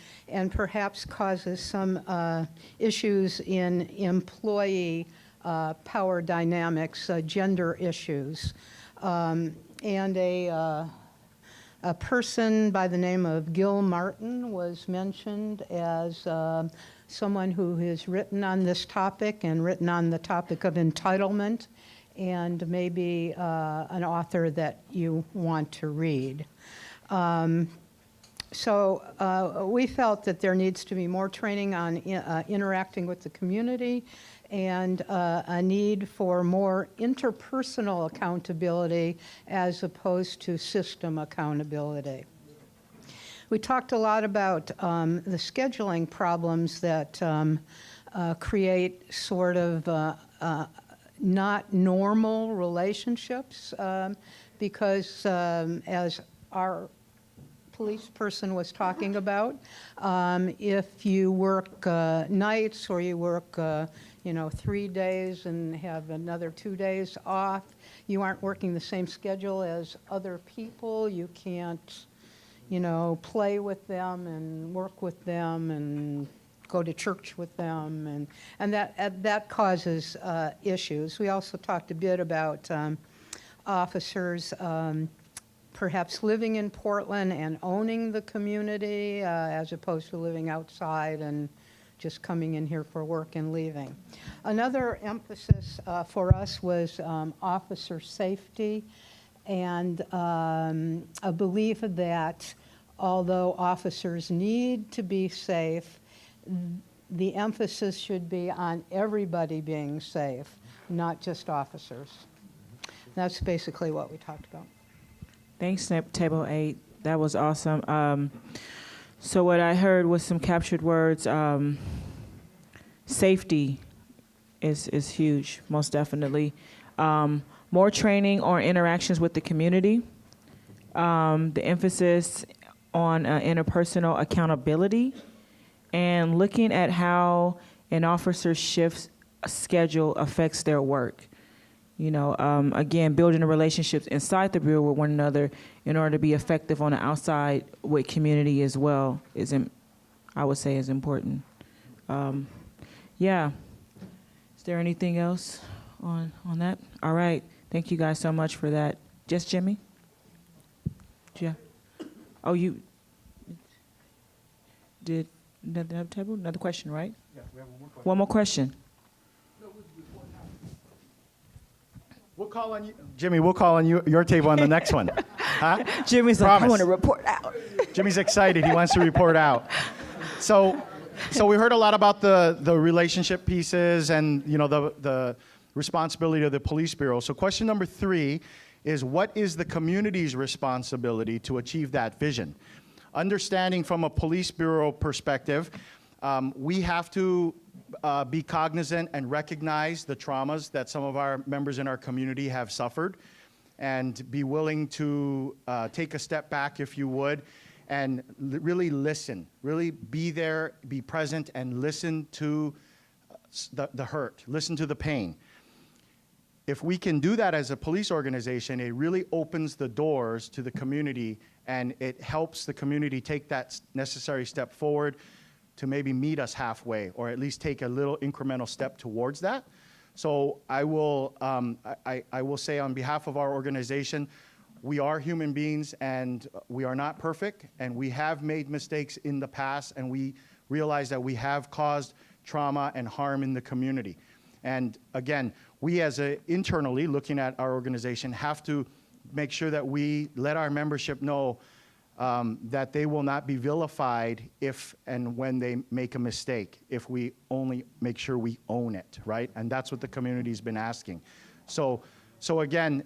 Speaker 4: perhaps causes some issues in employee power dynamics, gender issues. And a person by the name of Gil Martin was mentioned as someone who has written on this topic and written on the topic of entitlement, and maybe an author that you want to read. So we felt that there needs to be more training on interacting with the community, and a need for more interpersonal accountability as opposed to system accountability. We talked a lot about the scheduling problems that create sort of not normal relationships, because as our police person was talking about, if you work nights or you work 3 days and have another 2 days off, you aren't working the same schedule as other people. You can't, play with them and work with them and go to church with them, and that causes issues. We also talked a bit about officers perhaps living in Portland and owning the community as opposed to living outside and just coming in here for work and leaving. Another emphasis for us was officer safety, and a belief that although officers need to be safe, the emphasis should be on everybody being safe, not just officers. That's basically what we talked about.
Speaker 15: Thanks, Table 8. That was awesome. So what I heard was some captured words. Safety is huge, most definitely. More training or interactions with the community. The emphasis on interpersonal accountability, and looking at how an officer's shift schedule affects their work. Again, building the relationships inside the Bureau with one another in order to be effective on the outside with community as well I would say is important. Yeah. Is there anything else on that? All right. Thank you guys so much for that. Just Jimmy? Yeah. Oh, you did another table? Another question, right?
Speaker 13: Yeah, we have one more question.
Speaker 15: One more question.
Speaker 14: We'll call on you, Jimmy. We'll call on your table on the next one. Huh?
Speaker 15: Jimmy's
Speaker 14: Promise.
Speaker 15: like, I want to report out.
Speaker 14: Jimmy's excited. He wants to report out. So we heard a lot about the relationship pieces and the responsibility of the police bureau. So question number 3 is, what is the community's responsibility to achieve that vision? Understanding from a police bureau perspective, we have to be cognizant and recognize the traumas that some of our members in our community have suffered, and be willing to take a step back, if you would, and really listen, really be there, be present, and listen to the hurt, listen to the pain. If we can do that as a police organization, it really opens the doors to the community, and it helps the community take that necessary step forward to maybe meet us halfway, or at least take a little incremental step towards that. So I will say on behalf of our organization, we are human beings and we are not perfect, and we have made mistakes in the past, and we realize that we have caused trauma and harm in the community. And again, we internally, looking at our organization, have to make sure that we let our membership know that they will not be vilified if and when they make a mistake, if we only make sure we own it, right? And that's what the community's been asking. So again,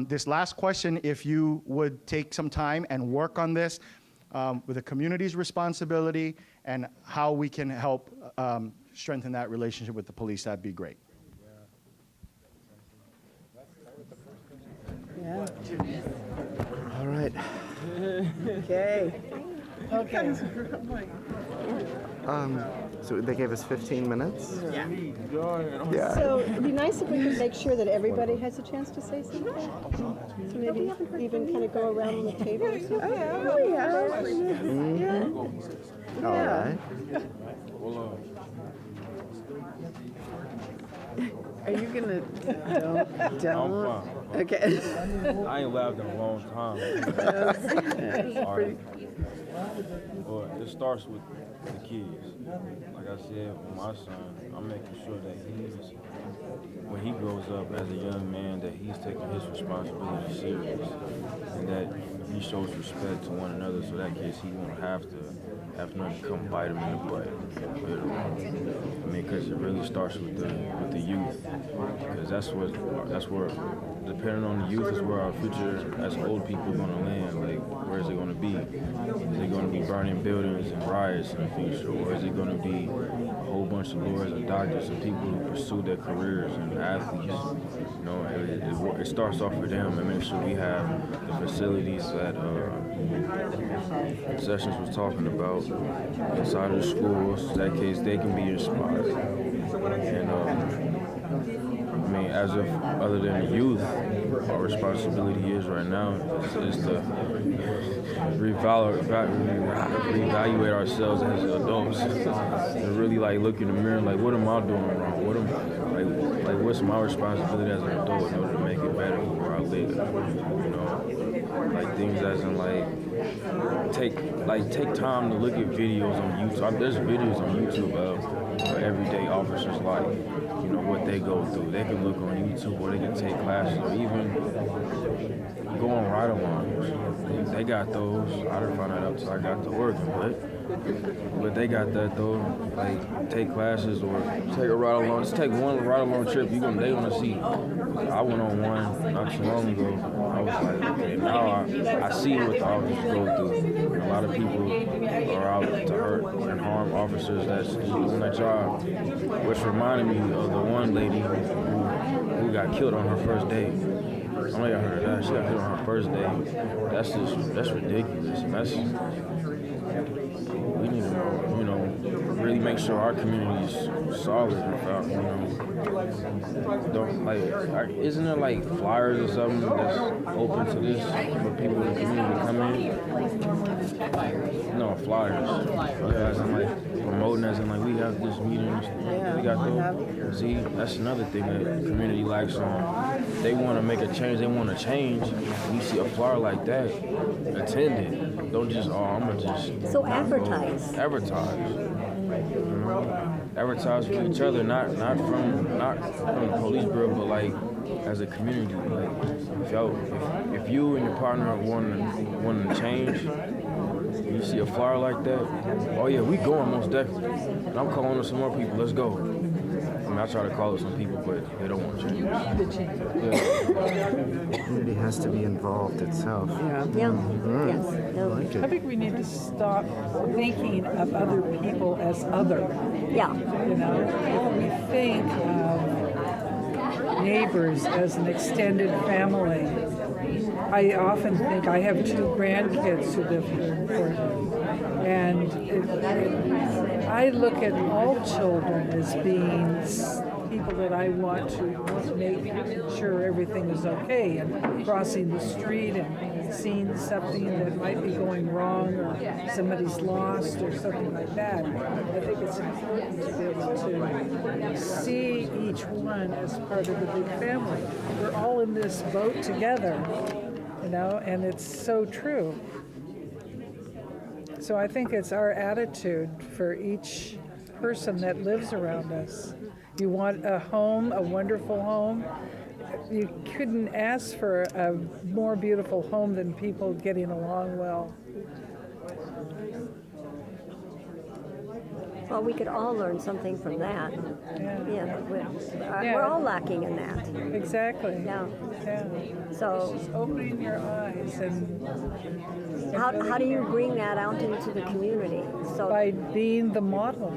Speaker 14: this last question, if you would take some time and work on this with the community's responsibility and how we can help strengthen that relationship with the police, that'd be great.
Speaker 16: Yeah.
Speaker 23: All right.
Speaker 16: Okay. Okay.
Speaker 23: So they gave us 15 minutes?
Speaker 16: Yeah.
Speaker 23: Yeah.
Speaker 24: So it'd be nice if we could make sure that everybody has a chance to say something. So maybe even kind of go around the table or something.
Speaker 16: Oh, yeah.
Speaker 23: Mm-hmm. All right.
Speaker 16: Are you gonna don't? Okay.
Speaker 19: I ain't laughed in a long time. Sorry. Well, it starts with the kids. Like I said, with my son, I'm making sure that when he grows up as a young man, that he's taking his responsibility serious, and that he shows respect to one another, so that case he won't have to nothing come bite him in the butt. I mean, because it really starts with the youth, because that's where, depending on the youth, is where our future as old people are going to land. Like, where is it going to be? Is it going to be burning buildings and riots in the future, or is it going to be a whole bunch of lawyers and doctors and people who pursue their careers and athletes? You know, it starts off with them, and make sure we have the facilities that Sessions was talking about inside of the schools. That case, they can be inspired. And I mean, as of other than the youth, our responsibility is right now is to reevaluate ourselves as adults, and really like look in the mirror, like, what am I doing wrong? What's my responsibility as an adult in order to make it better for where I live? You know, like things as in take time to look at videos on YouTube. There's videos on YouTube of everyday officers' life. You know what they go through. They can look on YouTube, or they can take classes, or even go on ride-alongs. They got those. I didn't find that out until I got to work, but they got that though. Like, take classes or take a ride-along. Just take one ride-along trip. They gonna see. I went on one not too long ago. I was like, okay, now I see what the officers go through. A lot of people are out to hurt and harm officers that's doing their job, which reminded me of the one lady who got killed on her first day. I know y'all heard of that. She got killed on her first day. That's ridiculous. And we need to, really make sure our community is solid without, isn't there like flyers or something that's open to this for people in the community to come in? No, flyers. As in like promoting, as in like we have this meeting. We got those. See, that's another thing that the community lacks on. They want to make a change. They want to change. You see a flyer like that, attend it. Don't just, I'm gonna just.
Speaker 18: So advertise.
Speaker 19: Advertise. Advertise for each other, not from the police bureau, but like as a community. Like if you and your partner want to change, you see a flyer like that, oh yeah, we going most definitely. And I'm calling on some more people. Let's go. I mean, I try to call it some people, but they don't want to change.
Speaker 23: The community has to be involved itself.
Speaker 24: Yeah.
Speaker 23: Yes. I like it.
Speaker 20: I think we need to stop thinking of other people as other.
Speaker 18: Yeah.
Speaker 20: You know, if we think of neighbors as an extended family, I often think I have 2 grandkids who live here in Portland, and I look at all children as being people that I want to make sure everything is okay, and crossing the street and seeing something that might be going wrong, or somebody's lost or something like that. I think it's important to be able to see each one as part of the big family. We're all in this boat together, and it's so true. So I think it's our attitude for each person that lives around us. You want a home, a wonderful home. You couldn't ask for a more beautiful home than people getting along well.
Speaker 18: Well, we could all learn something from that. We're all lacking in that.
Speaker 20: Exactly.
Speaker 18: Yeah.
Speaker 20: So just opening your eyes and
Speaker 18: how do you bring that out into the community? So
Speaker 20: by being the model.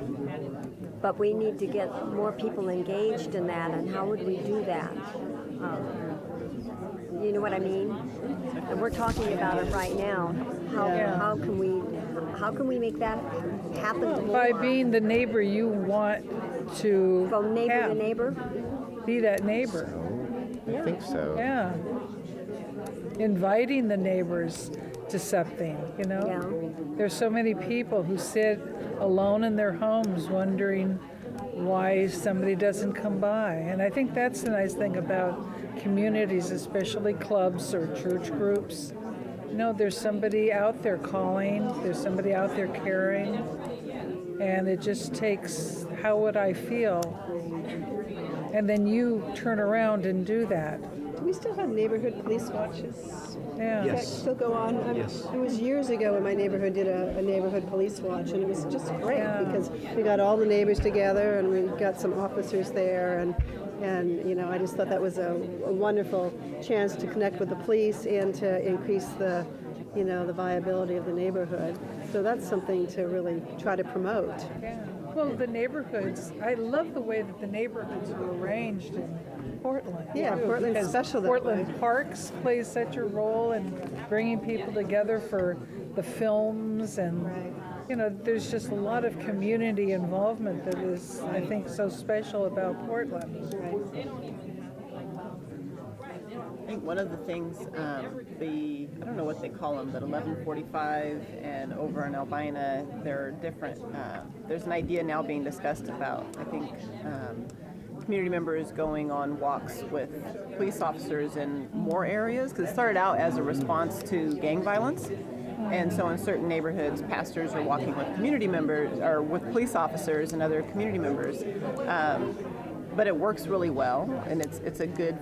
Speaker 18: But we need to get more people engaged in that, and how would we do that? You know what I mean? And we're talking about it right now. How can we make that happen more?
Speaker 20: By being the neighbor you want to
Speaker 18: From neighbor
Speaker 20: have.
Speaker 18: to neighbor?
Speaker 20: Be that neighbor.
Speaker 23: I think so.
Speaker 20: Yeah. Inviting the neighbors to something, There's so many people who sit alone in their homes wondering why somebody doesn't come by. And I think that's the nice thing about communities, especially clubs or church groups. There's somebody out there calling, there's somebody out there caring, and it just takes, how would I feel? And then you turn around and do that.
Speaker 24: Do we still have neighborhood police watches?
Speaker 20: Yeah.
Speaker 24: Does that still go on?
Speaker 23: Yes.
Speaker 24: It was years ago when my neighborhood did a neighborhood police watch, and it was just great because we got all the neighbors together and we got some officers there, and I just thought that was a wonderful chance to connect with the police and to increase the the viability of the neighborhood. So that's something to really try to promote.
Speaker 20: Yeah. Well, the neighborhoods, I love the way that the neighborhoods were arranged in Portland.
Speaker 24: Yeah, Portland's
Speaker 20: because
Speaker 24: special that
Speaker 20: Portland
Speaker 24: way.
Speaker 20: Parks plays such a role in bringing people together for the films, and there's just a lot of community involvement that is, I think, so special about Portland.
Speaker 21: I think one of the things, I don't know what they call them, but 1145 and over in Albina, there are different, there's an idea now being discussed about, I think, community members going on walks with police officers in more areas, because it started out as a response to gang violence. And so in certain neighborhoods, pastors are walking with community members, or with police officers and other community members. But it works really well, and it's a good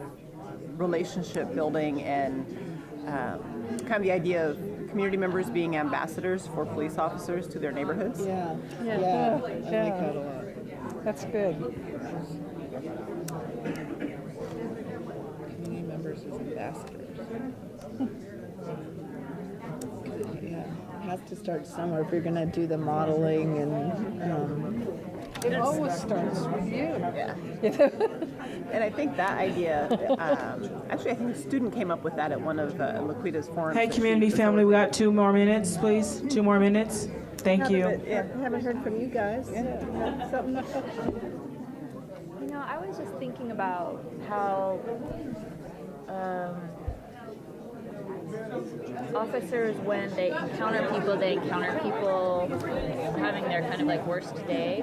Speaker 21: relationship building, and kind of the idea of community members being ambassadors for police officers to their neighborhoods.
Speaker 24: Yeah.
Speaker 21: I like that a lot.
Speaker 20: That's good.
Speaker 21: Community members as ambassadors. Yeah, it has to start somewhere if you're going to do the modeling, and
Speaker 20: it always starts with you.
Speaker 21: Yeah. And I think that idea, actually I think a student came up with that at one of Laquita's forums.
Speaker 15: Hey, community family, we got 2 more minutes, please. 2 more minutes. Thank you.
Speaker 24: I haven't heard from you guys. Something.
Speaker 2: I was just thinking about how officers, when they encounter people having their kind of like worst day.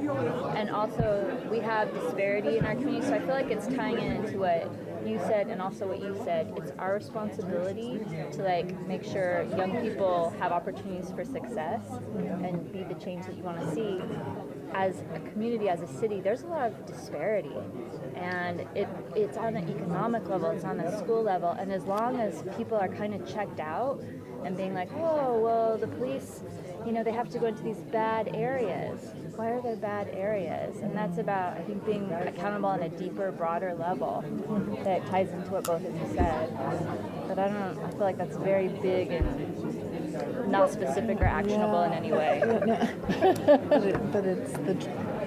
Speaker 2: And also we have disparity in our community, so I feel like it's tying into what you said and also what you said. It's our responsibility to like make sure young people have opportunities for success and be the change that you want to see. As a community, as a city, there's a lot of disparity, and it's on an economic level, it's on a school level, and as long as people are kind of checked out and being like, oh, well, the police, they have to go into these bad areas. Why are there bad areas? And that's about, I think, being accountable on a deeper, broader level that ties into what both of you said. But I feel like that's very big and not specific or actionable in any way.
Speaker 21: But it's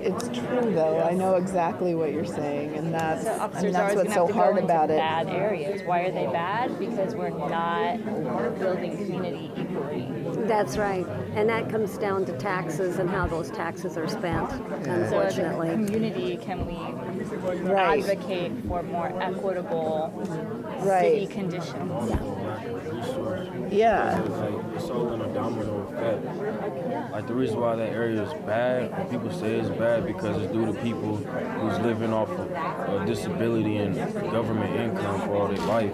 Speaker 16: It's true, though. I know exactly what you're saying, and that's,
Speaker 2: So officers
Speaker 16: and that's
Speaker 2: are
Speaker 16: what's
Speaker 2: going
Speaker 16: so
Speaker 2: to have to
Speaker 16: hard
Speaker 2: go into
Speaker 16: about it.
Speaker 2: bad areas. Why are they bad? Because we're not building community equally.
Speaker 18: That's right. And that comes down to taxes and how those taxes are spent,
Speaker 2: So as a
Speaker 18: unfortunately.
Speaker 2: community, can we
Speaker 16: Right.
Speaker 2: advocate for more equitable
Speaker 16: Right.
Speaker 2: city conditions?
Speaker 16: Yeah.
Speaker 19: Like, it's all in a domino effect. Like, the reason why that area is bad, when people say it's bad, because it's due to people who's living off of disability and government income for all their life.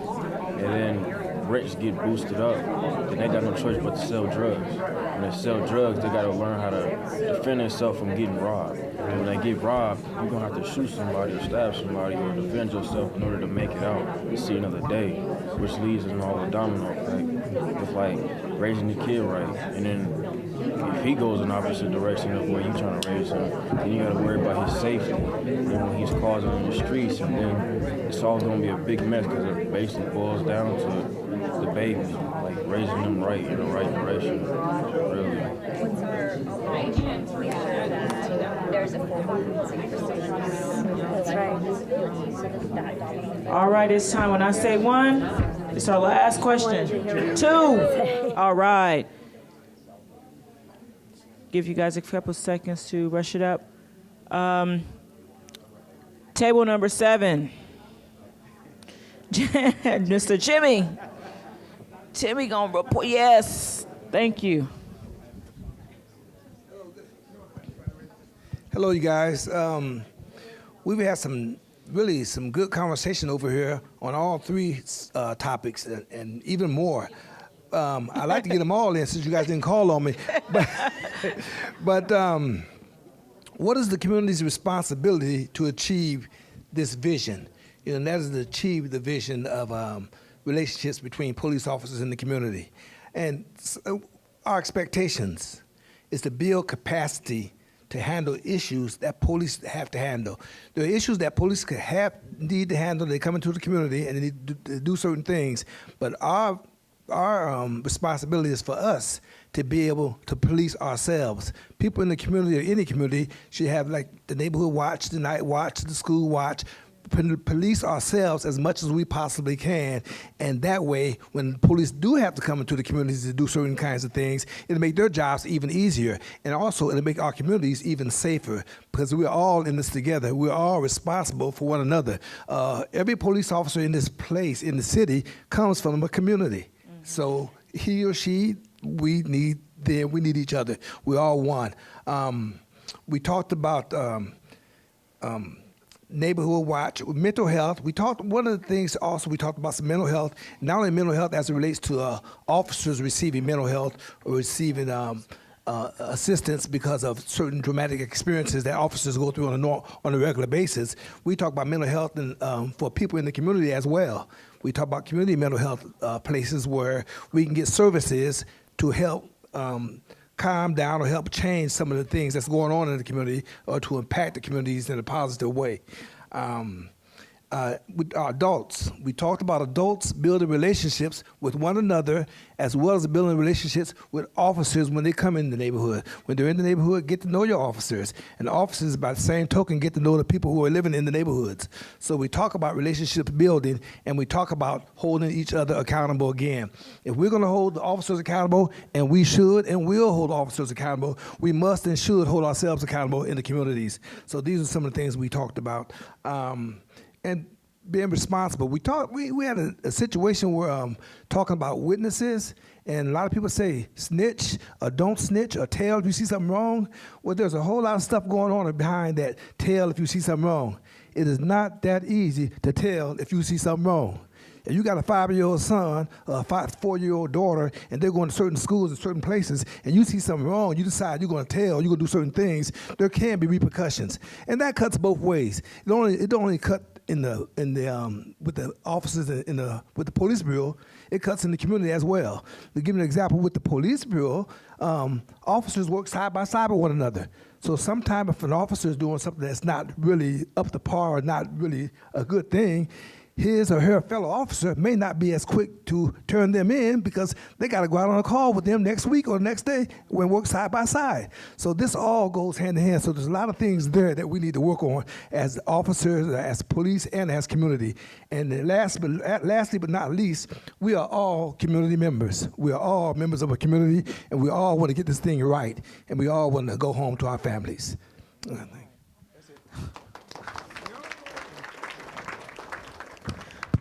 Speaker 19: And then rents get boosted up. Then they got no choice but to sell drugs. When they sell drugs, they got to learn how to defend themselves from getting robbed. And when they get robbed, you're going to have to shoot somebody or stab somebody or defend yourself in order to make it out and see another day, which leads in all the domino effect. It's like raising the kid right. And then if he goes in the opposite direction of where you're trying to raise him, then you got to worry about his safety. And then when he's causing in the streets, and then it's all going to be a big mess because it basically boils down to the baby, like raising them right in the right direction, really.
Speaker 2: What's our obligation to make sure that there's a full competency for students?
Speaker 18: That's right.
Speaker 15: All right, it's time. When I say one, it's our last question. 2. All right. Give you guys a couple seconds to rush it up. Table number 7. Mr. Jimmy. Timmy gonna report. Yes. Thank you.
Speaker 5: Hello, you guys. We've had some good conversation over here on all 3 topics and even more. I'd like to get them all in since you guys didn't call on me. But what is the community's responsibility to achieve this vision? And that is to achieve the vision of relationships between police officers and the community. And our expectations is to build capacity to handle issues that police have to handle. There are issues that police need to handle. They come into the community and they need to do certain things. But our responsibility is for us to be able to police ourselves. People in the community or any community should have like the neighborhood watch, the night watch, the school watch, police ourselves as much as we possibly can, and that way, when police do have to come into the communities to do certain kinds of things, it'll make their jobs even easier, and also it'll make our communities even safer, because we're all in this together. We're all responsible for one another. Every police officer in this place, in the city, comes from a community. So he or she, we need them, we need each other. We're all one. We talked about neighborhood watch, mental health. One of the things also we talked about some mental health, not only mental health as it relates to officers receiving mental health or receiving assistance because of certain traumatic experiences that officers go through on a regular basis. We talk about mental health and for people in the community as well. We talk about community mental health places where we can get services to help calm down or help change some of the things that's going on in the community or to impact the communities in a positive way. With our adults, we talked about adults building relationships with one another as well as building relationships with officers when they come in the neighborhood. When they're in the neighborhood, get to know your officers. And the officers, by the same token, get to know the people who are living in the neighborhoods. So we talk about relationship building, and we talk about holding each other accountable again. If we're going to hold the officers accountable, and we should and will hold officers accountable, we must and should hold ourselves accountable in the communities. So these are some of the things we talked about. And being responsible. We had a situation where talking about witnesses, and a lot of people say snitch or don't snitch or tell if you see something wrong. Well, there's a whole lot of stuff going on behind that tell if you see something wrong. It is not that easy to tell if you see something wrong. If you got a 5-year-old son or a 4-year-old daughter, and they're going to certain schools and certain places, and you see something wrong, you decide you're going to tell, you're going to do certain things, there can be repercussions. And that cuts both ways. It don't only cut with the officers with the police bureau, it cuts in the community as well. To give you an example, with the police bureau, officers work side by side with one another. So sometimes if an officer is doing something that's not really up to par or not really a good thing, his or her fellow officer may not be as quick to turn them in because they got to go out on a call with them next week or the next day when work side by side. So this all goes hand in hand. So there's a lot of things there that we need to work on as officers, as police, and as community. And then lastly but not least, we are all community members. We are all members of a community, and we all want to get this thing right, and we all want to go home to our families.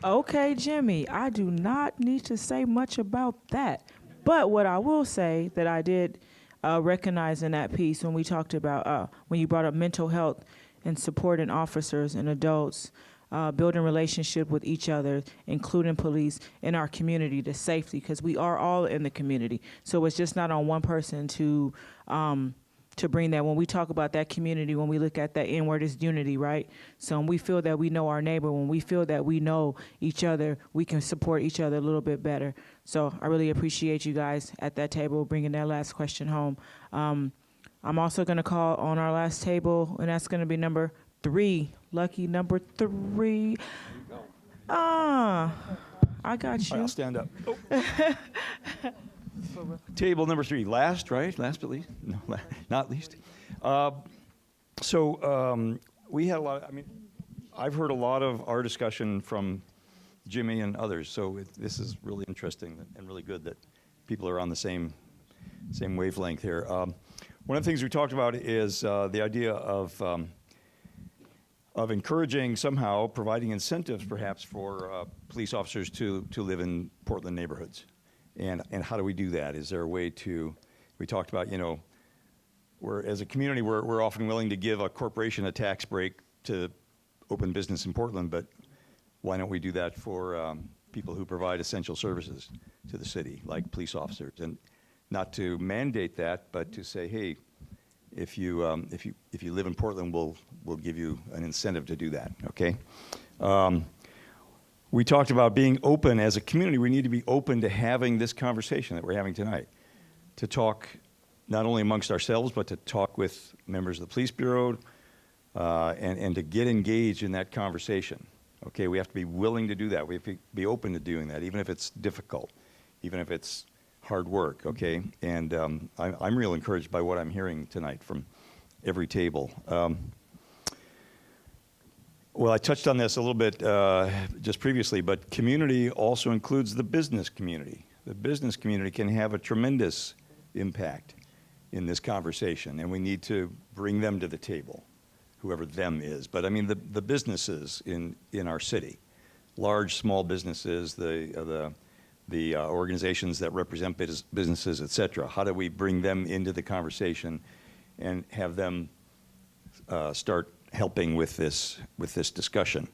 Speaker 15: Okay, Jimmy, I do not need to say much about that. But what I will say that I did recognize in that piece when we talked about, when you brought up mental health and supporting officers and adults, building relationship with each other, including police in our community, the safety, because we are all in the community. So it's just not on one person to bring that. When we talk about that community, when we look at that N-word, is unity, right? So when we feel that we know our neighbor, when we feel that we know each other, we can support each other a little bit better. So I really appreciate you guys at that table bringing that last question home. I'm also going to call on our last table, and that's going to be number 3. Lucky number 3. I got you.
Speaker 6: I'll stand up. Oh. Table number 3, last, right? Last but least? No, not least. We had a lot, I've heard a lot of our discussion from Jimmy and others, so this is really interesting and really good that people are on the same wavelength here. One of the things we talked about is the idea of encouraging, somehow providing incentives perhaps for police officers to live in Portland neighborhoods. And how do we do that? Is there a way to, we talked about, as a community, we're often willing to give a corporation a tax break to open business in Portland, but why don't we do that for people who provide essential services to the city, like police officers? And not to mandate that, but to say, hey, if you live in Portland, we'll give you an incentive to do that, okay? We talked about being open as a community. We need to be open to having this conversation that we're having tonight, to talk not only amongst ourselves, but to talk with members of the Police Bureau and to get engaged in that conversation. Okay, we have to be willing to do that. We have to be open to doing that, even if it's difficult, even if it's hard work, okay? And I'm real encouraged by what I'm hearing tonight from every table. Well, I touched on this a little bit just previously, but community also includes the business community. The business community can have a tremendous impact in this conversation, and we need to bring them to the table, whoever them is. But I mean, the businesses in our city, large, small businesses, the organizations that represent businesses, et cetera. How do we bring them into the conversation and have them start helping with this discussion?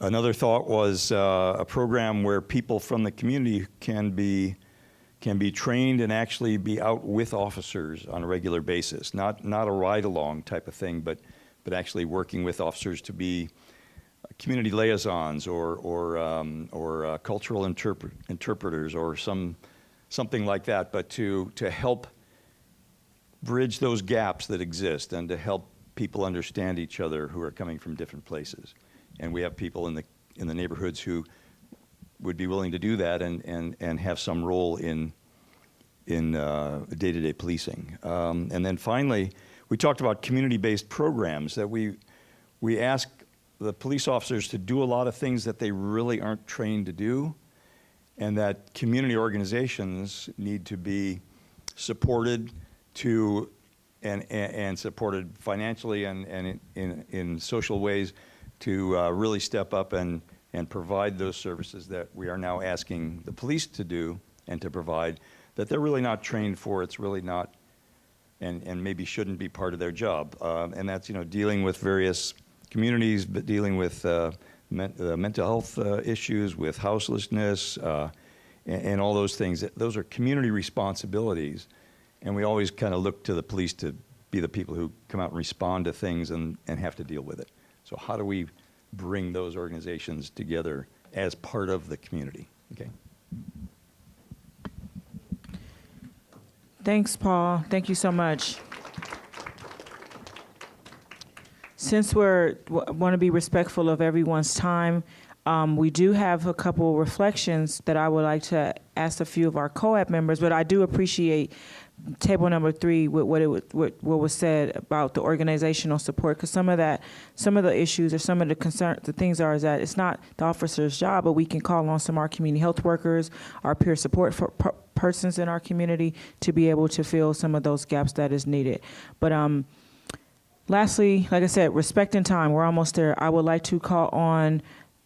Speaker 6: Another thought was a program where people from the community can be trained and actually be out with officers on a regular basis, not a ride-along type of thing, but actually working with officers to be community liaisons or cultural interpreters or something like that, but to help bridge those gaps that exist and to help people understand each other who are coming from different places. And we have people in the neighborhoods who would be willing to do that and have some role in day-to-day policing. And then finally, we talked about community-based programs that we ask the police officers to do a lot of things that they really aren't trained to do, and that community organizations need to be supported and supported financially and in social ways to really step up and provide those services that we are now asking the police to do and to provide, that they're really not trained for. It's really not, and maybe shouldn't be part of their job. And that's, dealing with various communities, but dealing with mental health issues, with houselessness, and all those things. Those are community responsibilities. And we always kind of look to the police to be the people who come out and respond to things and have to deal with it. So how do we bring those organizations together as part of the community? Okay.
Speaker 15: Thanks, Paul. Thank you so much. since want to be respectful of everyone's time, we do have a couple reflections that I would like to ask a few of our COAB members, but I do appreciate table number 3 with what was said about the organizational support, because some of the issues or some of the things is that it's not the officer's job, but we can call on some of our community health workers, our peer support persons in our community to be able to fill some of those gaps that is needed. But lastly, like I said, respecting time, we're almost there. I would like to call on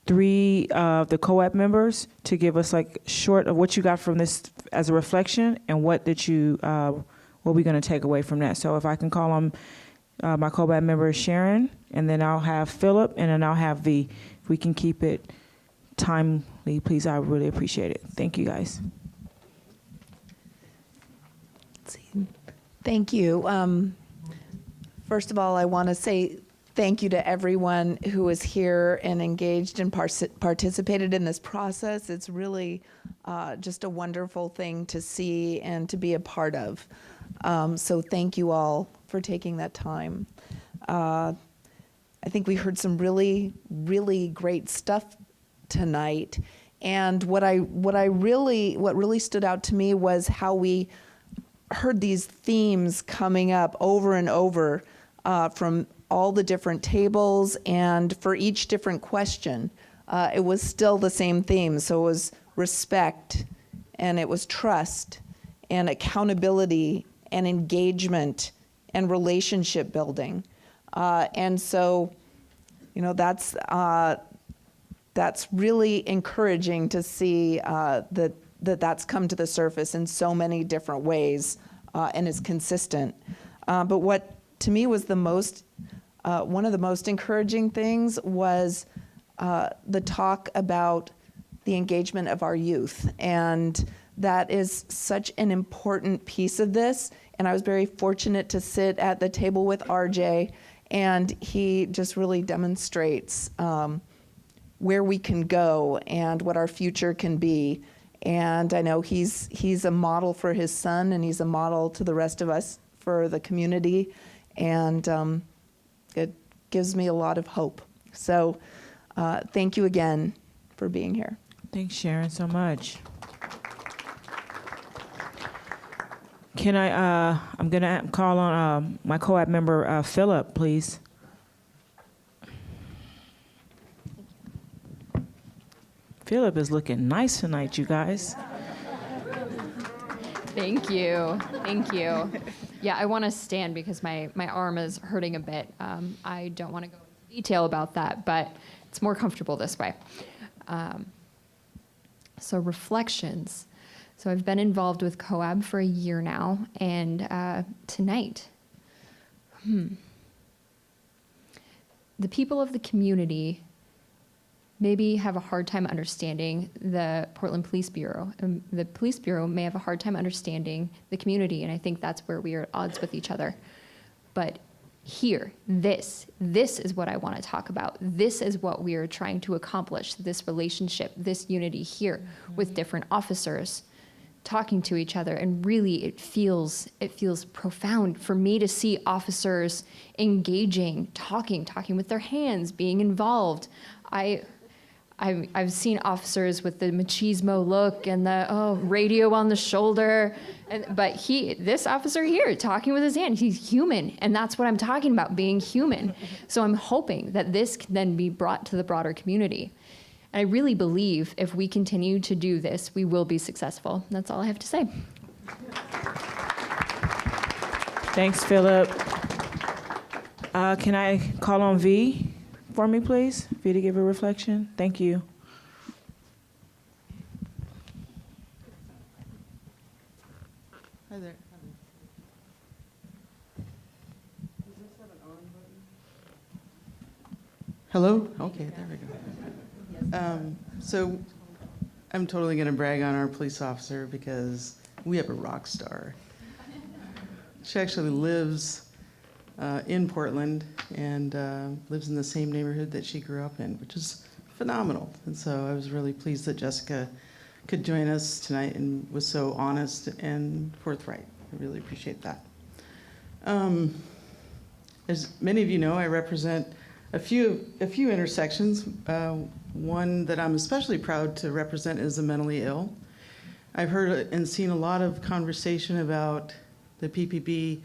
Speaker 15: 3 of the COAB members to give us like short of what you got from this as a reflection and what we're going to take away from that. So if I can call on my COAB member Sharon, and then I'll have Philip, and then I'll have V. If we can keep it timely, please, I would really appreciate it. Thank you, guys.
Speaker 16: Thank you. First of all, I want to say thank you to everyone who was here and engaged and participated in this process. It's really just a wonderful thing to see and to be a part of. So thank you all for taking that time. I think we heard some really, really great stuff tonight. And what really stood out to me was how we heard these themes coming up over and over from all the different tables, and for each different question, it was still the same theme. So it was respect, and it was trust, and accountability, and engagement, and relationship building. And so, you know, that's really encouraging to see that's come to the surface in so many different ways and is consistent. But what to me was one of the most encouraging things was the talk about the engagement of our youth. And that is such an important piece of this. And I was very fortunate to sit at the table with RJ, and he just really demonstrates where we can go and what our future can be. And I know he's a model for his son, and he's a model to the rest of us for the community. And it gives me a lot of hope. So thank you again for being here.
Speaker 15: Thanks, Sharon, so much. I'm going to call on my COAB member, Philip, please. Philip is looking nice tonight, you guys.
Speaker 7: Thank you. Thank you. Yeah, I want to stand because my arm is hurting a bit. I don't want to go into detail about that, but it's more comfortable this way. So reflections. So I've been involved with COAB for a year now, and tonight, the people of the community maybe have a hard time understanding the Portland Police Bureau. And the Police Bureau may have a hard time understanding the community, and I think that's where we are at odds with each other. But here, this is what I want to talk about. This is what we are trying to accomplish, this relationship, this unity here with different officers talking to each other. And really, it feels profound for me to see officers engaging, talking with their hands, being involved. I've seen officers with the machismo look and the radio on the shoulder, but this officer here talking with his hand, he's human, and that's what I'm talking about, being human. So I'm hoping that this can then be brought to the broader community. And I really believe if we continue to do this, we will be successful. That's all I have to say.
Speaker 15: Thanks, Philip. Can I call on V for me, please? V to give a reflection. Thank you.
Speaker 8: Hi there. Hello? Okay, there we go. So I'm totally going to brag on our police officer because we have a rock star. She actually lives in Portland and lives in the same neighborhood that she grew up in, which is phenomenal. And so I was really pleased that Jessica could join us tonight and was so honest and forthright. I really appreciate that. As many of you know, I represent a few intersections. One that I'm especially proud to represent is the mentally ill. I've heard and seen a lot of conversation about the PPB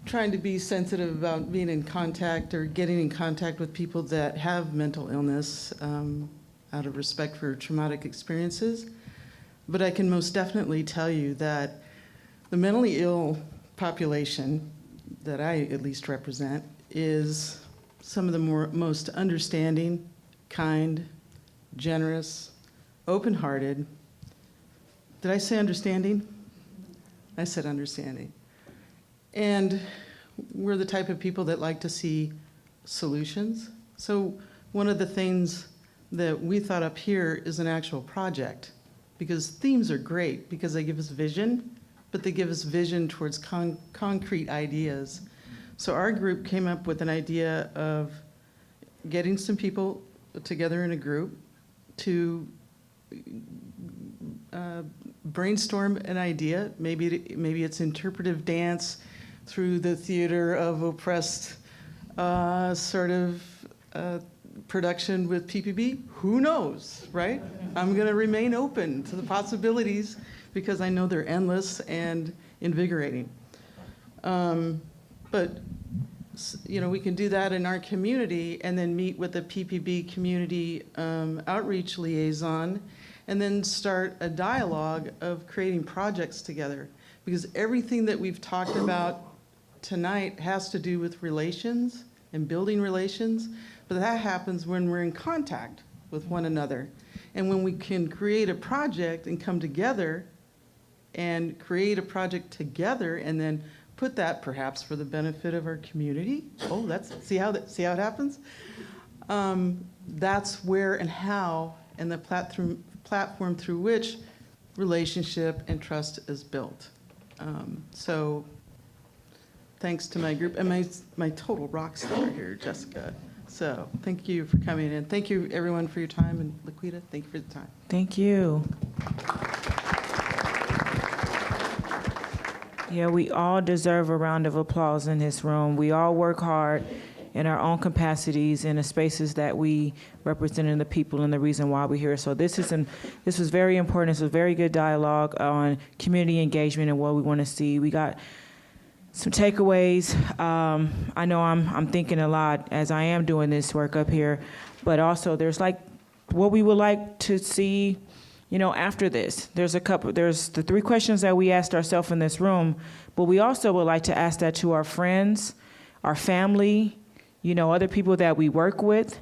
Speaker 8: trying to be sensitive about being in contact or getting in contact with people that have mental illness out of respect for traumatic experiences. But I can most definitely tell you that the mentally ill population that I at least represent is some of the most understanding, kind, generous, open-hearted. Did I say understanding? I said understanding. And we're the type of people that like to see solutions. So one of the things that we thought up here is an actual project, because themes are great because they give us vision, but they give us vision towards concrete ideas. So our group came up with an idea of getting some people together in a group to brainstorm an idea. Maybe it's interpretive dance through the theater of oppressed sort of production with PPB. Who knows, right? I'm going to remain open to the possibilities because I know they're endless and invigorating. But you know, we can do that in our community and then meet with the PPB community outreach liaison and then start a dialogue of creating projects together. Because everything that we've talked about tonight has to do with relations and building relations, but that happens when we're in contact with one another. And when we can create a project and come together and create a project together and then put that perhaps for the benefit of our community. Oh, see how it happens? That's where and how and the platform through which relationship and trust is built. So thanks to my group and my total rock star here, Jessica. So thank you for coming in. Thank you everyone for your time, and Laquita, thank you for the time.
Speaker 15: Thank you. Yeah, we all deserve a round of applause in this room. We all work hard in our own capacities in the spaces that we represent the people and the reason why we're here. So this was very important. It's a very good dialogue on community engagement and what we want to see. We got some takeaways. I know I'm thinking a lot as I am doing this work up here, but also there's like what we would like to see, you know, after this. There's the 3 questions that we asked ourselves in this room, but we also would like to ask that to our friends, our family, you know, other people that we work with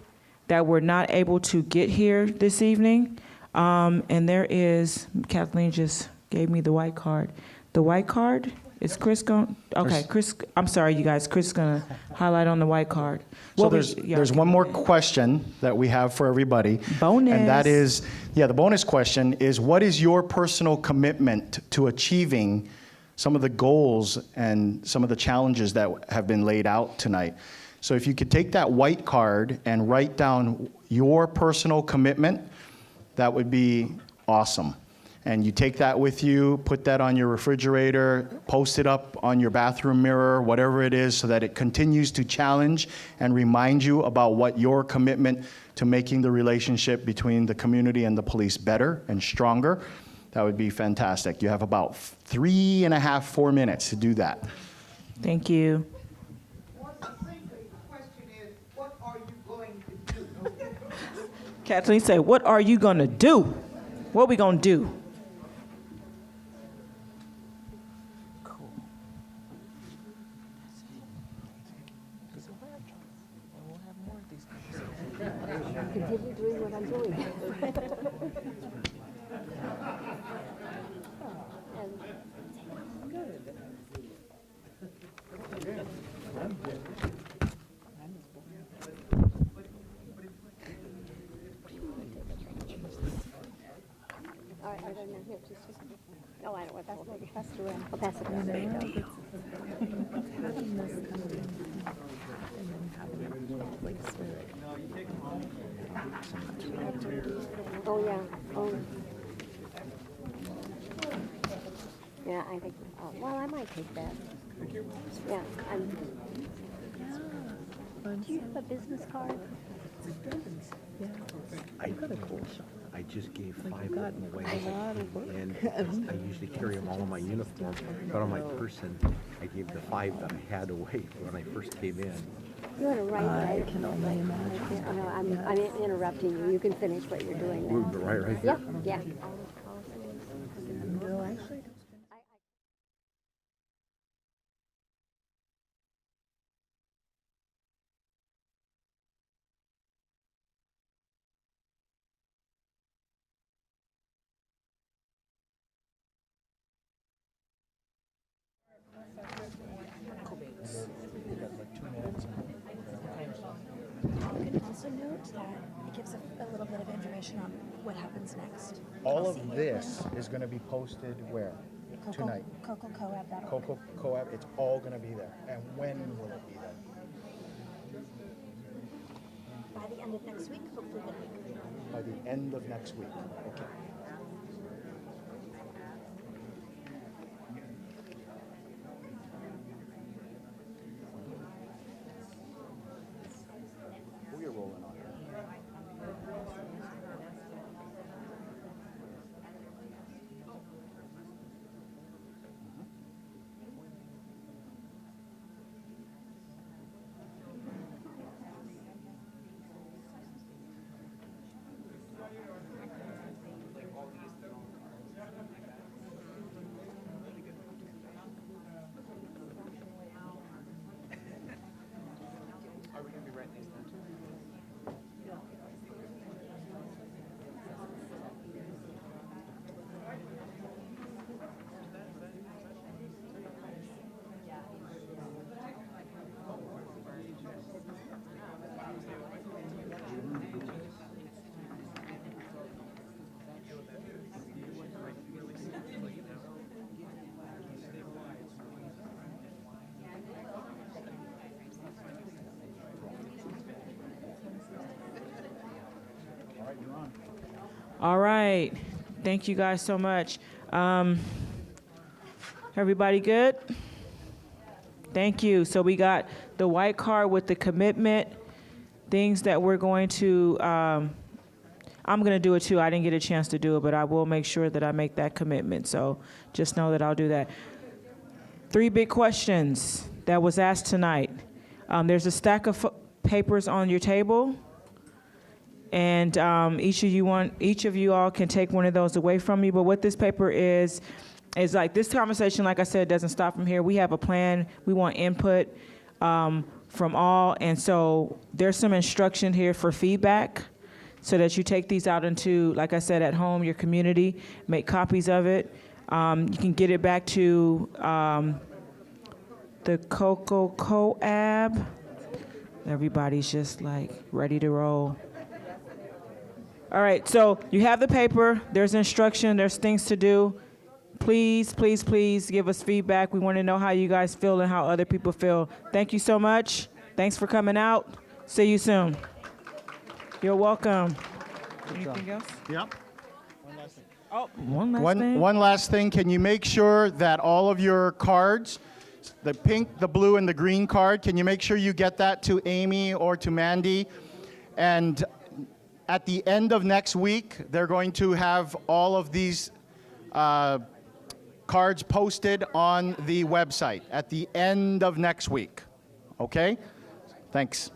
Speaker 15: that were not able to get here this evening. And there is, Kathleen just gave me the white card. The white card, is Chris going? Okay, Chris, I'm sorry, you guys. Chris is going to highlight on the white card.
Speaker 14: So there's one more question that we have for everybody.
Speaker 15: Bonus.
Speaker 14: And that is, the bonus question is, what is your personal commitment to achieving some of the goals and some of the challenges that have been laid out tonight? So if you could take that white card and write down your personal commitment, that would be awesome. And you take that with you, put that on your refrigerator, post it up on your bathroom mirror, whatever it is, so that it continues to challenge and remind you about what your commitment to making the relationship between the community and the police better and stronger. That would be fantastic. You have about 3.5, 4 minutes to do that.
Speaker 15: Thank you. Kathleen say, what are you going to do? What are we going to do?
Speaker 18: Continue doing what I'm doing. All right, I don't know. Here, just no, I don't want that. Pass it around. I'll pass it around. There you go. Oh, yeah. Oh. Yeah, I think, well, I might take that. Yeah. Do you have a business card?
Speaker 17: I I just gave 5 of them away, and I usually carry them all in my uniform, but on my person, I gave the 5 that I had away when I first came in.
Speaker 18: You want to write?
Speaker 24: I can only imagine.
Speaker 18: Yeah, no, I'm interrupting you. You can finish what you're doing now.
Speaker 17: Right
Speaker 18: Yeah,
Speaker 17: there.
Speaker 18: yeah.
Speaker 24: No, actually.
Speaker 9: You can also note that it gives a little bit of information on what happens next.
Speaker 14: All of this is going to be posted where? Tonight.
Speaker 9: COAB.org.
Speaker 14: Coco COAB, it's all going to be there. And when will it be there?
Speaker 9: By the end of next week, hopefully midweek.
Speaker 14: By the end of next week. Okay. Who you're rolling on here?
Speaker 15: All right. Thank you guys so much. Everybody good? Thank you. So we got the white card with the commitment, things that we're going to, I'm going to do it too. I didn't get a chance to do it, but I will make sure that I make that commitment. So just know that I'll do that. 3 big questions that was asked tonight. There's a stack of papers on your table. And each of you all can take one of those away from me. But what this paper is like this conversation, like I said, doesn't stop from here. We have a plan. We want input from all. And so there's some instruction here for feedback so that you take these out into, like I said, at home, your community, make copies of it. You can get it back to the COAB. Everybody's just like ready to roll. All right, so you have the paper, there's instruction, there's things to do. Please, please, please give us feedback. We want to know how you guys feel and how other people feel. Thank you so much. Thanks for coming out. See you soon. You're welcome. Anything else?
Speaker 14: Yep.
Speaker 15: Oh, one last thing.
Speaker 14: One last thing. Can you make sure that all of your cards, the pink, the blue, and the green card, can you make sure you get that to Amy or to Mandy? And at the end of next week, they're going to have all of these cards posted on the website at the end of next week. Okay? Thanks.